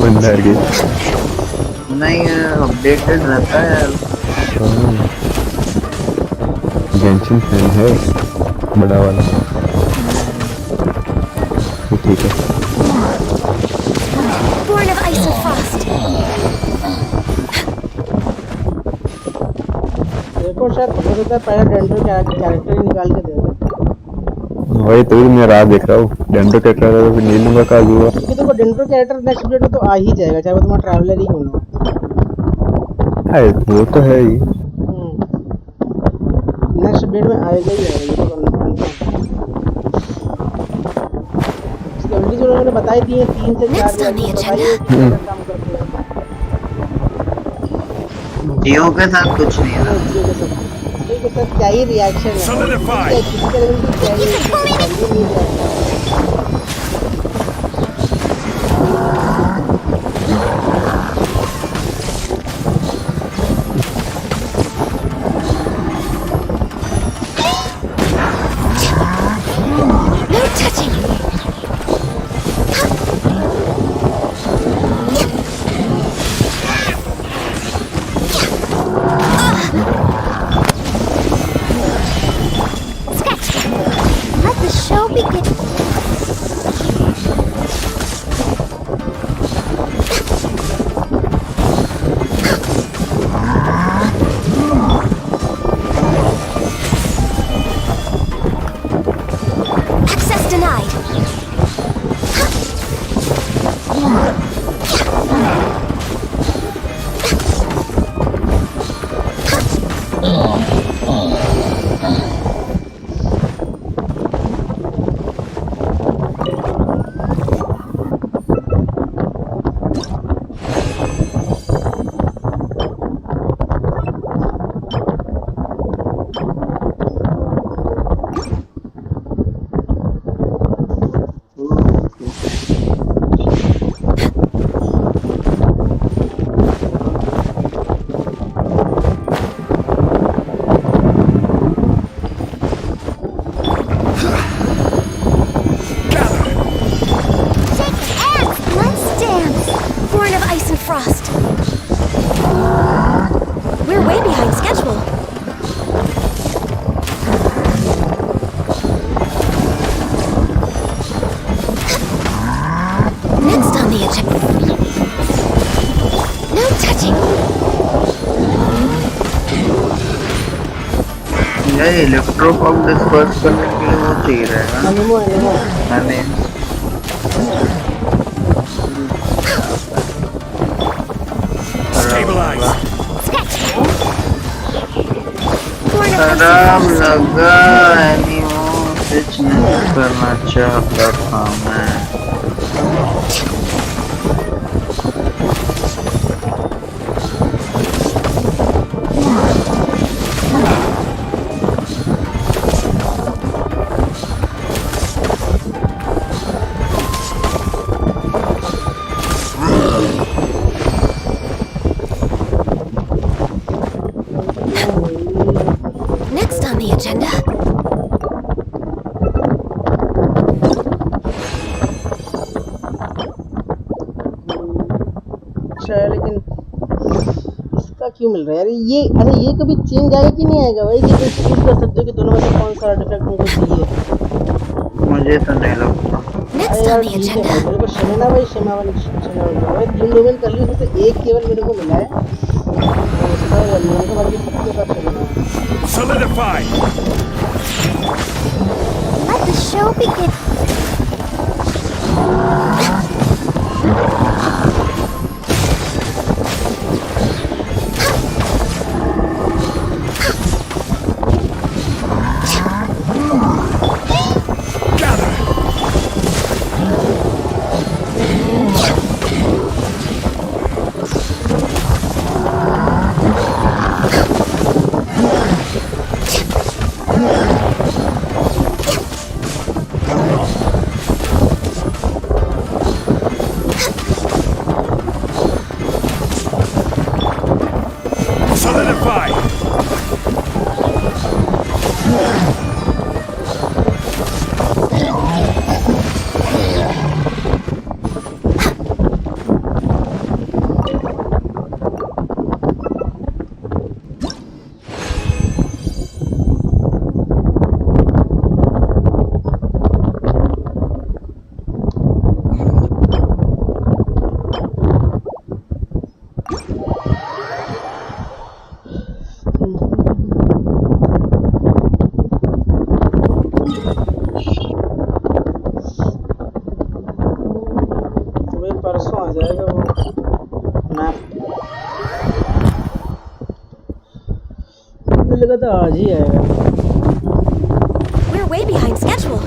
बंदा आ गई। नहीं अपडेटेड रहता है यार। गेंशिन फैन है बड़ा वाला। ठीक है। Born of ice and frost. देखो शायद हो सकता है पहले डेंडो कैरेक्टर ही निकाल के दे दे। वही तो मैं राह देख रहा हूँ। डेंडो कैरेक्टर है तो फिर नहीं लूंगा काजुआ। क्योंकि देखो डेंडो कैरेक्टर नेक्स्ट अपडेट में तो आ ही जाएगा चाहे वो तुम्हारा ट्रैवलर ही क्यों ना। है वो तो है ही। नेक्स्ट अपडेट में आएगा ही आएगा ये तो कंफर्म। इसकी एबिलिटीज उन्होंने बताई दी है 3 से 4 बताइए काम करते हैं। जियो के साथ कुछ नहीं है। जियो के साथ क्या ही रिएक्शन है। किसी का लेवल की क्या ही Let the show begin. Access denied. Let's dance. Born of ice and frost. We're way behind schedule. Next on the agenda. No touching. यार इलेक्ट्रोपॉप डिस्पर्स करने के लिए वो चाहिए रहेगा। मैंने खराब लगा एनीमो स्विच नहीं करना चाहता था मैं। Next on the agenda. अच्छा है लेकिन इसका क्यों मिल रहा है यार ये? अरे ये कभी चेंज आएगा कि नहीं आएगा भाई? कि चूज कर सकते हो कि दोनों में से कौन सा आर्टिफैक्ट हमको चाहिए? मुझे तो नहीं लगता। Next on the agenda. मेरे को शमेना भाई भाई 3 डोमेन कर ली उसमें से एक केवल मेरे को मिला है। उसका मेरे को बाकी सबके पास शमेना। Solidify. Let the show begin. का तो आज ही आएगा। We're way behind schedule.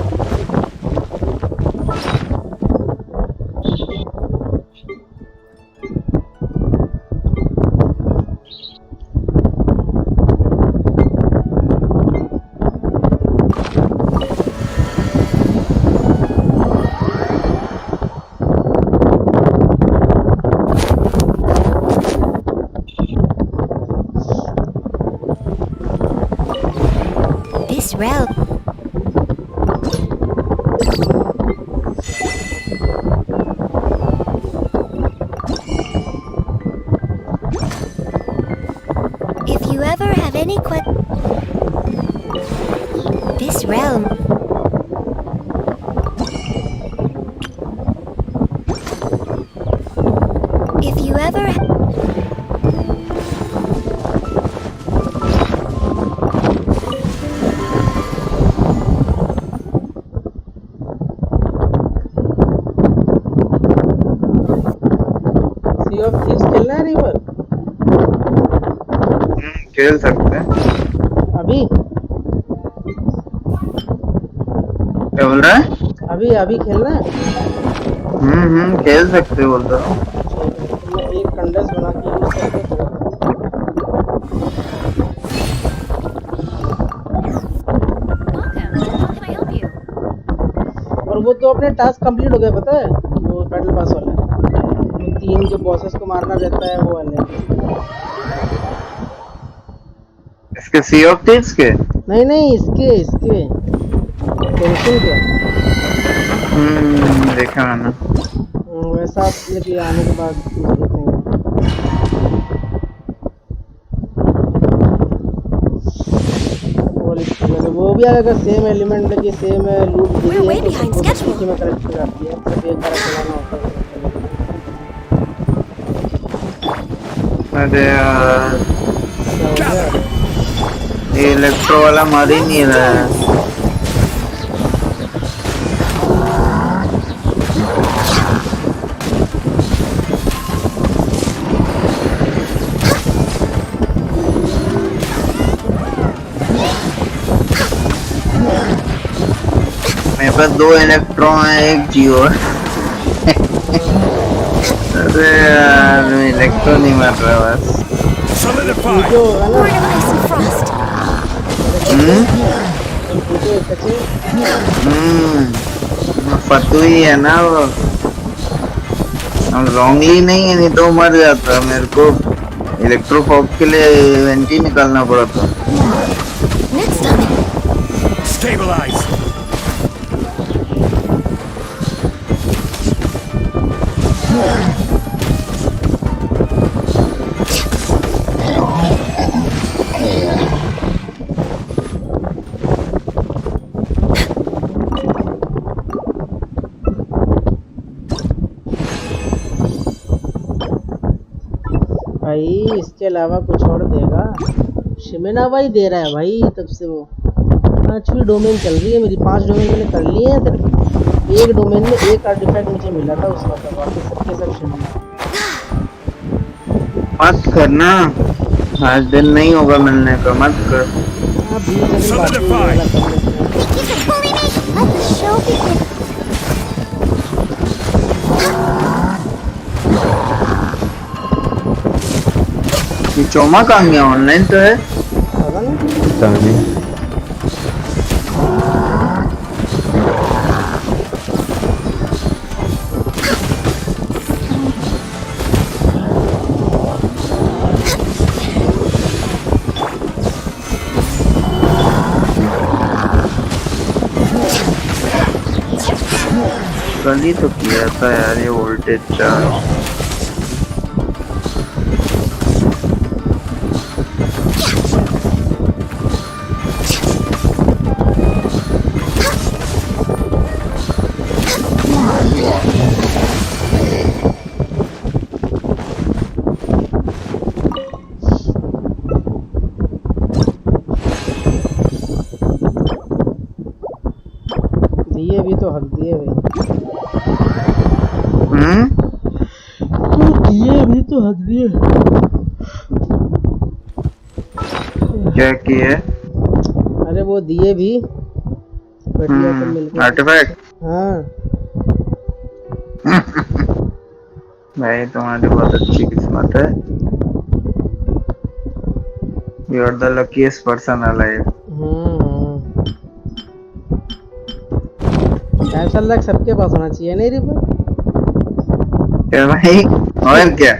This realm. If you ever have any this realm. If you ever Sea of Thieves खेलना है रिवर? खेल सकते हैं। अभी? क्या बोल रहा है? अभी खेलना है? खेल सकते बोल रहा हूँ। मैं एक कंडेंस बना के यूज करके और वो तो अपने टास्क कंप्लीट हो गया पता है? वो बैटल पास वाला 3 जो बॉसेस को मारना रहता है वो वाले। इसके सी ऑफ थीव्स के? नहीं इसके टेंशन के। देखा मैंने। वैसा लेके आने के बाद देखेंगे। वो भी अगर सेम एलिमेंट लगे सेम लूट में करेक्ट हो जाती है। सिर्फ एक बार चलाना होता है। अरे यार ये इलेक्ट्रो वाला मार ही नहीं रहा है। मेरे पास 2 इलेक्ट्रो हैं, 1 जियो। अरे यार इलेक्ट्रो नहीं मार रहा बस। फतू ही है ना वो। लॉन्गली नहीं है, नहीं तो मर जाता। मेरे को इलेक्ट्रोफॉक के लिए इवेंट ही निकालना पड़ा था। Stabilize. भाई इसके अलावा कुछ और देगा? शिमेना भाई दे रहा है भाई तब से। वो 5वीं डोमेन चल रही है मेरी। 5 डोमेन मैंने कर लिए हैं। एक डोमेन में एक आर्टिफैक्ट मुझे मिला था उसका, तो बाकी सबके सब शिमेना। मत करना, आज दिन नहीं होगा मिलने का, मत कर। ये चोमा कहाँ गया? ऑनलाइन तो है। कल ही तो किया था यार ये वोल्टेज चार्ज। दिए भी तो हक दिए भाई। दिए भी तो हक दिए। क्या किए? अरे वो दिए भी बढ़िया सब मिलके आर्टिफैक्ट। हाँ भाई तुम्हारी बहुत अच्छी किस्मत है। You are the luckiest person alive. ऐसा लग सबके पास होना चाहिए नहीं रिपर? क्या भाई? और क्या?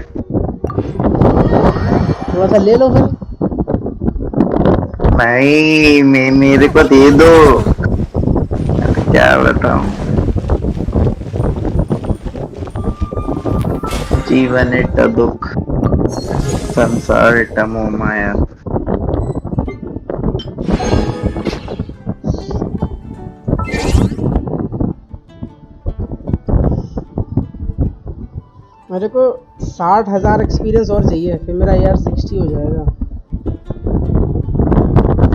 थोड़ा सा ले लो फिर। भाई मेरे को दे दो। क्या बताऊं? जीवन इट्टा दुख, संसार इट्टा मोह माया। मेरे को 60,000 एक्सपीरियंस और चाहिए, फिर मेरा यार 60 हो जाएगा।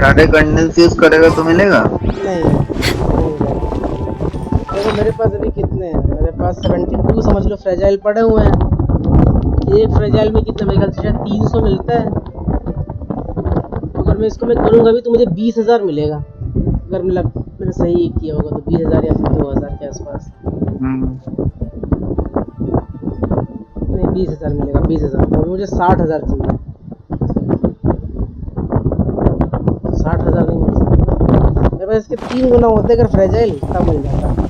सारे कंडेंस यूज करेगा तो मिलेगा? नहीं देखो मेरे पास अभी कितने हैं, मेरे पास 72 समझ लो फ्रेजाइल पड़े हुए हैं। एक फ्रेजाइल में कितना, मेरे ख्याल से शायद 300 मिलता है। अगर मैं इसको मैं करूँगा भी तो मुझे 20,000 मिलेगा, अगर मतलब मैंने सही किया होगा तो 20,000 या फिर 2,000 के आसपास। नहीं 20,000 मिलेगा, 20,000। तो मुझे 60,000 चाहिए। 60,000 नहीं मिल सकता मेरे पास, इसके 3 गुना होते अगर फ्रेजाइल तब मिल जाता।